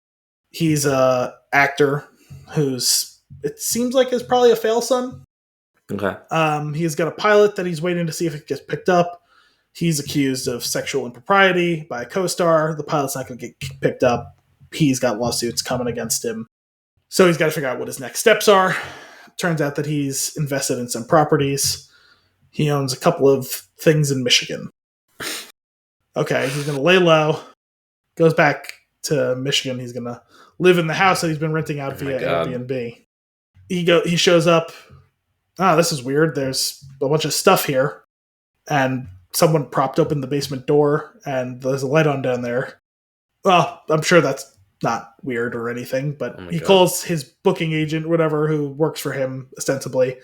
He's a actor who's, it seems like, is probably a fail son. Okay. He's got a pilot that he's waiting to see if it gets picked up. He's accused of sexual impropriety by a co-star. The pilot's not going to get picked up. He's got lawsuits coming against him. So he's got to figure out what his next steps are. Turns out that he's invested in some properties. He owns a couple of things in Michigan. Okay, he's going to lay low. Goes back to Michigan. He's going to live in the house that he's been renting out via Airbnb. He shows up. This is weird. There's a bunch of stuff here. And someone propped open the basement door, and there's a light on down there. Well, I'm sure that's not weird or anything, but he calls his booking agent, whatever, who works for him, ostensibly.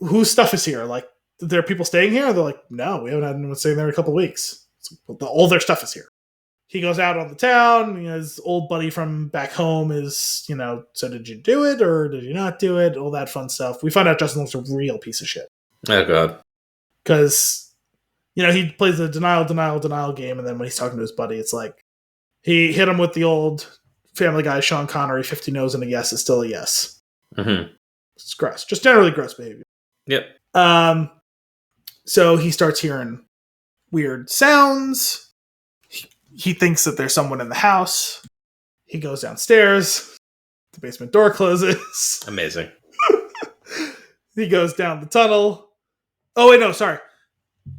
Whose stuff is here? Like, are there people staying here? They're like, no, we haven't had anyone staying there in a couple of weeks. All their stuff is here. He goes out on the town. His old buddy from back home is, so did you do it or did you not do it? All that fun stuff. We find out Justin looks a real piece of shit. Oh, God. Because, he plays the denial game, and then when he's talking to his buddy, it's like, he hit him with the old Family Guy Sean Connery, 50 no's and a yes is still a yes. Mm-hmm. It's gross. Just generally gross behavior. Yep. So he starts hearing weird sounds. He thinks that there's someone in the house. He goes downstairs. The basement door closes. Amazing. He goes down the tunnel. Oh, wait, no, sorry.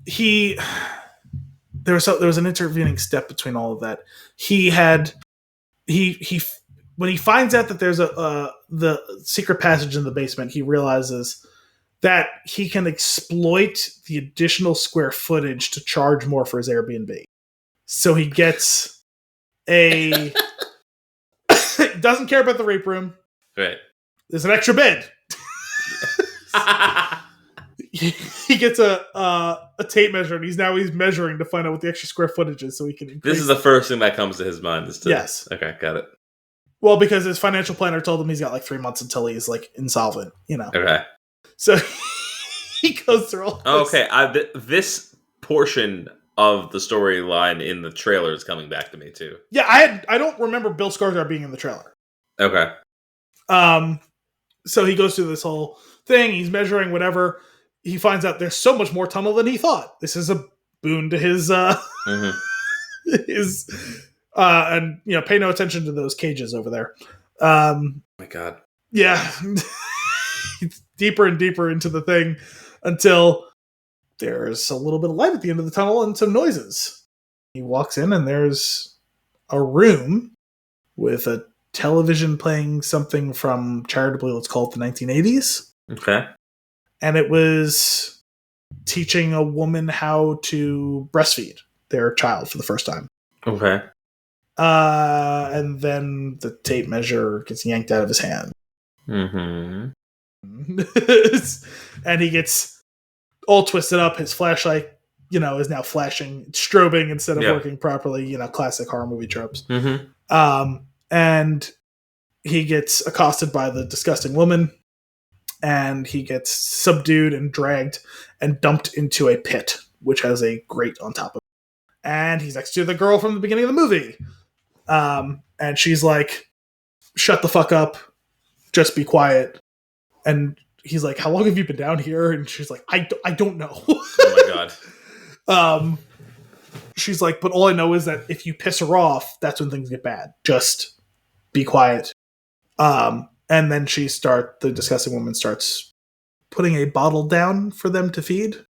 There was an intervening step between all of that. When he finds out that there's the secret passage in the basement, he realizes that he can exploit the additional square footage to charge more for his Airbnb. So he gets doesn't care about the rape room. Right. There's an extra bed. He gets a tape measure, and he's measuring to find out what the extra square footage is, so he can increase. This is the first thing that comes to his mind. Yes. Okay, got it. Well, because his financial planner told him he's got like 3 months until he's like insolvent. Okay. So he goes through all this. Okay, this portion of the storyline in the trailer is coming back to me too. Yeah, I don't remember Bill Skarsgård being in the trailer. Okay. So he goes through this whole thing. He's measuring whatever. He finds out there's so much more tunnel than he thought. This is a boon to his his and pay no attention to those cages over there. Oh my God. Yeah. Deeper and deeper into the thing until there's a little bit of light at the end of the tunnel and some noises. He walks in and there's a room with a television playing something from, charitably, let's call it the 1980s. Okay. And it was teaching a woman how to breastfeed their child for the first time. Okay. And then the tape measure gets yanked out of his hand. Mm-hmm. And he gets all twisted up. His flashlight is now flashing, strobing instead of working properly. Classic horror movie tropes. And he gets accosted by the disgusting woman, and he gets subdued and dragged and dumped into a pit, which has a grate on top of it. And he's next to the girl from the beginning of the movie. And she's like, shut the fuck up. Just be quiet. And he's like, how long have you been down here? And she's like, I don't know. Oh my god. She's like, but all I know is that if you piss her off, that's when things get bad. Just be quiet. And then the disgusting woman starts putting a bottle down for them to feed.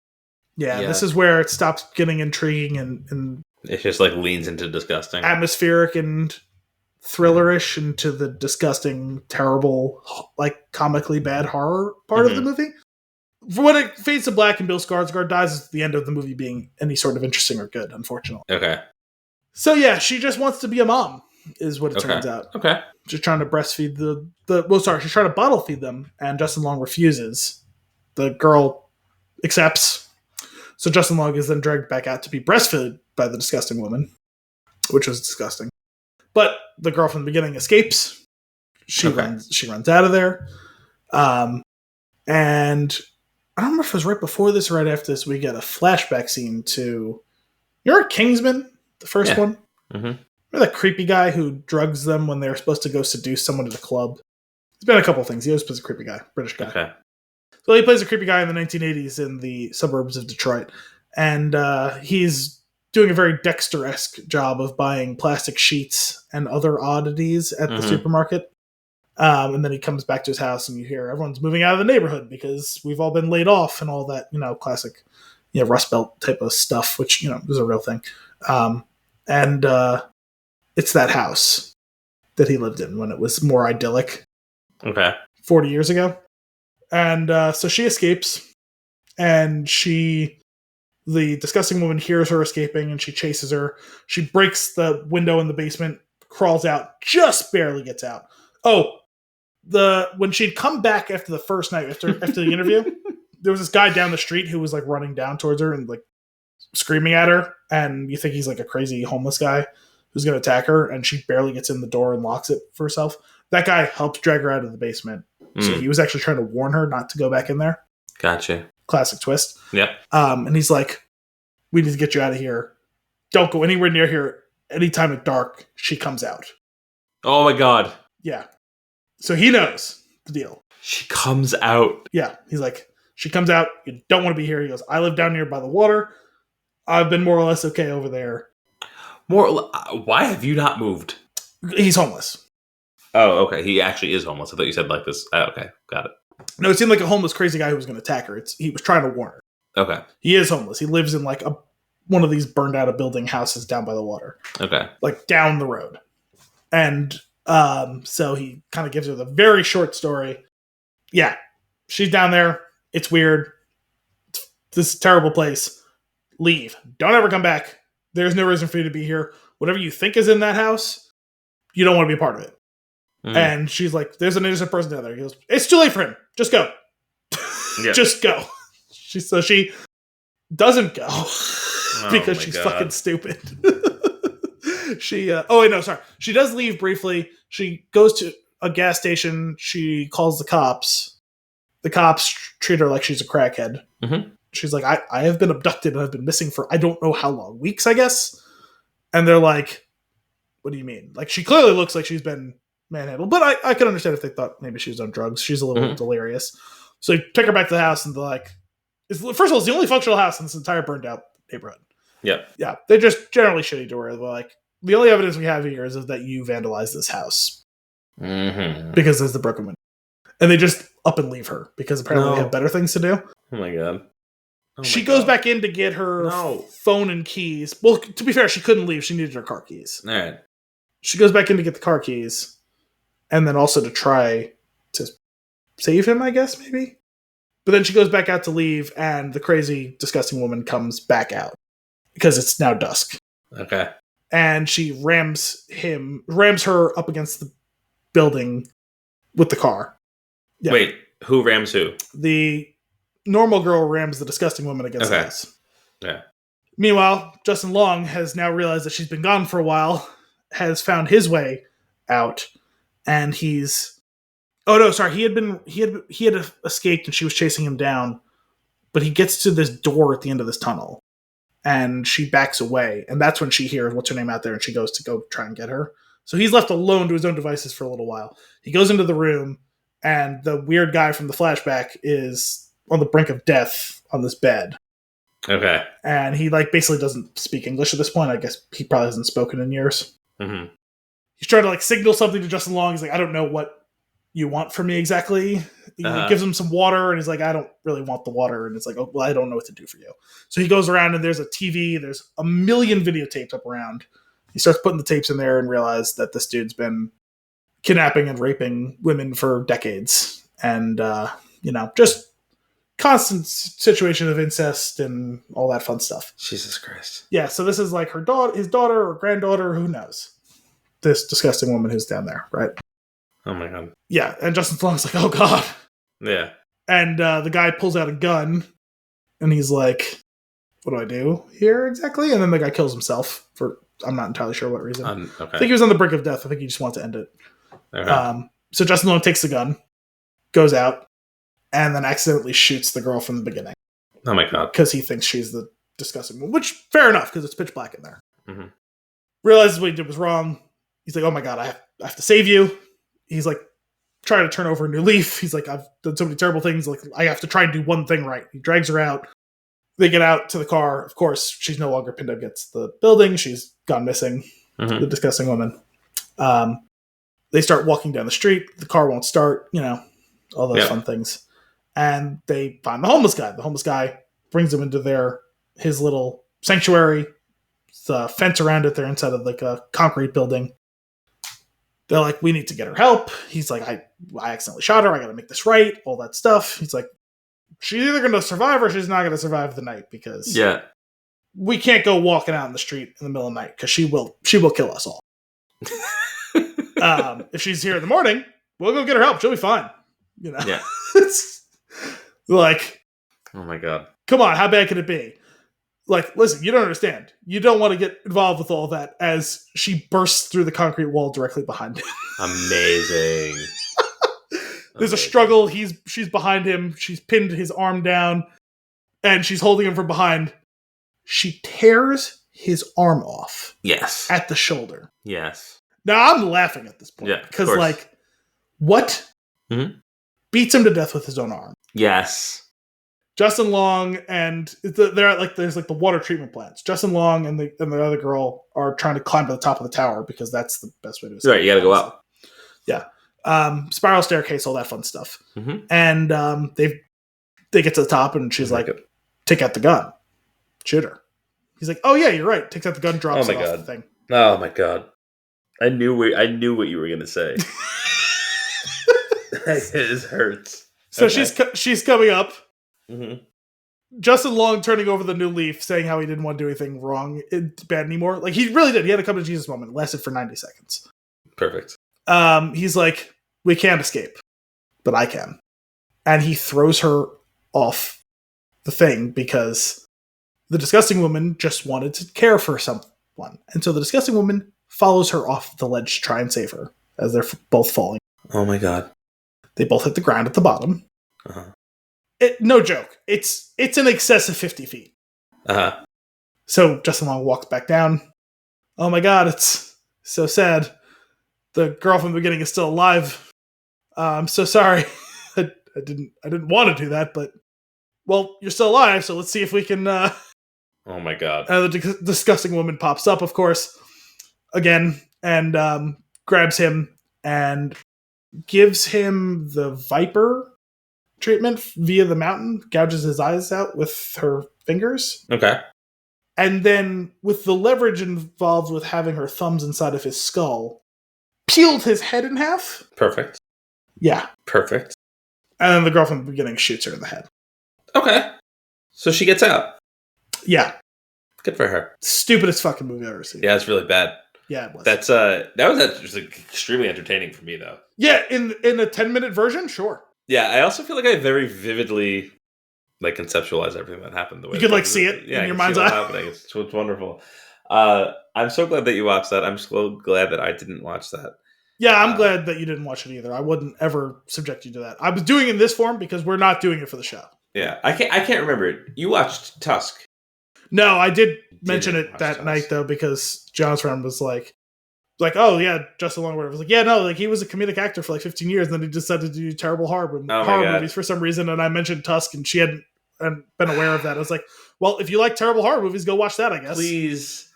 Yeah, this is where it stops getting intriguing and it just like leans into disgusting. Atmospheric and thrillerish into the disgusting, terrible, like comically bad horror part of the movie. When it fades to black and Bill Skarsgård dies, it's the end of the movie being any sort of interesting or good, unfortunately. Okay. So yeah, she just wants to be a mom, is what it turns out. Okay. She's trying to breastfeed she's trying to bottle feed them, and Justin Long refuses. The girl accepts. So Justin Long is then dragged back out to be breastfed by the disgusting woman, which was disgusting. But the girl from the beginning escapes. She runs out of there. And I don't remember if it was right before this or right after this, we get a flashback scene to... You remember Kingsman? The first one? Remember that creepy guy who drugs them when they're supposed to go seduce someone at a club? He's been a couple of things. He always plays a creepy guy. British guy. Okay. So he plays a creepy guy in the 1980s in the suburbs of Detroit. And he's doing a very Dexter-esque job of buying plastic sheets and other oddities at the supermarket. And then he comes back to his house and you hear everyone's moving out of the neighborhood because we've all been laid off and all that, classic, Rust Belt type of stuff, which, is a real thing. And it's that house that he lived in when it was more idyllic. Okay. 40 years ago. And so she escapes, and the disgusting woman hears her escaping, and she chases her. She breaks the window in the basement, crawls out, just barely gets out. Oh, when she'd come back after the first night, after the interview, there was this guy down the street who was like running down towards her and like screaming at her, and you think he's like a crazy homeless guy who's going to attack her, and she barely gets in the door and locks it for herself. That guy helped drag her out of the basement. So he was actually trying to warn her not to go back in there. Gotcha. Classic twist. Yeah. And he's like, we need to get you out of here. Don't go anywhere near here. Anytime it's dark, she comes out. Oh my god. Yeah. So he knows the deal. She comes out. Yeah. He's like, she comes out. You don't want to be here. He goes, I live down here by the water. I've been more or less okay over there. Why have you not moved? He's homeless. Oh, okay. He actually is homeless. I thought you said like this. Oh, okay. Got it. No, it seemed like a homeless crazy guy who was going to attack her. He was trying to warn her. Okay. He is homeless. He lives in like one of these burned out building houses down by the water. Okay. Like down the road. And so he kind of gives her the very short story. Yeah. She's down there. It's weird. This is a terrible place. Leave. Don't ever come back. There's no reason for you to be here. Whatever you think is in that house, you don't want to be a part of it. And she's like, there's an innocent person down there. He goes, it's too late for him. Just go. Yep. Just go. She doesn't go because she's fucking stupid. She does leave briefly. She goes to a gas station. She calls the cops. The cops treat her like she's a crackhead. She's like, I have been abducted and I've been missing for I don't know how long. Weeks, I guess. And they're like, what do you mean? Like, she clearly looks like she's been manhandled, but I can understand if they thought maybe she was on drugs. She's a little delirious. So they take her back to the house and they're like, first of all, it's the only functional house in this entire burned out neighborhood. Yep. Yeah. They're just generally shitty to her. They're like, the only evidence we have here is that you vandalized this house. Because there's the broken window. And they just up and leave her because apparently they have better things to do. Oh my god. She goes back in to get her phone and keys. Well, to be fair, she couldn't leave. She needed her car keys. All right. She goes back in to get the car keys. And then also to try to save him, I guess, maybe? But then she goes back out to leave, and the crazy, disgusting woman comes back out. Because it's now dusk. Okay. And she rams her up against the building with the car. Yeah. Wait, who rams who? The normal girl rams the disgusting woman against the house. Yeah. Meanwhile, Justin Long has now realized that she's been gone for a while, has found his way out, and he's. Oh no, sorry. He had escaped, and she was chasing him down. But he gets to this door at the end of this tunnel, and she backs away, and that's when she hears what's her name out there, and she goes to go try and get her. So he's left alone to his own devices for a little while. He goes into the room, and the weird guy from the flashback is on the brink of death on this bed. Okay. And he basically doesn't speak English at this point. I guess he probably hasn't spoken in years. Mm-hmm. He's trying to signal something to Justin Long. He's like, I don't know what you want from me exactly. He gives him some water, and he's like, I don't really want the water. And it's like, oh, well, I don't know what to do for you. So he goes around, and there's a TV. There's a million videotapes up around. He starts putting the tapes in there and realizes that this dude's been kidnapping and raping women for decades. And, just constant situation of incest and all that fun stuff. Jesus Christ. Yeah, so this is like his daughter or granddaughter, who knows? This disgusting woman who's down there, right? Oh my God. Yeah, and Justin Long's like, oh God. Yeah. And the guy pulls out a gun, and he's like, what do I do here exactly? And then the guy kills himself for, I'm not entirely sure what reason. Okay. I think he was on the brink of death. I think he just wants to end it. Okay. So Justin Long takes the gun, goes out, and then accidentally shoots the girl from the beginning. Oh my God. Because he thinks she's the disgusting one, which, fair enough, because it's pitch black in there. Mm-hmm. Realizes what he did was wrong. He's like, oh my God, I have to save you. He's like, trying to turn over a new leaf. He's like, I've done so many terrible things. Like, I have to try and do one thing right. He drags her out. They get out to the car. Of course, she's no longer pinned up against the building. She's gone missing. Mm-hmm. The disgusting woman. They start walking down the street. The car won't start. All those fun things. And they find the homeless guy. The homeless guy brings them into his little sanctuary. It's a fence around it. They're inside of a concrete building. They're like, we need to get her help. He's like, I accidentally shot her. I got to make this right. All that stuff. He's like, she's either going to survive or she's not going to survive the night because we can't go walking out in the street in the middle of the night because she will kill us all. If she's here in the morning, we'll go get her help. She'll be fine. Yeah. It's like, oh my God. Come on. How bad could it be? Like, listen, you don't understand. You don't want to get involved with all that as she bursts through the concrete wall directly behind him. Amazing. There's a struggle. She's behind him. She's pinned his arm down, and she's holding him from behind. She tears his arm off. Yes. At the shoulder. Yes. Now, I'm laughing at this point. Yeah, because, what? Mm-hmm. Beats him to death with his own arm. Yes. Justin Long and they're at there's the water treatment plants. Justin Long and the other girl are trying to climb to the top of the tower because that's the best way to escape. Right, you got to go up. Yeah, spiral staircase, all that fun stuff. Mm-hmm. And they get to the top, and she's like, "Take out the gun, shoot her." He's like, "Oh yeah, you're right." Takes out the gun, drops it off the thing. Oh my God! I knew what you were gonna say. It hurts. So she's coming up. Mm-hmm. Justin Long turning over the new leaf, saying how he didn't want to do anything wrong, bad anymore. Like, he really did. He had a come to Jesus moment. It lasted for 90 seconds. Perfect. He's like, we can't escape, but I can. And he throws her off the thing because the disgusting woman just wanted to care for someone. And so the disgusting woman follows her off the ledge to try and save her as they're both falling. Oh my God. They both hit the ground at the bottom. Uh-huh. No joke. It's in excess of 50 feet. Uh-huh. So Justin Long walks back down. Oh my God, it's so sad. The girl from the beginning is still alive. I'm so sorry. I didn't want to do that, but well, you're still alive, so let's see if we can. Oh my God. The disgusting woman pops up, of course, again, and grabs him and gives him the Viper treatment via the mountain, gouges his eyes out with her fingers. Okay. And then, with the leverage involved with having her thumbs inside of his skull, peeled his head in half. Perfect. Yeah. Perfect. And then the girl from the beginning shoots her in the head. Okay. So she gets out. Yeah. Good for her. Stupidest fucking movie I've ever seen. Yeah, it's really bad. Yeah, it was. That was just extremely entertaining for me, though. Yeah, in a 10-minute version, sure. Yeah, I also feel like I very vividly like conceptualize everything that happened. The way You could like see it in your mind's eye. Happening. It's wonderful. I'm so glad that you watched that. I'm so glad that I didn't watch that. Yeah, I'm glad that you didn't watch it either. I wouldn't ever subject you to that. I was doing it in this form because we're not doing it for the show. Yeah, I can't remember it. You watched Tusk. No, I did mention it that night though because John's friend was like, oh yeah, Justin Longwood. I was like, yeah, no, like he was a comedic actor for like 15 years, and then he decided to do terrible horror movies for some reason. And I mentioned Tusk, and she hadn't been aware of that. I was like, well, if you like terrible horror movies, go watch that. I guess. Please.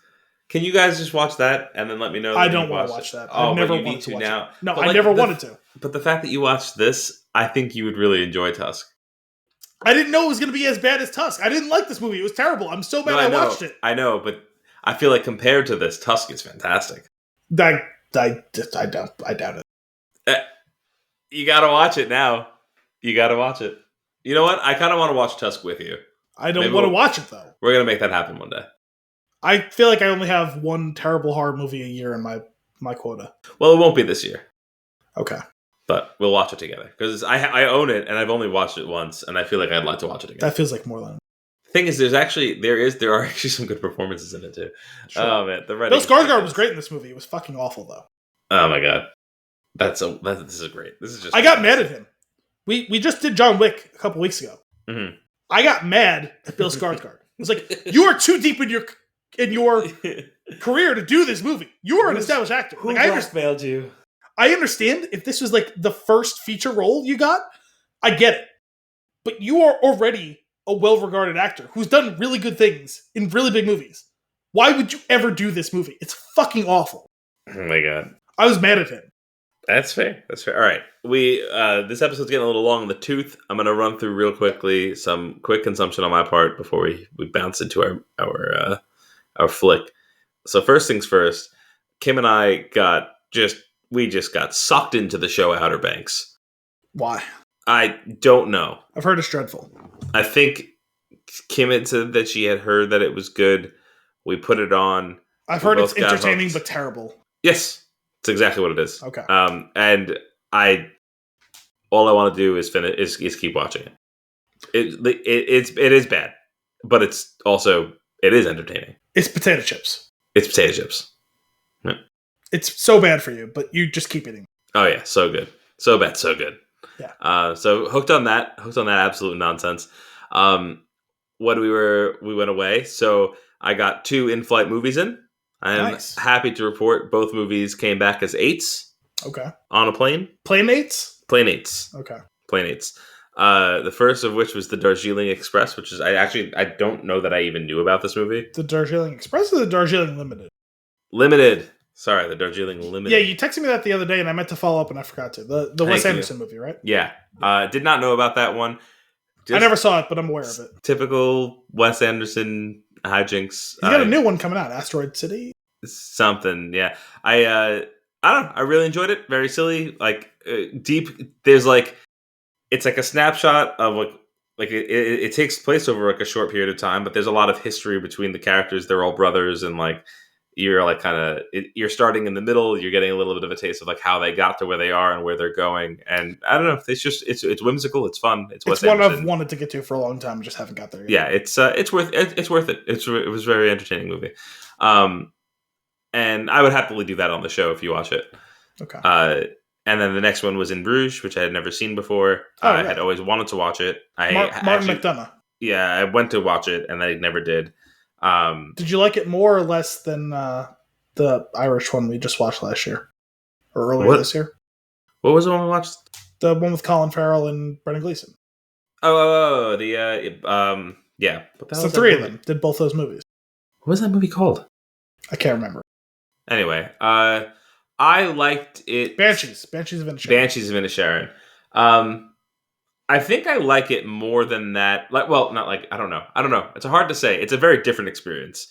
Can you guys just watch that and then let me know? I don't want to watch that. Oh, I never you wanted need to watch now. It. No, I never wanted to. But the fact that you watched this, I think you would really enjoy Tusk. I didn't know it was going to be as bad as Tusk. I didn't like this movie. It was terrible. I'm so mad I watched it. I know, but I feel like compared to this, Tusk is fantastic. I doubt it. You got to watch it now. You got to watch it. You know what? I kind of want to watch Tusk with you. I don't want to watch it though. We're going to make that happen one day. I feel like I only have one terrible horror movie a year in my quota. Well, it won't be this year. Okay. But we'll watch it together. Because I own it, and I've only watched it once, and I feel like I'd like to watch it again. That feels like more than... The thing is, there are actually some good performances in it, too. Sure. Oh, man. The Bill Skarsgård was great in this movie. It was fucking awful, though. Oh, my God. This is great. This is just... I got mad at him. We just did John Wick a couple weeks ago. Mm-hmm. I got mad at Bill Skarsgård. It was like, you are too deep in your career to do this movie. You are an established actor. Who blackmailed you? I understand if this was like the first feature role you got, I get it. But you are already a well-regarded actor who's done really good things in really big movies. Why would you ever do this movie? It's fucking awful. Oh my God. I was mad at him. That's fair. All right. This episode's getting a little long in the tooth. I'm going to run through real quickly some quick consumption on my part before we bounce into our flick. So first things first, Kim and I we just got sucked into the show Outer Banks. Why? I don't know. I've heard it's dreadful. I think Kim had said that she had heard that it was good. We put it on. I've heard it's entertaining but terrible. Yes, it's exactly what it is. Okay. And all I want to do is keep watching it. It is bad, but it is entertaining. It's potato chips. It's potato chips. Yeah. It's so bad for you, but you just keep eating. Oh yeah, so good, so bad, so good. Yeah. So hooked on that absolute nonsense. We went away, so I got 2 in-flight movies in. I am happy to report both movies came back as 8s. Okay. On a plane. Plane 8s? Plane 8s. Okay. Plane 8s. The first of which was the Darjeeling Express, which is I don't know that I even knew about this movie. The Darjeeling Express or the Darjeeling Limited? Limited. Sorry, the Darjeeling Limited. Yeah, you texted me that the other day, and I meant to follow up, and I forgot to. The Wes Anderson movie, right? Yeah. Did not know about that one. I never saw it, but I'm aware of it. Typical Wes Anderson hijinks. He's got a new one coming out, Asteroid City. Something, yeah. I don't know. I really enjoyed it. Very silly, like deep. There's like, it's like a snapshot of like it takes place over like a short period of time, but there's a lot of history between the characters. They're all brothers, and like you're like you're starting in the middle. You're getting a little bit of a taste of like how they got to where they are and where they're going. And I don't know. It's whimsical. It's fun. It's one I've wanted to get to for a long time. Just haven't got there yet. Yeah, it's worth it. It was a very entertaining movie. And I would happily do that on the show if you watch it. Okay. And then the next one was In Bruges, which I had never seen before. I had always wanted to watch it. Martin McDonagh. Yeah, I went to watch it, and I never did. Did you like it more or less than the Irish one we just watched last year? Or earlier this year? What was the one we watched? The one with Colin Farrell and Brendan Gleeson. Yeah. So 3 of them did both those movies. What was that movie called? I can't remember. Anyway, I liked it. Banshees of Inisherin. Banshees of Inisherin. I think I like it more than that. Like, well, not like I don't know. It's hard to say. It's a very different experience.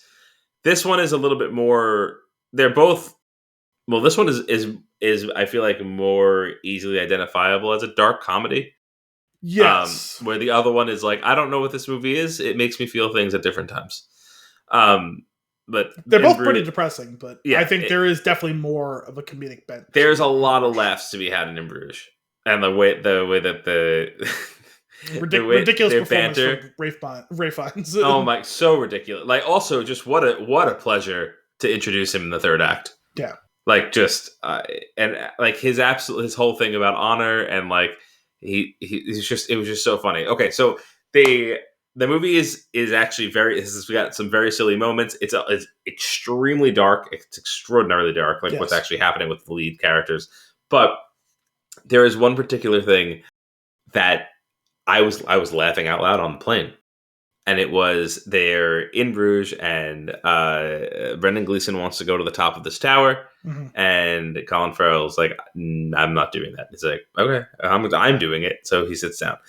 This one is a little bit more. They're both. Well, this one is I feel like more easily identifiable as a dark comedy. Yes. Where the other one is like, I don't know what this movie is. It makes me feel things at different times. But they're both pretty depressing, but yeah, I think there is definitely more of a comedic bent. There's a lot of laughs to be had in Bruges, and the way that Ridiculous their performance banter. from Ray Fiennes. Oh my, so ridiculous! Like, also, just what a pleasure to introduce him in the third act. Yeah, Like, just and like his whole thing about honor, and like he's just, it was just so funny. Okay, so the movie is actually we got some very silly moments. It's extremely dark. It's extraordinarily dark, like what's yes. actually happening with the lead characters. But there is one particular thing that I was laughing out loud on the plane. And it was they're in Bruges, and Brendan Gleeson wants to go to the top of this tower, and Colin Farrell's like, "I'm not doing that." He's like, "Okay, I'm doing it." So he sits down.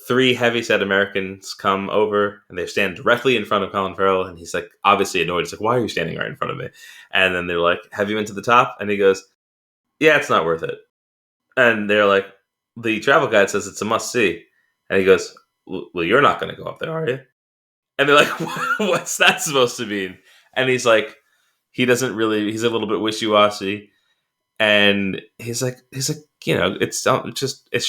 3 heavyset Americans come over, and they stand directly in front of Colin Farrell, and he's like, obviously annoyed. He's like, "Why are you standing right in front of me?" And then they're like, "Have you been to the top?" And he goes, "Yeah, it's not worth it." And they're like, "The travel guide says it's a must see." And he goes, "Well, you're not going to go up there, are you?" And they're like, "What's that supposed to mean?" And he's like, he's a little bit wishy-washy. And he's like, it's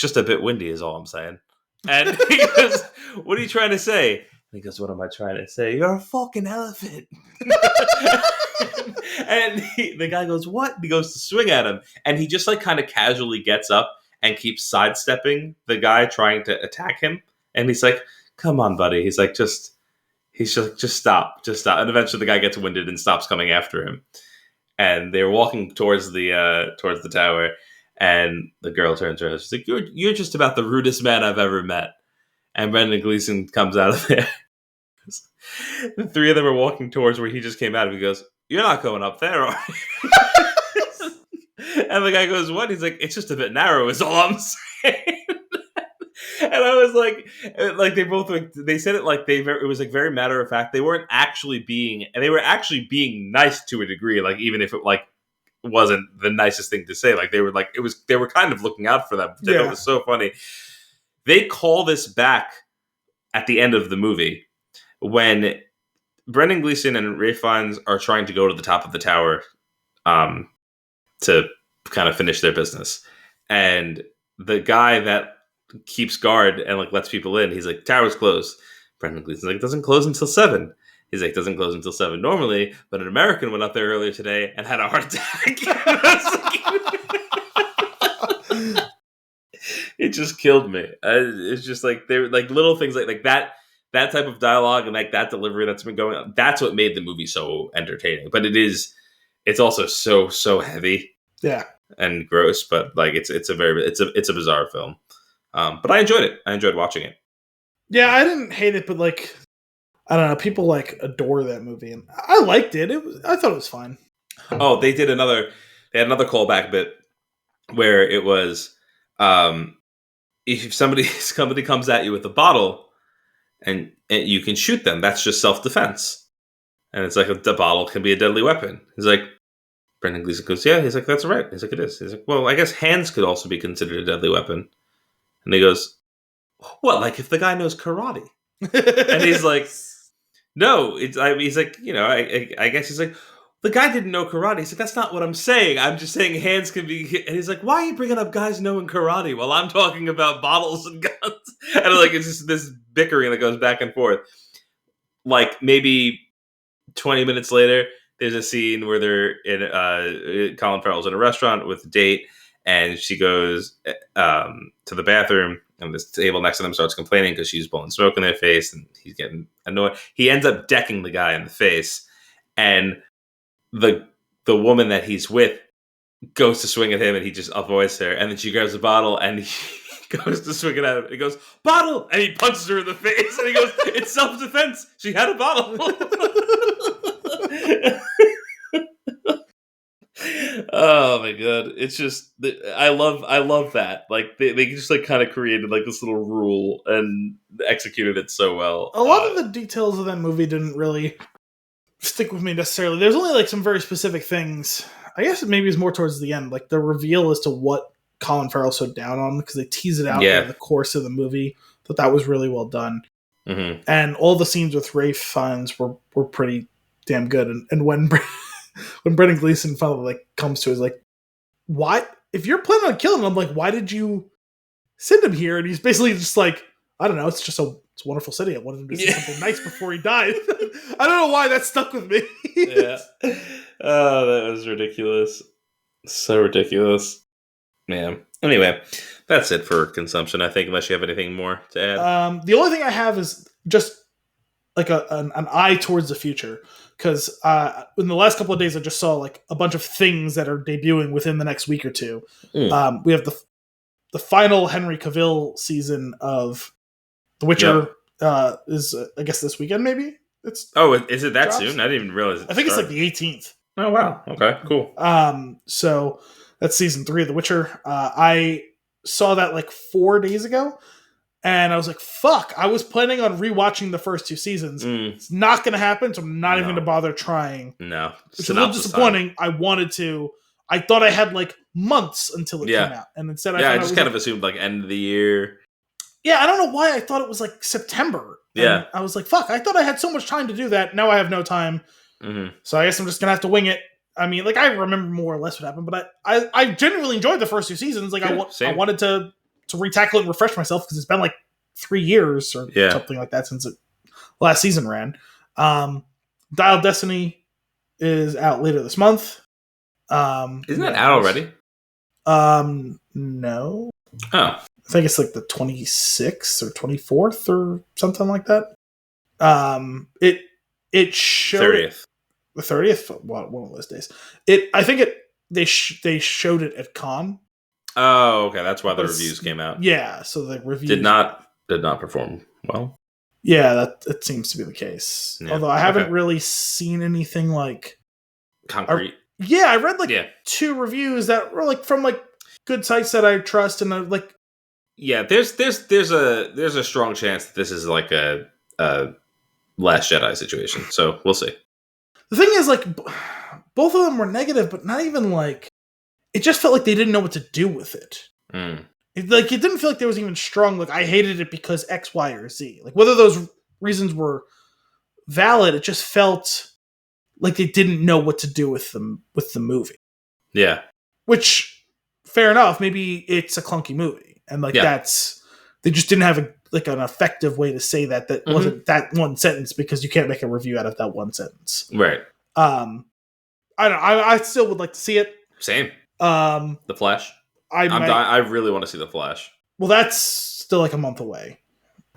just a bit windy is all I'm saying. And he goes, "What are you trying to say?" And he goes, "What am I trying to say? You're a fucking elephant." And the guy goes, "What?" And he goes to swing at him. And he just like kind of casually gets up and keeps sidestepping the guy trying to attack him. And he's like, "Come on, buddy." He's like, just stop. And eventually the guy gets winded and stops coming after him. And they're walking towards the tower. And the girl turns around. She's like, "You're just about the rudest man I've ever met." And Brendan Gleeson comes out of there. The 3 of them are walking towards where he just came out of. He goes, "You're not going up there, are you?" And the guy goes, "What?" He's like, "It's just a bit narrow is all I'm saying." And I was like they said it like it was like very matter of fact. They were actually being nice to a degree, like even if it like wasn't the nicest thing to say. Like they were kind of looking out for them. It was so funny. They call this back at the end of the movie when Brendan Gleeson and Ray Fiennes are trying to go to the top of the tower to kind of finish their business. And the guy that keeps guard and like lets people in, he's like, "Tower's closed." Brendan Gleeson's like, "Doesn't close until 7. He's like, "Doesn't close until 7 normally, but an American went up there earlier today and had a heart attack." It just killed me. It's just like they're like little things like that type of dialogue and like that delivery that's been going on. That's what made the movie so entertaining. But it's also so heavy, and gross. But like it's a bizarre film. But I enjoyed it. I enjoyed watching it. Yeah, I didn't hate it, but like, I don't know, people like adore that movie, and I liked it. I thought it was fine. Oh, they had another callback bit where it was, if somebody comes at you with a bottle, and you can shoot them, that's just self-defense. And it's like the bottle can be a deadly weapon. He's like, Brendan Gleeson goes, "Yeah." He's like, "That's right." He's like, "It is." He's like, "Well, I guess hands could also be considered a deadly weapon." And he goes, "What? Like if the guy knows karate?" And he's like, "No." He's like, I guess he's like, "The guy didn't know karate." He's like, "That's not what I'm saying. I'm just saying hands can be." And he's like, "Why are you bringing up guys knowing karate while I'm talking about bottles and guns?" And like, it's just this bickering that goes back and forth. Like maybe 20 minutes later, there's a scene where they're in Colin Farrell's in a restaurant with a date, and she goes to the bathroom, and this table next to them starts complaining because she's blowing smoke in their face, and he's getting annoyed. He ends up decking the guy in the face, and the woman that he's with goes to swing at him, and he just avoids her, and then she grabs a bottle, and he goes to swing it at him. He goes, "Bottle!" And he punches her in the face, and he goes, "It's self-defense. She had a bottle." Oh my god, it's just I love that. Like they just like kind of created like this little rule and executed it so well. A lot of the details of that movie didn't really stick with me necessarily. There's only like some very specific things. I guess maybe it's more towards the end, like the reveal as to what Colin Farrell's so down on, because they tease it out in the course of the movie. That was really well done. Mm-hmm. And all the scenes with Ray Fiennes were pretty damn good. And when when Brendan Gleeson finally like comes to it, is like, "Why? If you're planning on killing him, I'm like, why did you send him here, and he's basically just like, I don't know, it's a wonderful city. I wanted him to see something nice before he died. I don't know why that stuck with me. Yeah. Oh, that was ridiculous. So ridiculous. Man. Anyway, that's it for consumption, I think, unless you have anything more to add. The only thing I have is just like an eye towards the future. Because in the last couple of days, I just saw like a bunch of things that are debuting within the next week or two. We have the final Henry Cavill season of The Witcher. Is I guess this weekend maybe. Is it that soon? I didn't even realize. I think it's like the 18th. Oh wow! Okay, cool. So that's season 3 of The Witcher. I saw that like 4 days ago. And I was like, fuck, I was planning on rewatching the first 2 seasons. It's not going to happen, so I'm not even going to bother trying. No. Which is a little disappointing. I wanted to. I thought I had like months until it came out. And instead I just kind of assumed like end of the year. Yeah, I don't know why I thought it was like September. Yeah. And I was like, fuck, I thought I had so much time to do that. Now I have no time. So I guess I'm just going to have to wing it. I mean, like, I remember more or less what happened, but I genuinely enjoyed the first 2 seasons. Like, I wanted to retackle it and refresh myself because it's been like 3 years or something like that since last season ran. Dial Destiny is out later this month. Isn't that out already? No. Oh. I think it's like the 26th or 24th or something like that. It showed 30th. The 30th, one of those days. They showed it at Con. Oh, okay. That's why the reviews came out. Yeah, so the reviews did not perform well. Yeah, that seems to be the case. Yeah. Although I haven't really seen anything like concrete. I read like 2 reviews that were like from like good sites that I trust, and I'm like, yeah, there's a strong chance that this is like a Last Jedi situation. So we'll see. The thing is, like, both of them were negative, but not even like. It just felt like they didn't know what to do with it. It didn't feel like there was even strong. Like, I hated it because X, Y, or Z. Like, whether those reasons were valid, it just felt like they didn't know what to do with the movie. Yeah. Which, fair enough. Maybe it's a clunky movie, and like they just didn't have an effective way to say that wasn't that one sentence, because you can't make a review out of that one sentence. Right. I don't know. I still would like to see it. Same. The Flash. I really want to see The Flash. Well, that's still like a month away.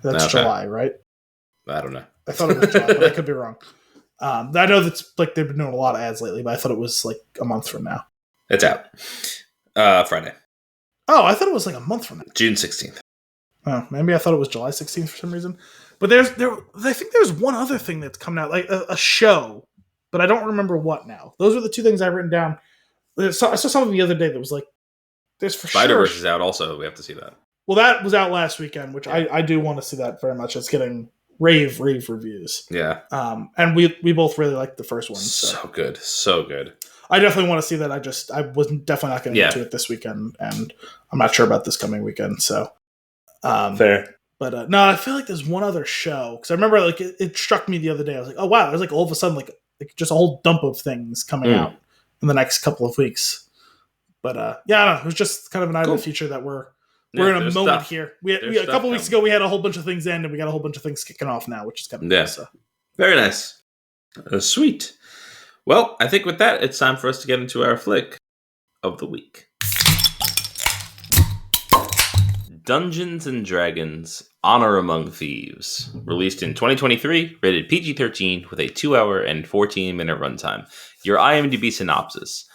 That's July, right? I don't know. I thought it was July, but I could be wrong. I know that's like they've been doing a lot of ads lately, but I thought it was like a month from now. It's out. Friday. Oh, I thought it was like a month from now. June 16th. Oh, maybe I thought it was July 16th for some reason. But I think there's one other thing that's coming out, like a show, but I don't remember what now. Those are the 2 things I've written down. I saw something the other day that was like, there's for Spider-Verse is out also. We have to see that. Well, that was out last weekend, which I do want to see that very much. It's getting rave reviews. Yeah. And we both really liked the first one. So good. So good. I definitely want to see that. I was definitely not going to get to it this weekend, and I'm not sure about this coming weekend. So fair. But no, I feel like there's one other show, because I remember like it struck me the other day. I was like, oh wow, there's like all of a sudden like just a whole dump of things coming out in the next couple of weeks. But I don't know. It was just kind of an eye of the future that we're in a moment here. We a couple weeks ago we had a whole bunch of things end, and we got a whole bunch of things kicking off now, which is kind of cool. So. Very nice. Sweet. Well, I think with that, it's time for us to get into our flick of the week. Dungeons & Dragons Honor Among Thieves. Released in 2023, rated PG-13 with a 2-hour and 14-minute runtime. Your IMDb synopsis.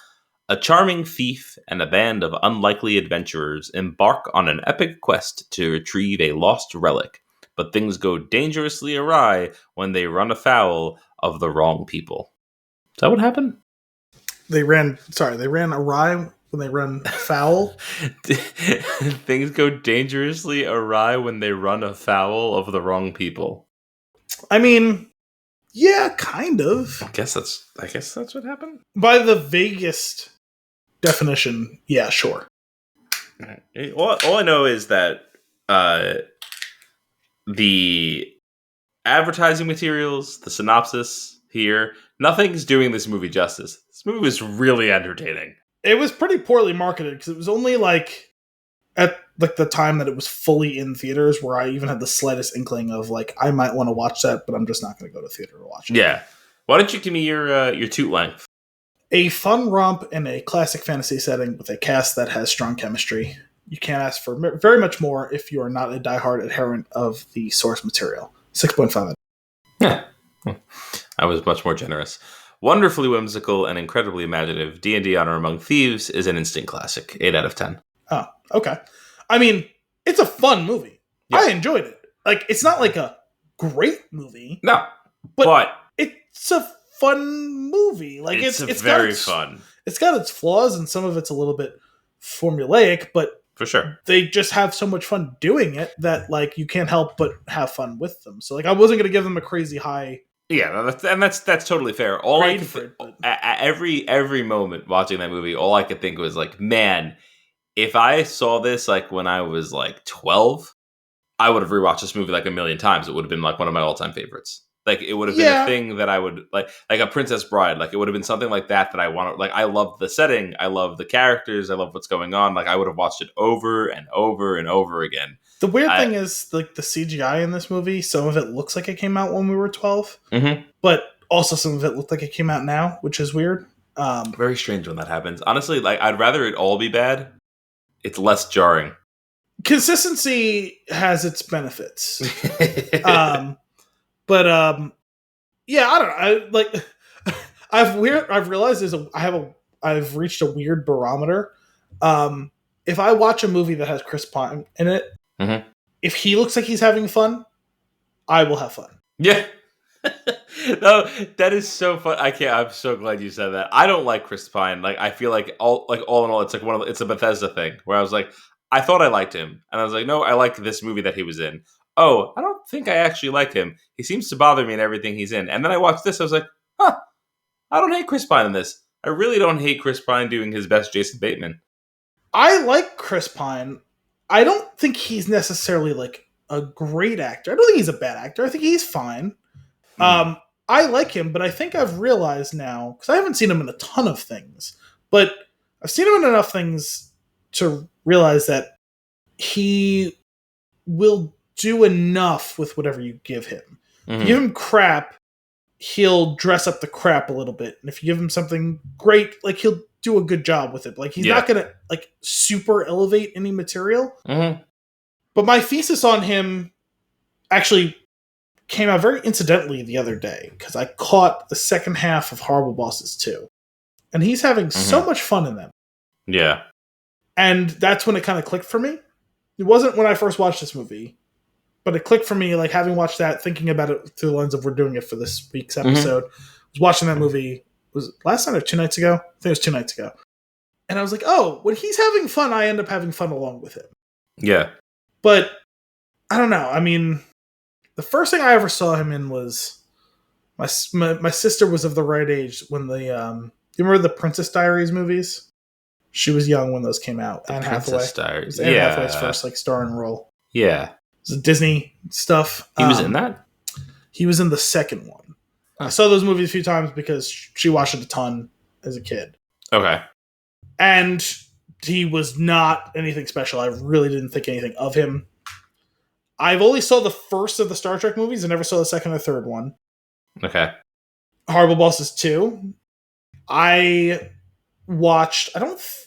A charming thief and a band of unlikely adventurers embark on an epic quest to retrieve a lost relic, but things go dangerously awry when they run afoul of the wrong people. Is that what happened? They ran awry when they run foul. Things go dangerously awry when they run afoul of the wrong people. I mean, yeah, kind of. I guess that's what happened. By the vaguest definition, yeah, sure. All I know is that the advertising materials, the synopsis here, nothing's doing this movie justice. This movie was really entertaining. It was pretty poorly marketed, because it was only like at like the time that it was fully in theaters where I even had the slightest inkling of like I might want to watch that, but I'm just not going to go to theater to watch it. Yeah. Why don't you give me your Toot-length? A fun romp in a classic fantasy setting with a cast that has strong chemistry. You can't ask for very much more if you are not a diehard adherent of the source material. 6.5. Yeah. I was much more generous. Wonderfully whimsical and incredibly imaginative, D&D Honor Among Thieves is an instant classic. 8 out of 10. Oh, okay. I mean, it's a fun movie. Yeah. I enjoyed it. Like, it's not like a great movie. No, but it's a fun movie. Like it's very fun. It's got its flaws and some of it's a little bit formulaic, but for sure they just have so much fun doing it that like you can't help but have fun with them. So like I wasn't going to give them a crazy high. Yeah, that's totally fair. All I could every moment watching that movie, all I could think was like, man, if I saw this like when I was like 12, I would have rewatched this movie like a million times. It would have been like one of my all-time favorites. Like it would have been a thing that I would like a Princess Bride. Like it would have been something like that I want to like. I love the setting. I love the characters. I love what's going on. Like I would have watched it over and over and over again. The weird thing is like the CGI in this movie. Some of it looks like it came out when we were 12, but also some of it looked like it came out now, which is weird. Very strange when that happens. Honestly, like I'd rather it all be bad. It's less jarring. Consistency has its benefits. But yeah, I don't know. I've realized I've reached a weird barometer. If I watch a movie that has Chris Pine in it, if he looks like he's having fun, I will have fun. Yeah. No, that is so fun. I'm so glad you said that. I don't like Chris Pine. Like I feel like all in all, it's like it's a Bethesda thing where I was like, I thought I liked him, and I was like, no, I liked this movie that he was in. Oh, I don't think I actually like him. He seems to bother me in everything he's in. And then I watched this. I was like, I don't hate Chris Pine in this. I really don't hate Chris Pine doing his best Jason Bateman. I like Chris Pine. I don't think he's necessarily like a great actor. I don't think he's a bad actor. I think he's fine. I like him, but I think I've realized now, because I haven't seen him in a ton of things, but I've seen him in enough things to realize that he will do enough with whatever you give him. If you give him crap, he'll dress up the crap a little bit. And if you give him something great, like he'll do a good job with it. Like he's not going to like super elevate any material. But my thesis on him actually came out very incidentally the other day because I caught the second half of Horrible Bosses 2. And he's having so much fun in them. Yeah. And that's when it kind of clicked for me. It wasn't when I first watched this movie, but it clicked for me, like having watched that, thinking about it through the lens of we're doing it for this week's episode. I was watching that movie, was it last night or 2 nights ago? I think it was 2 nights ago. And I was like, oh, when he's having fun, I end up having fun along with him. Yeah. But I don't know. I mean, the first thing I ever saw him in was my sister was of the right age when the you remember the Princess Diaries movies? She was young when those came out. The Anne Princess Hathaway. Diaries. It was Anne Hathaway's first like starring role. Yeah. It was Disney stuff. He was in that? He was in the second one. Huh. I saw those movies a few times because she watched it a ton as a kid. Okay. And he was not anything special. I really didn't think anything of him. I've only saw the first of the Star Trek movies. I never saw the second or third one. Okay. Horrible Bosses 2. I watched,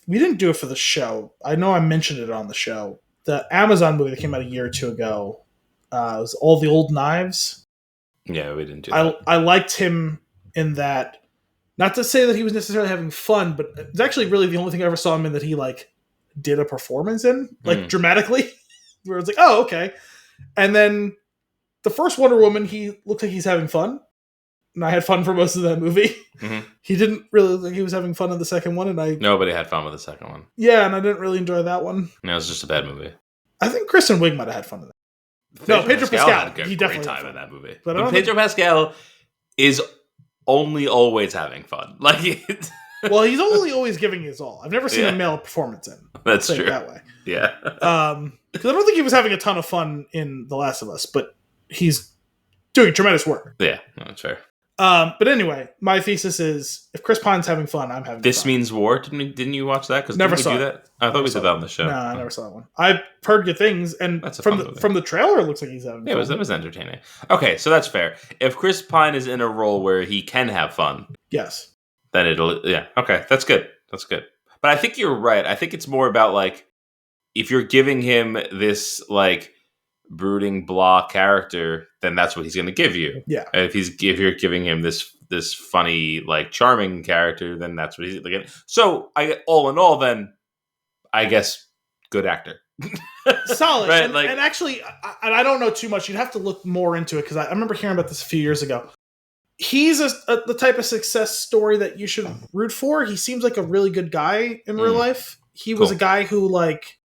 we didn't do it for the show. I know I mentioned it on the show. The Amazon movie that came out a year or two ago. It was All the Old Knives. Yeah, we didn't do that. I liked him in that. Not to say that he was necessarily having fun, but it's actually really the only thing I ever saw him in that he like did a performance in, like dramatically. Where it's like, oh, okay. And then the first Wonder Woman, he looks like he's having fun. And I had fun for most of that movie. He didn't really look like he was having fun in the second one. And nobody had fun with the second one. Yeah, and I didn't really enjoy that one. No, it was just a bad movie. I think Kristen Wiig might have had fun in that. No, Pedro Pascal had a he great definitely time in that movie. But Pedro Pascal is only always having fun. Like, well, he's only always giving his all. I've never seen a male performance in. That's true. That way. Yeah. Because I don't think he was having a ton of fun in The Last of Us, but he's doing tremendous work. Yeah, that's fair. But anyway, my thesis is if Chris Pine's having fun, I'm having This fun. Means War. Didn't you watch that? Because Never didn't we saw do it. that? I thought we did that on the show. No, I never saw that one. I've heard good things, and That's a from fun movie. from the trailer, it looks like he's having fun. It was entertaining. Okay, so that's fair. If Chris Pine is in a role where he can have fun, Yes. then okay, that's good. That's good. But I think you're right. I think it's more about like if you're giving him this like brooding blah character, then that's what he's going to give you. Yeah. And if you're giving him this funny like charming character, then that's what he's getting. So all in all, then I guess good actor. Solid. Right, and actually, I don't know too much. You'd have to look more into it because I remember hearing about this a few years ago. He's the type of success story that you should root for. He seems like a really good guy in real life. He was a guy who like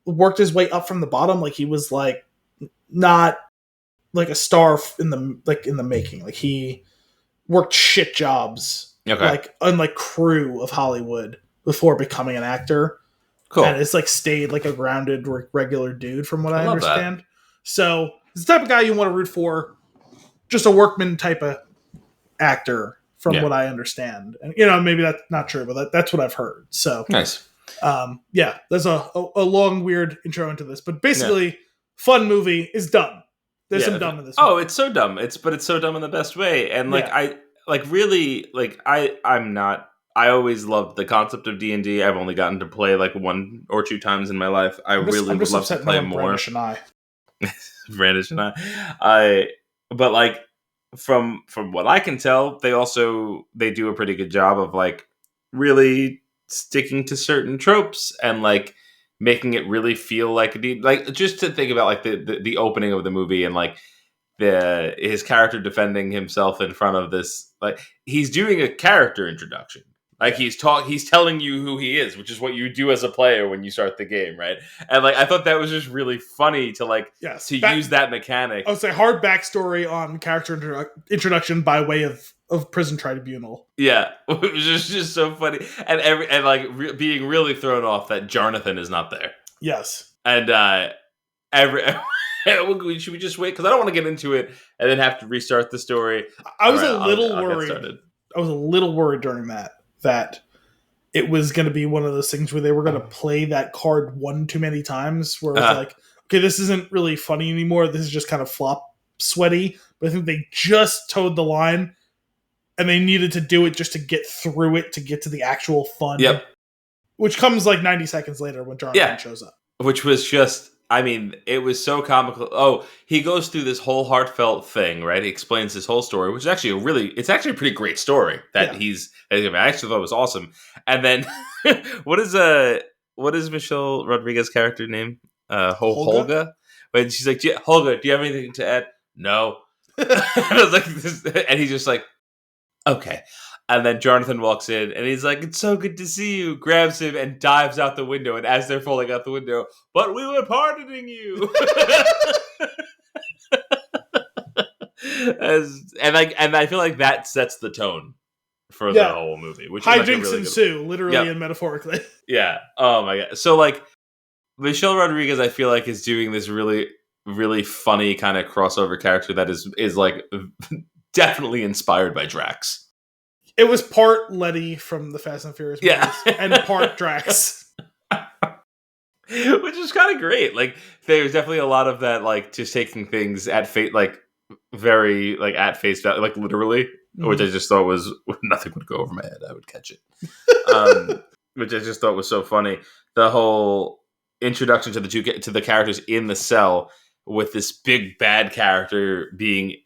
worked his way up from the bottom. Like he was like not like a star in the making. Like he worked shit jobs, like unlike crew of Hollywood before becoming an actor. Cool. And it's like stayed like a grounded regular dude from what I understand. That. So he's the type of guy you want to root for. Just a workman type of actor from what I understand. And maybe that's not true, but that's what I've heard. So nice. There's a long weird intro into this, but basically fun movie is dumb. There's some dumb in this movie. Oh, it's so dumb. It's so dumb in the best way. And like I always loved the concept of D&D. I've only gotten to play like 1 or 2 times in my life. I really would love to play more. Brandish and I. But like from what I can tell, they do a pretty good job of like really sticking to certain tropes and like making it really feel like just to think about like the opening of the movie and like his character defending himself in front of this, like he's doing a character introduction. Like he's telling you who he is, which is what you do as a player when you start the game, right? And like I thought that was just really funny to like use that mechanic. I would say hard backstory on character introduction by way of prison tribunal. Yeah, it was just so funny, and being really thrown off that Jonathan is not there. Yes, and should we just wait? Because I don't want to get into it and then have to restart the story. I was a little worried. I was a little worried during that it was going to be one of those things where they were going to play that card one too many times where it's like, okay, this isn't really funny anymore. This is just kind of flop sweaty. But I think they just towed the line and they needed to do it just to get through it, to get to the actual fun. Yep. Which comes like 90 seconds later when Jonathan shows up. Which was just, I mean, it was so comical. Oh, he goes through this whole heartfelt thing, right? He explains his whole story, which is actually it's actually a pretty great story that I actually thought was awesome. And then what is Michelle Rodriguez's character name? Holga? When she's like, Holga, do you have anything to add? No. And I was like, and he's just like, okay. And then Jonathan walks in and he's like, it's so good to see you, grabs him and dives out the window. And as they're falling out the window, but we were pardoning you. and I feel like that sets the tone for the whole movie. Which hijinks ensue, literally and metaphorically. Yeah. Oh my God. So like Michelle Rodriguez, I feel like is doing this really, really funny kind of crossover character that is like definitely inspired by Drax. It was part Letty from the Fast and Furious movies and part Drax. Which is kind of great. Like, there's definitely a lot of that, like, just taking things at face, like, very, like, at face value, like, literally, which I just thought was, nothing would go over my head. I would catch it. Which I just thought was so funny. The whole introduction to the characters in the cell with this big bad character being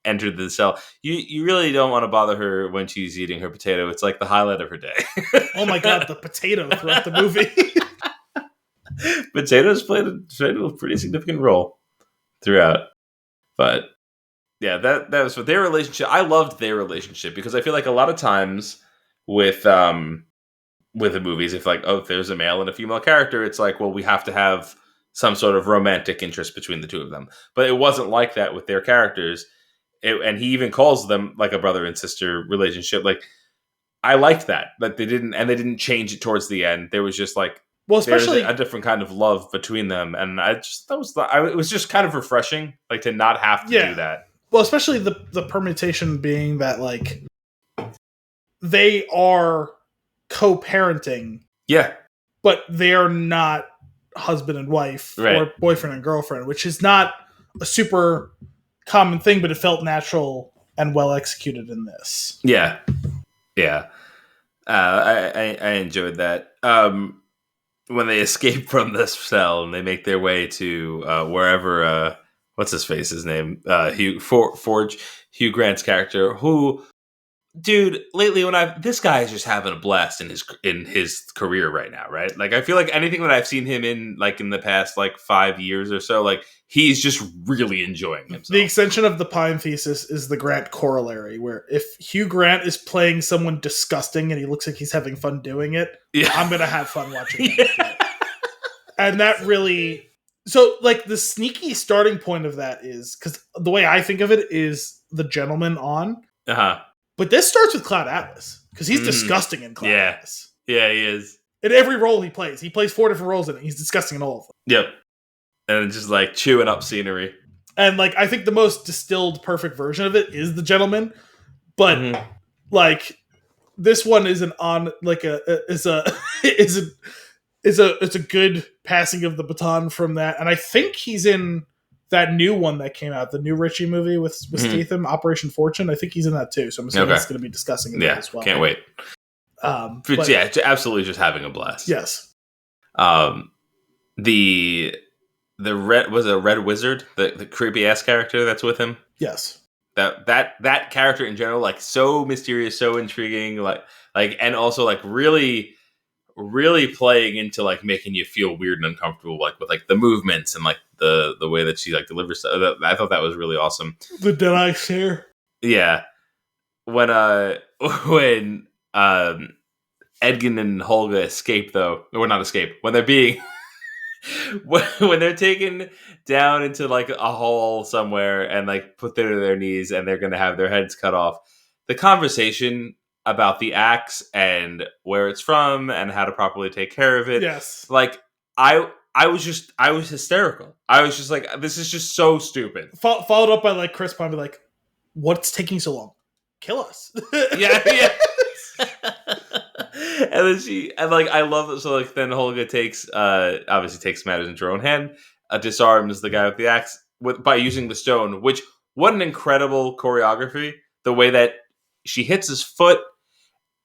entered the cell. You really don't want to bother her when she's eating her potato. It's like the highlight of her day. Oh my God, the potato throughout the movie. Potatoes played a pretty significant role throughout. But yeah, that was for their relationship. I loved their relationship because I feel like a lot of times with the movies, if there's a male and a female character, it's like, well, we have to have some sort of romantic interest between the two of them. But it wasn't like that with their characters. And he even calls them like a brother and sister relationship. Like, I liked that, but they didn't change it towards the end. There was just like, well, especially a different kind of love between them, and it was just kind of refreshing, like to not have to do that. Well, especially the permutation being that like they are co-parenting, Yeah. but they're not husband and wife Right. or boyfriend and girlfriend, which is not a super common thing, but it felt natural and well executed in this. Yeah. Yeah. I enjoyed that. When they escape from this cell and they make their way to wherever, what's his name? Hugh Grant's character, who, dude, lately this guy is just having a blast in his career right now, right? Like, I feel like anything that I've seen him in, like in the past like 5 years or so, like he's just really enjoying himself. The extension of the Pine thesis is the Grant corollary, where if Hugh Grant is playing someone disgusting and he looks like he's having fun doing it, I'm gonna have fun watching him. And that really, so like the sneaky starting point of that is, because the way I think of it is the gentleman on. But this starts with Cloud Atlas, because he's disgusting in Cloud Atlas. Yeah, he is. In every role he plays 4 different roles in it. He's disgusting in all of them. Yep. And just like chewing up scenery. And like I think the most distilled perfect version of it is the gentleman. But like this one is it's a good passing of the baton from that. And I think he's in that new one that came out, the new Richie movie with Statham, Operation Fortune. I think he's in that too. So I'm assuming that's going to be discussing it as well. Can't wait. Absolutely just having a blast. Yes. The Red Wizard, the creepy ass character that's with him. Yes. That character in general, like so mysterious, so intriguing, like and also like really playing into like making you feel weird and uncomfortable, like with like the movements and like the way that she like delivers stuff. I thought that was really awesome. The dead eye stare. Yeah. When Edgin and Holga escape, though, or not escape, when they're being when they're taken down into like a hole somewhere and like put there to their knees and they're going to have their heads cut off, the conversation about the axe and where it's from and how to properly take care of it. Yes. Like I was hysterical. I was just like, this is just so stupid. Followed up by like Chris Pine be like, what's taking so long? Kill us. Yeah. And then I love it. So like then Holga obviously takes matters into her own hand, disarms the guy with the axe by using the stone, which, what an incredible choreography. The way that she hits his foot,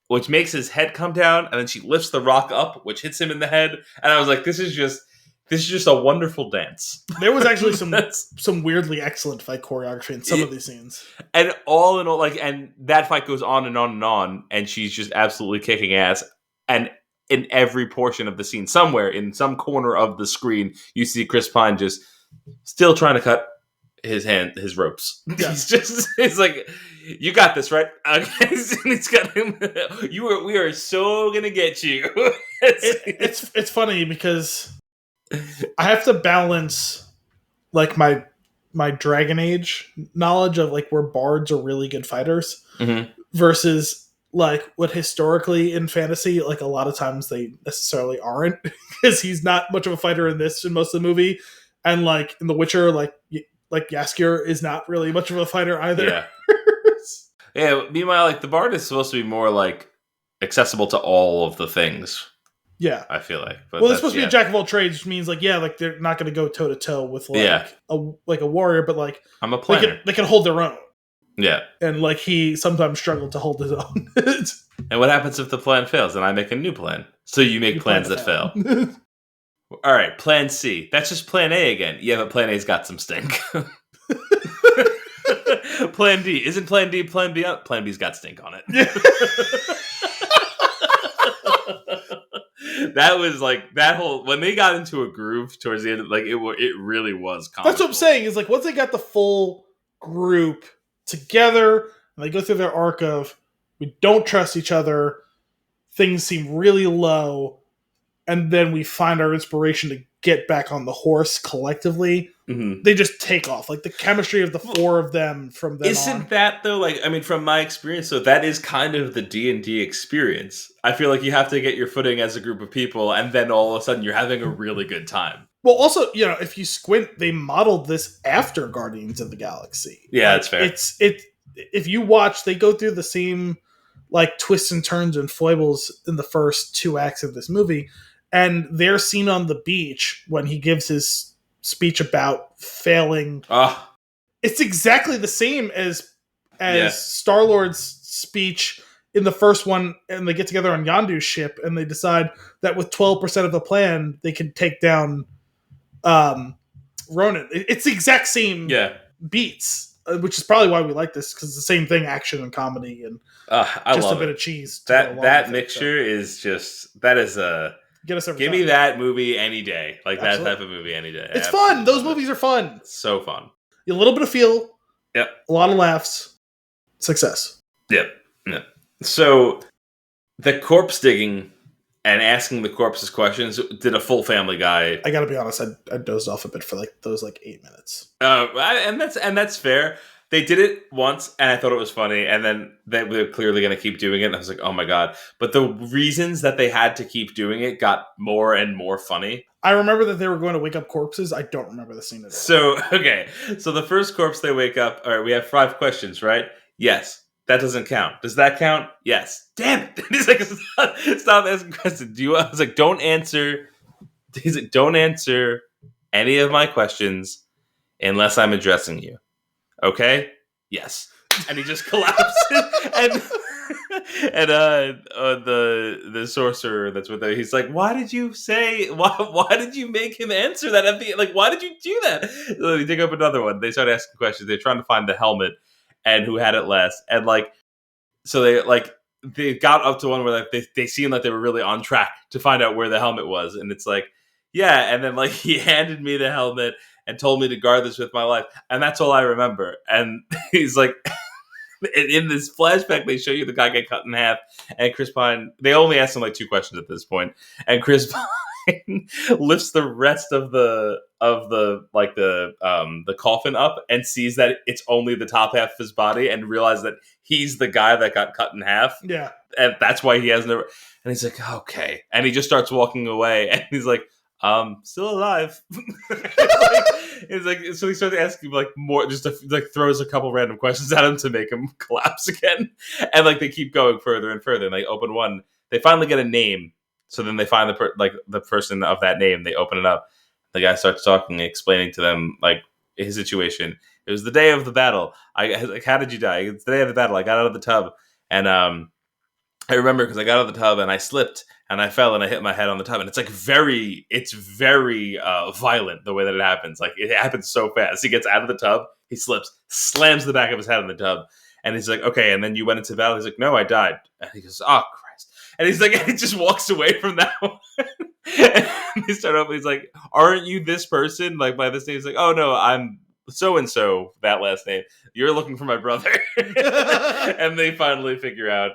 which makes his head come down, and then she lifts the rock up, which hits him in the head. And I was like, this is just a wonderful dance. There was actually some weirdly excellent fight choreography in some of these scenes. And all in all, like, and that fight goes on and on and on, and she's just absolutely kicking ass. And in every portion of the scene, somewhere in some corner of the screen, you see Chris Pine just still trying to cut his ropes. Yeah. He's like, you got this, right? Okay. He's got him. We are so gonna get you. It's funny because I have to balance like my Dragon Age knowledge of like where bards are really good fighters versus like what historically in fantasy, like a lot of times they necessarily aren't, because he's not much of a fighter in most of the movie, and like in The Witcher, like Jaskier is not really much of a fighter either. Yeah. Yeah. Meanwhile, like the bard is supposed to be more like accessible to all of the things. Yeah, I feel like. But they're supposed to be a jack of all trades, which means like like they're not going to go toe to toe with like a warrior, but like I'm a planner. They can hold their own. Yeah, and like he sometimes struggled to hold his own. And what happens if the plan fails? And I make a new plan. So you make plans that fail. All right, plan C. That's just plan A again. Yeah, but plan A's got some stink. Plan D. Isn't plan D plan B? Plan B's got stink on it. That was like that whole, when they got into a groove towards the end, like it really was comical. That's what I'm saying, is like once they got the full group together and they go through their arc of we don't trust each other, things seem really low, and then we find our inspiration get back on the horse collectively, they just take off. Like the chemistry of the four of them from then Isn't that though? Like, I mean, from my experience, so that is kind of the D&D experience. I feel like you have to get your footing as a group of people, and then all of a sudden you're having a really good time. Well, also, if you squint, they modeled this after Guardians of the Galaxy. Yeah, that's fair. If you watch, they go through the same like twists and turns and foibles in the first 2 acts of this movie, and they're seen on the beach when he gives his speech about failing. It's exactly the same as Star-Lord's speech in the first one, and they get together on Yondu's ship, and they decide that with 12% of the plan, they can take down Ronan. It's the exact same beats, which is probably why we like this, because it's the same thing, action and comedy, and I just love a bit of cheese. That mixture is just, that is a... Get us every Give time. me that movie any day. Like Absolutely. that type of movie any day. It's fun. Those movies are fun. It's so fun. A little bit of feel. Yep. A lot of laughs. Success. Yep. So the corpse digging and asking the corpses questions did a full Family Guy. I gotta be honest, I dozed off a bit for those 8 minutes. And that's fair. They did it once, and I thought it was funny, and then they were clearly going to keep doing it, and I was like, oh my god. But the reasons that they had to keep doing it got more and more funny. I remember that they were going to wake up corpses. I don't remember the scene at all. So, okay. So the first corpse they wake up, all right, we have 5 questions, right? Yes. That doesn't count. Does that count? Yes. Damn it. He's like, stop asking questions. I was like, don't answer. He's like, don't answer any of my questions unless I'm addressing you. Okay? Yes. And he just collapses. and the sorcerer that's with him, he's like, why did you make him answer that at the end? Like, why did you do that? So they dig up another one. They start asking questions. They're trying to find the helmet and who had it last. And so they got up to one where they seemed like they were really on track to find out where the helmet was. And it's like, yeah. And then he handed me the helmet and told me to guard this with my life. And that's all I remember. And he's like, in this flashback, they show you the guy get cut in half. And Chris Pine, they only asked him 2 questions at this point. And Chris Pine lifts the rest of the coffin up and sees that it's only the top half of his body and realizes that he's the guy that got cut in half. Yeah. And that's why he has no... And he's like, okay. And he just starts walking away. And he's like, still alive. So he starts asking more, just throws a couple random questions at him to make him collapse again. And they keep going further and further. And they open one. They finally get a name. So then they find the person of that name. They open it up. The guy starts talking, explaining to them his situation. It was the day of the battle. I was like, how did you die? It's the day of the battle. I got out of the tub, and I remember because I got out of the tub and I slipped and I fell and I hit my head on the tub. And it's very violent the way that it happens. It happens so fast. He gets out of the tub, he slips, slams the back of his head on the tub, and he's like, okay. And then you went into battle. He's like, no, I died. And he goes, oh Christ. And he's like, and he just walks away from that one. And they start over. He's like, aren't you this person? By this name, he's like, oh no, I'm so and so. That last name. You're looking for my brother. And they finally figure out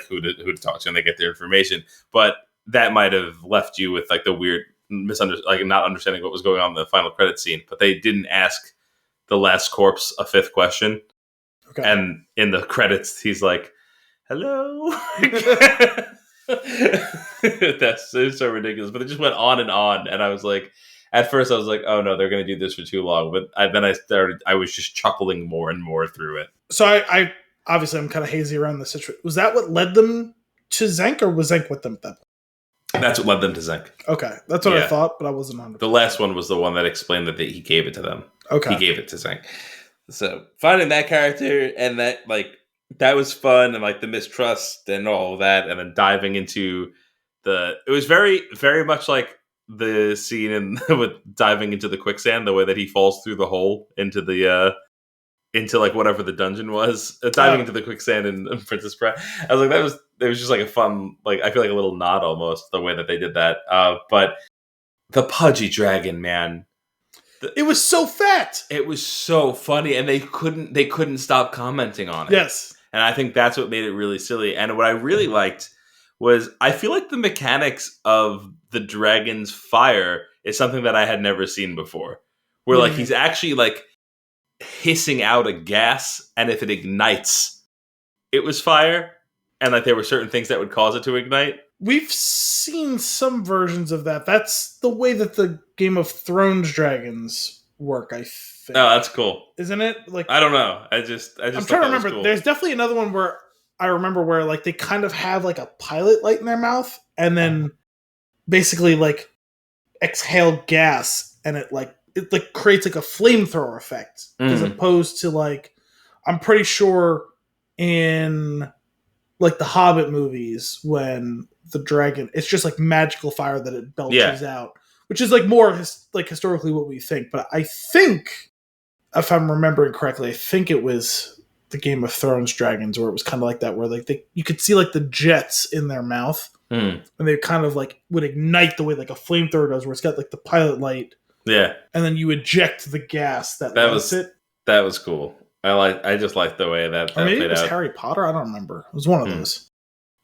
who to talk to, and they get their information. But that might have left you with the weird not understanding what was going on in the final credit scene. But they didn't ask the last corpse a 5th question. Okay. And in the credits, he's like, "Hello." That's so ridiculous. But it just went on, and I was like, at first, I was like, "Oh no, they're going to do this for too long." But then I was just chuckling more and more through it. So I obviously I'm kind of hazy around the situation. Was that what led them to Zenk, or was Zenk with them at that point? That's what led them to Zenk. Okay, that's what I thought, but I wasn't 100%. The last one was the one that explained that he gave it to them. Okay, he gave it to Zenk. So finding that character and that that was fun, and the mistrust and all of that, and then diving into it was very, very much like the scene with diving into the quicksand, the way that he falls through the hole into the into whatever the dungeon was, diving into the quicksand in Princess Bride. I was like, it was just a fun, I feel like a little nod almost, the way that they did that. But the pudgy dragon, man. It was so fat. It was so funny, and they couldn't stop commenting on it. Yes. And I think that's what made it really silly. And what I really liked was I feel like the mechanics of the dragon's fire is something that I had never seen before. Where like he's actually like hissing out a gas, and if it ignites, it was fire, and like there were certain things that would cause it to ignite. We've seen some versions of that. That's the way that the Game of Thrones dragons work, I think. Oh, that's cool. Isn't it? Like I don't know. I just I'm trying to remember. Cool. There's definitely another one where I remember where like they kind of have like a pilot light in their mouth and then basically like exhale gas and it creates like a flamethrower effect as opposed to like I'm pretty sure in like the Hobbit movies when the dragon it's just like magical fire that it belches out, which is like more historically what we think. But I think if I'm remembering correctly, I think it was the Game of Thrones dragons where it was kind of like that, where like you could see like the jets in their mouth and they kind of like would ignite the way like a flamethrower does, where it's got like the pilot light. Yeah, and then you eject the gas that lights it. That was cool. I just liked the way that maybe played it was out. Harry Potter. I don't remember. It was one of those.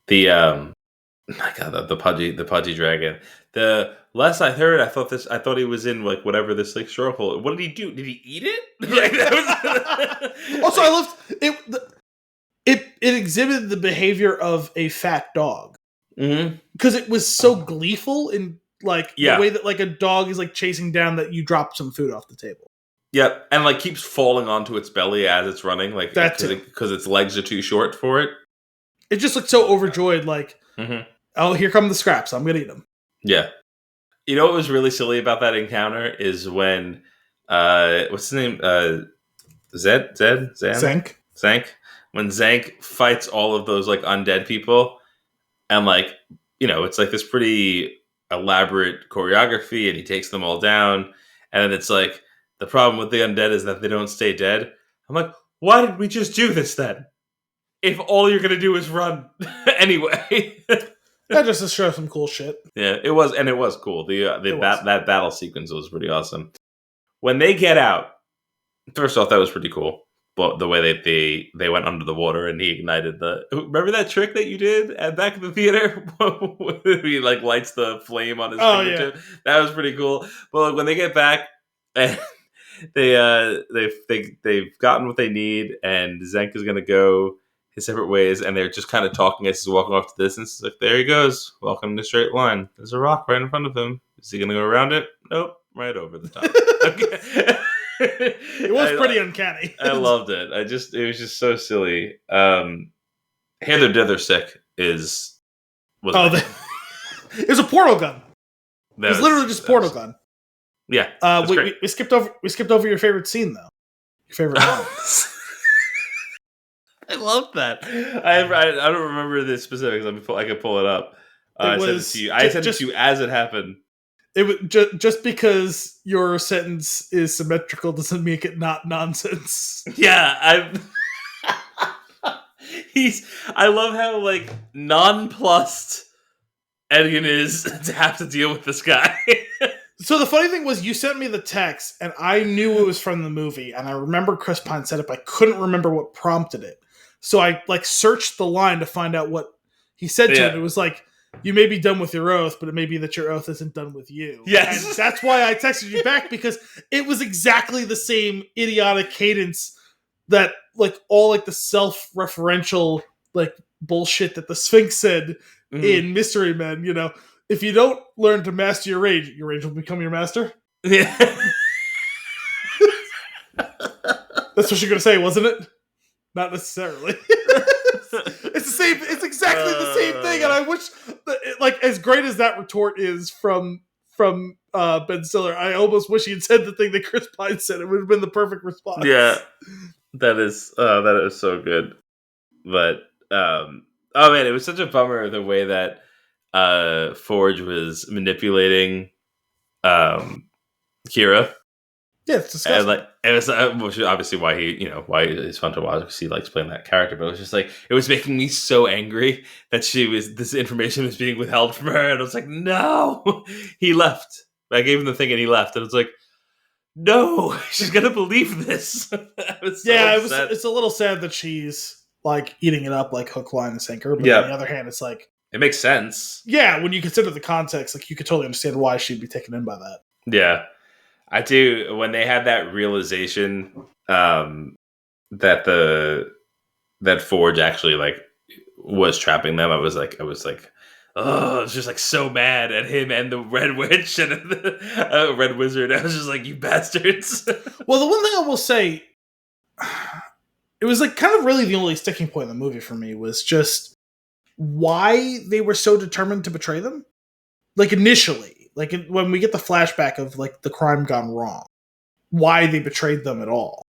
The my God, the pudgy dragon. The last I heard, I thought he was in like whatever this like struggle. What did he do? Did he eat it? Like, that was... Also, I loved it. It exhibited the behavior of a fat dog because it was so gleeful in like the way that like a dog is like chasing down that you drop some food off the table. Yep, and like keeps falling onto its belly as it's running, like because its legs are too short for it. It just looked so overjoyed, like, oh, here come the scraps. I'm gonna eat them. Yeah, you know what was really silly about that encounter is when what's his name? Zank. When Zank fights all of those like undead people, and like it's like this pretty elaborate choreography, and he takes them all down, and then it's like. The problem with the undead is that they don't stay dead. I'm like, why did we just do this then? If all you're going to do is run anyway. That just to show some cool shit. Yeah, it was cool. That battle sequence was pretty awesome. When they get out, first off, that was pretty cool. But the way they went under the water and he ignited remember that trick that you did at back in the theater? He like lights the flame on his fingertip. Yeah. That was pretty cool. But like, when they get back and they've gotten what they need, and Zank is gonna go his separate ways, and they're just kind of talking as he's walking off the distance. It's like, there he goes, walking in a straight line. There's a rock right in front of him. Is he gonna go around it? Nope, right over the top. It was pretty uncanny. I loved it. It was just so silly. Heather Dithersick it was a portal gun. It was literally just a portal gun. Yeah. We skipped over your favorite scene though. Your favorite line. I love that. I don't remember the specifics. I can pull it up. I sent it to you. I sent it to you as it happened. It was just because your sentence is symmetrical doesn't make it not nonsense. Yeah, I love how like nonplussed Edian is to have to deal with this guy. So the funny thing was, you sent me the text, and I knew it was from the movie, and I remember Chris Pine said it, but I couldn't remember what prompted it. So I like searched the line to find out what he said to him. It was like, "You may be done with your oath, but it may be that your oath isn't done with you." Yes, and that's why I texted you back, because it was exactly the same idiotic cadence that like all like the self-referential like bullshit that the Sphinx said in Mystery Men. If you don't learn to master your rage will become your master. Yeah. That's what you're going to say, wasn't it? Not necessarily. It's the same. It's exactly the same thing. And I wish, like, as great as that retort is from Ben Stiller, I almost wish he had said the thing that Chris Pine said. It would have been the perfect response. Yeah. That is so good. But, oh man, it was such a bummer the way that Forge was manipulating Kira. Yeah, it's disgusting. And like it was which is obviously why it's fun to watch because he likes playing that character. But it was just like it was making me so angry that this information was being withheld from her, and I was like, no, he left. I gave him the thing, and he left, and it's like, no, she's gonna believe this. It's a little sad that she's like eating it up like hook, line, and sinker. But on the other hand, it's like, It makes sense. Yeah, when you consider the context, like you could totally understand why she'd be taken in by that. Yeah. I do. When they had that realization that that Forge actually like was trapping them, I was like, oh, I was just like so mad at him and the Red Witch and the Red Wizard. I was just like, you bastards. Well, the one thing I will say, it was like kind of really the only sticking point in the movie for me was just why they were so determined to betray them. Like initially, like when we get the flashback of like the crime gone wrong, why they betrayed them at all.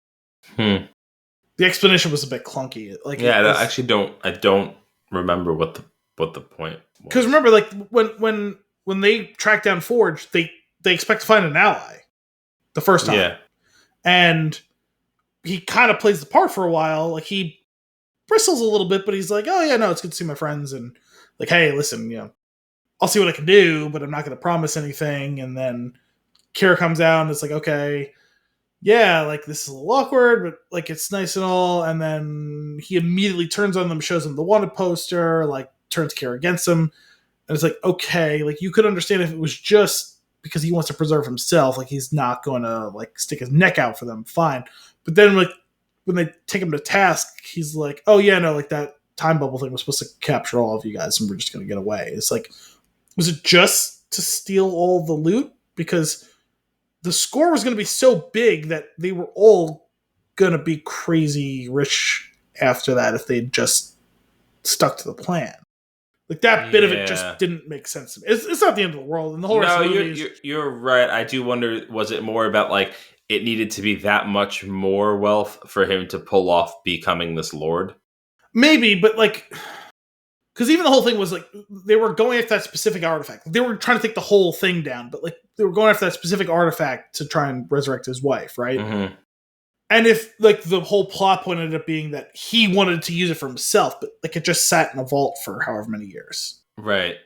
The explanation was a bit clunky. Like, yeah, I actually don't. I don't remember what the point was. Because remember, like when they track down Forge, they expect to find an ally the first time. Yeah, and he kind of plays the part for a while. Like he bristles a little bit, but he's like, "Oh yeah, no, it's good to see my friends." And like, "Hey, listen, I'll see what I can do, but I'm not going to promise anything." And then Kira comes out and it's like, "Okay, yeah, like this is a little awkward, but like it's nice and all." And then he immediately turns on them, shows them the wanted poster, like turns Kira against him. And it's like, okay, like you could understand if it was just because he wants to preserve himself, like he's not going to like stick his neck out for them, fine. But then like when they take him to task, he's like, oh yeah, no, like that time bubble thing was supposed to capture all of you guys and we're just going to get away. It's like, was it just to steal all the loot? Because the score was going to be so big that they were all going to be crazy rich after that if they'd just stuck to the plan. Like that bit of it just didn't make sense to me. It's not the end of the world. And the whole rest of the movie you're right. I do wonder, was it more about like it needed to be that much more wealth for him to pull off becoming this lord? Maybe, but like, because even the whole thing was like they were going after that specific artifact. They were trying to take the whole thing down, but like they were going after that specific artifact to try and resurrect his wife, right? Mm-hmm. And if like the whole plot point ended up being that he wanted to use it for himself, but like it just sat in a vault for however many years, right?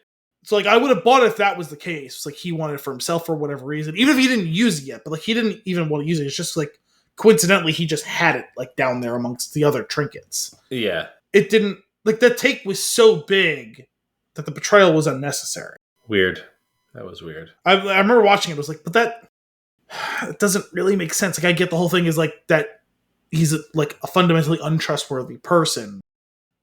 So like I would have bought it if that was the case. It's like he wanted it for himself for whatever reason, even if he didn't use it yet. But like he didn't even want to use it. It's just like coincidentally he just had it like down there amongst the other trinkets. Yeah, it didn't like that take was so big that the betrayal was unnecessary. Weird. That was weird. I remember watching it. I was like, but that it doesn't really make sense. Like I get the whole thing is like that he's like a fundamentally untrustworthy person,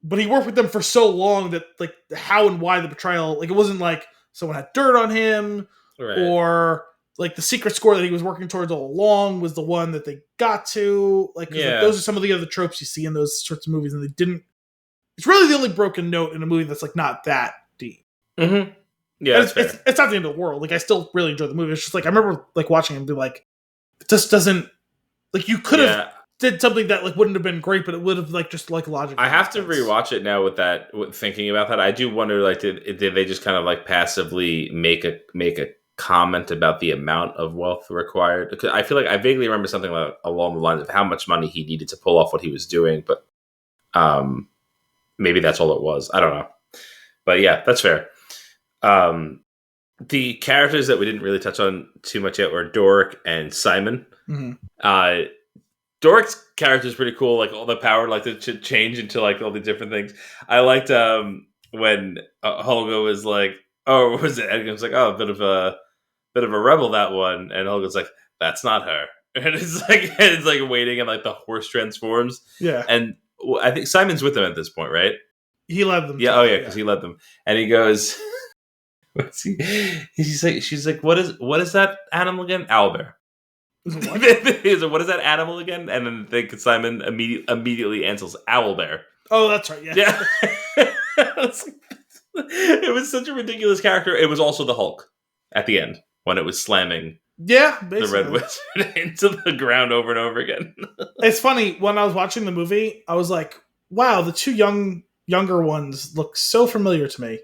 but he worked with them for so long that like how and why the betrayal, like it wasn't like someone had dirt on him, right? Or like the secret score that he was working towards all along was the one that they got to. Like, like those are some of the other tropes you see in those sorts of movies, and they didn't. It's really the only broken note in a movie that's like not that deep. Mm-hmm. Yeah, it's not the end of the world. Like I still really enjoy the movie. It's just like I remember like watching it and be like, it just doesn't like you could have did something that like wouldn't have been great, but it would have like just like logic. I have to rewatch it now with that thinking about that. I do wonder like did they just kind of like passively make a comment about the amount of wealth required? Because I feel like I vaguely remember something like, along the lines of how much money he needed to pull off what he was doing, but maybe that's all it was. I don't know. But yeah, that's fair. The characters that we didn't really touch on too much yet were Doric and Simon. Mm-hmm. Doric's character is pretty cool, like all the power, like to change into like all the different things. I liked when Holga was like, "Oh, what was it?" Edgar was like, "Oh, a bit of a rebel, that one," and Holga's like, "That's not her." And it's like waiting, and like the horse transforms. Yeah, and I think Simon's with them at this point, right? He led them. Yeah. Because he led them, and he goes. She's like, what is that animal again? Owlbear. He's like, what is that animal again? And then Simon immediately answers owlbear. Oh, that's right. Yeah. It was such a ridiculous character. It was also the Hulk at the end when it was slamming. Yeah, basically. The Red Wizard into the ground over and over again. It's funny, when I was watching the movie, I was like, wow, the two younger ones look so familiar to me.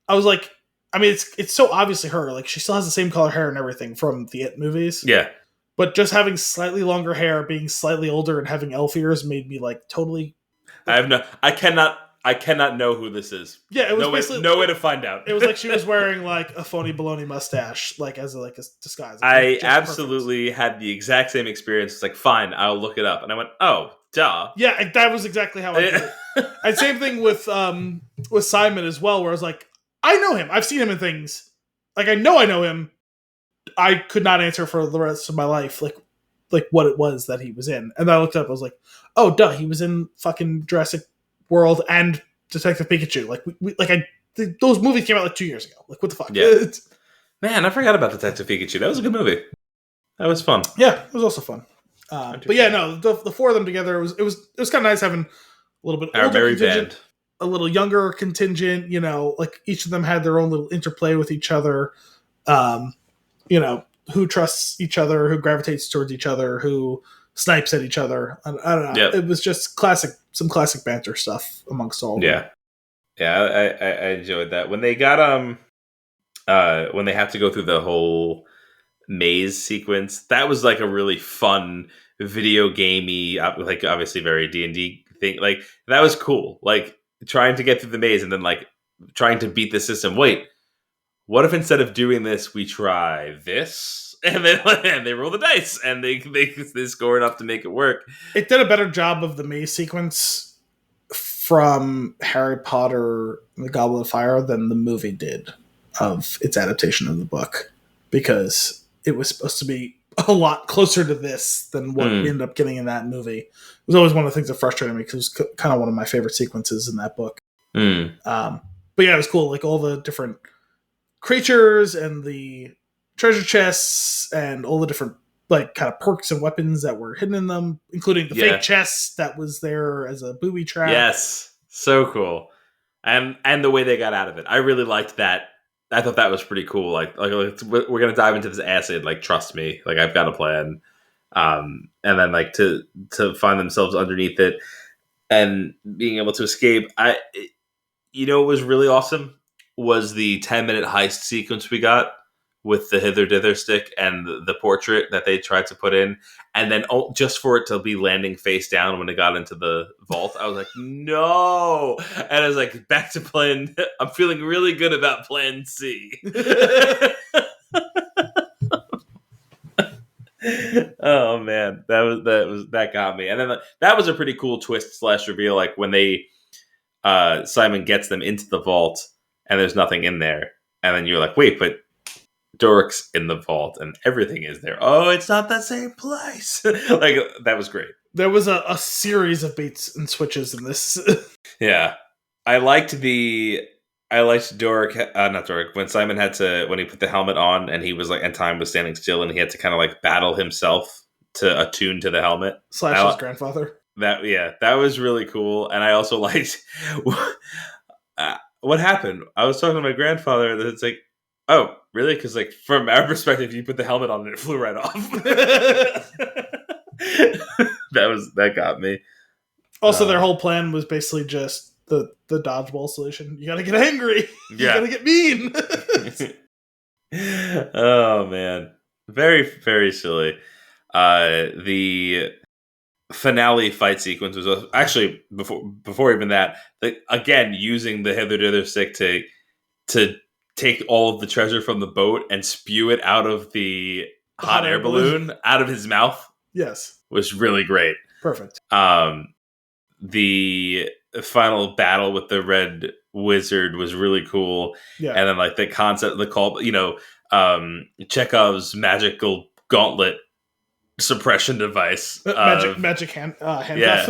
I was like, I mean, it's so obviously her. Like, she still has the same color hair and everything from the It movies. Yeah. But just having slightly longer hair, being slightly older, and having elf ears made me like totally. I cannot know who this is. Yeah, it was no way to find out. It was like she was wearing like a phony baloney mustache, like as a disguise. I absolutely had the exact same experience. It's like, fine, I'll look it up, and I went, oh, duh. Yeah, that was exactly how I did it. And same thing with Simon as well, where I was like, I know him. I've seen him in things. Like, I know him. I could not answer for the rest of my life, like what it was that he was in. And then I looked up, I was like, oh, duh, he was in fucking Jurassic World and Detective Pikachu. Like, those movies came out like 2 years ago. Like, what the fuck? Yeah. Man, I forgot about Detective Pikachu. That was a good movie. That was fun. Yeah, it was also fun. But yeah, no, the four of them together, it was kind of nice having a little bit older merry contingent, band. a little younger contingent. You know, like each of them had their own little interplay with each other. You know, who trusts each other, who gravitates towards each other, who snipes at each other. I don't know. Yep. It was just some classic banter stuff amongst all of them. Yeah, I enjoyed that. When they got when they have to go through the whole maze sequence, that was like a really fun video gamey, like obviously very D&D thing. Like, that was cool. Like, trying to get through the maze and then like trying to beat the system. Wait, what if instead of doing this, we try this? And then they roll the dice and they score enough to make it work. It did a better job of the maze sequence from Harry Potter and the Goblet of Fire than the movie did of its adaptation of the book, because it was supposed to be a lot closer to this than what we ended up getting in that movie. It was always one of the things that frustrated me, because it was kind of one of my favorite sequences in that book. But yeah, it was cool. Like, all the different creatures and the treasure chests and all the different like kind of perks and weapons that were hidden in them, including the fake chest that was there as a booby trap. Yes, so cool. And the way they got out of it, I really liked that. I thought that was pretty cool. Like we're gonna dive into this acid. Like, trust me. Like, I've got a plan. And then like to find themselves underneath it and being able to escape. What was really awesome was the 10-minute heist sequence we got with the hither dither stick and the portrait that they tried to put in, and then just for it to be landing face down when it got into the vault, I was like, no. And I was like, back to plan. I'm feeling really good about plan C. Oh man, that got me. And then that was a pretty cool twist / reveal, like when they Simon gets them into the vault and there's nothing in there, and then you're like, wait, but Dork's in the vault and everything is there. Oh, it's not the same place. Like, that was great. There was a series of baits and switches in this. Yeah, I liked Dork, not Dork, when Simon when he put the helmet on and he was like, and time was standing still and he had to kind of like battle himself to attune to the helmet. / his grandfather. That was really cool. And I also liked what happened. I was talking to my grandfather and it's like, oh, really? Because like, from our perspective, you put the helmet on and it flew right off. That got me. Also, their whole plan was basically just the dodgeball solution. You gotta get angry. You gotta get mean. Oh man, very, very silly. The finale fight sequence was actually before even that. Again, using the hither dither stick to take all of the treasure from the boat and spew it out of the hot air balloon out of his mouth. Yes, was really great. Perfect. The final battle with the red wizard was really cool. Yeah. And then like the concept, the call, Chekhov's magical gauntlet suppression device. Magic handcuff. Yeah.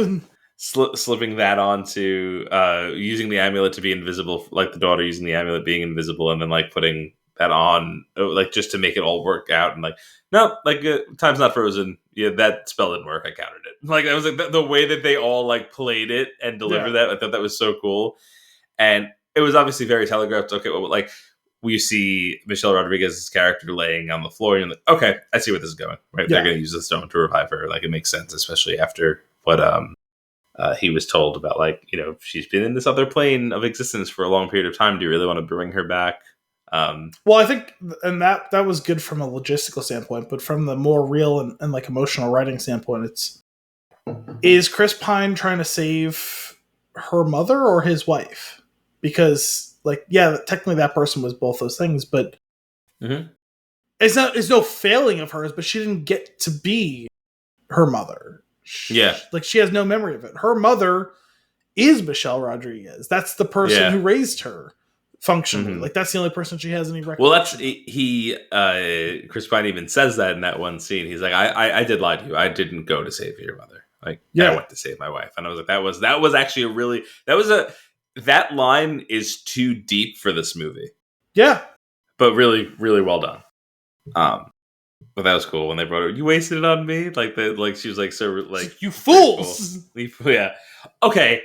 Slipping that onto using the amulet to be invisible, like the daughter using the amulet being invisible, and then like putting that on, like just to make it all work out. And like, no, like time's not frozen. Yeah, that spell didn't work. I countered it. Like, that was like the way that they all like played it and delivered that. I thought that was so cool, and it was obviously very telegraphed. Okay, well, like we see Michelle Rodriguez's character laying on the floor, and you're like, okay, I see where this is going. Right, they're going to use the stone to revive her. Like, it makes sense, especially after what he was told about, like, she's been in this other plane of existence for a long period of time. Do you really want to bring her back? Well, I think, and that was good from a logistical standpoint, but from the more real and like emotional writing standpoint, is Chris Pine trying to save her mother or his wife? Because, like, yeah, technically that person was both those things, but it's no failing of hers, but she didn't get to be her mother. Yeah. Like, she has no memory of it. Her mother is Michelle Rodriguez. That's the person who raised her functionally. Like, that's the only person she has any recollection. Well, that's Chris Pine even says that in that one scene. He's like, I did lie to you. I didn't go to save your mother. Like, I went to save my wife. And I was like, that was actually that line is too deep for this movie. Yeah. But really, really well done. But that was cool when they brought her. You wasted it on me, she was like, so like, you fools. Cool. Yeah. Okay.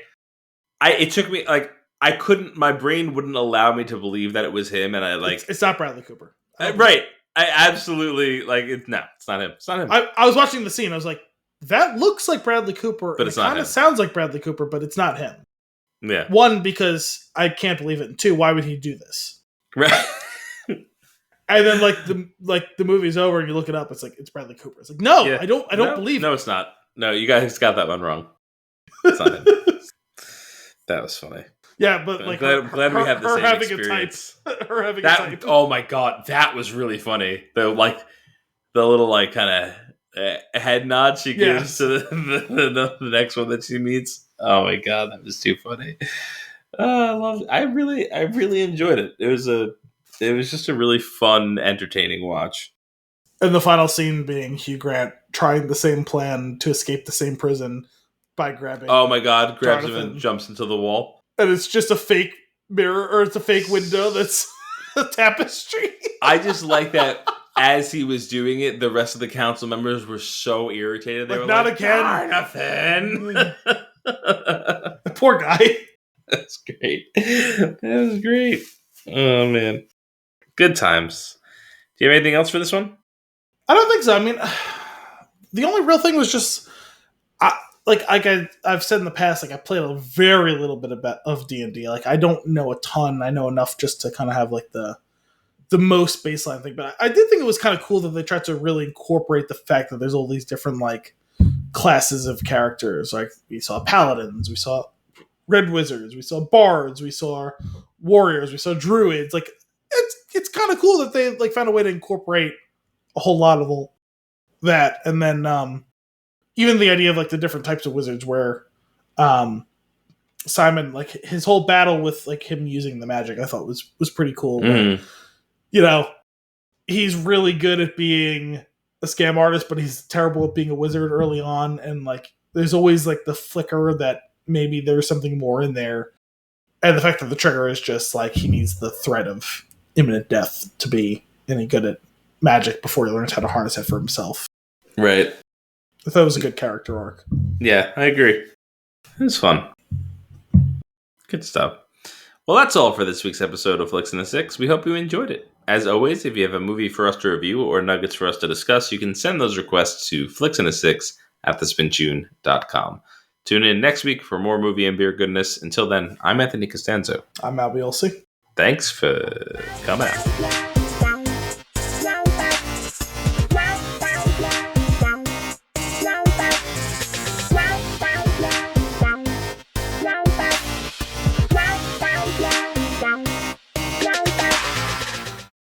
It took me like I couldn't. My brain wouldn't allow me to believe that it was him, and I like it's not Bradley Cooper, right? I absolutely like it. No, it's not him. It's not him. I was watching the scene. I was like, that looks like Bradley Cooper, but it's not him. It kind of sounds like Bradley Cooper, but it's not him. Yeah. One, because I can't believe it, and two, why would he do this? Right. And then the movie's over and you look it up, it's like it's Bradley Cooper. It's like, no, I don't believe it. No, it's not. No, you guys got that one wrong. It's not him. That was funny. Yeah, but like I'm glad we have the same experience. Her having a type. Oh my god, that was really funny. The little like kind of head nod she gives to the next one that she meets. Oh my god, that was too funny. I loved it. I really enjoyed it. It was just a really fun, entertaining watch. And the final scene being Hugh Grant trying the same plan to escape the same prison by grabbing. Oh my god, grabs Jonathan. him and jumps into the wall. And it's just a fake mirror, or it's a fake window that's a tapestry. I just like that as he was doing it, the rest of the council members were so irritated. They were not like, again. Jonathan! Poor guy. That's great. That was great. Oh, man. Good times. Do you have anything else for this one? I don't think so. I mean, the only real thing was just, I've said in the past, like I played a very little bit of D&D. Like I don't know a ton. I know enough just to kind of have like the most baseline thing. But I did think it was kind of cool that they tried to really incorporate the fact that there's all these different like classes of characters. Like we saw paladins, we saw red wizards, we saw bards, we saw warriors, we saw druids. Like it's kind of cool that they like found a way to incorporate a whole lot of all that. And then even the idea of like the different types of wizards where Simon, like his whole battle with like him using the magic, I thought was pretty cool. Mm. You know, he's really good at being a scam artist, but he's terrible at being a wizard early on. And like, there's always like the flicker that maybe there's something more in there. And the fact that the trigger is just like, he needs the threat of imminent death to be any good at magic before he learns how to harness it for himself. Right. I thought it was a good character arc. Yeah, I agree. It was fun. Good stuff. Well, that's all for this week's episode of Flix and the Six. We hope you enjoyed it. As always, if you have a movie for us to review or nuggets for us to discuss, you can send those requests to flixandthesix@thespintune.com. Tune in next week for more movie and beer goodness. Until then, I'm Anthony Costanzo. I'm Biolsi. Thanks for coming out.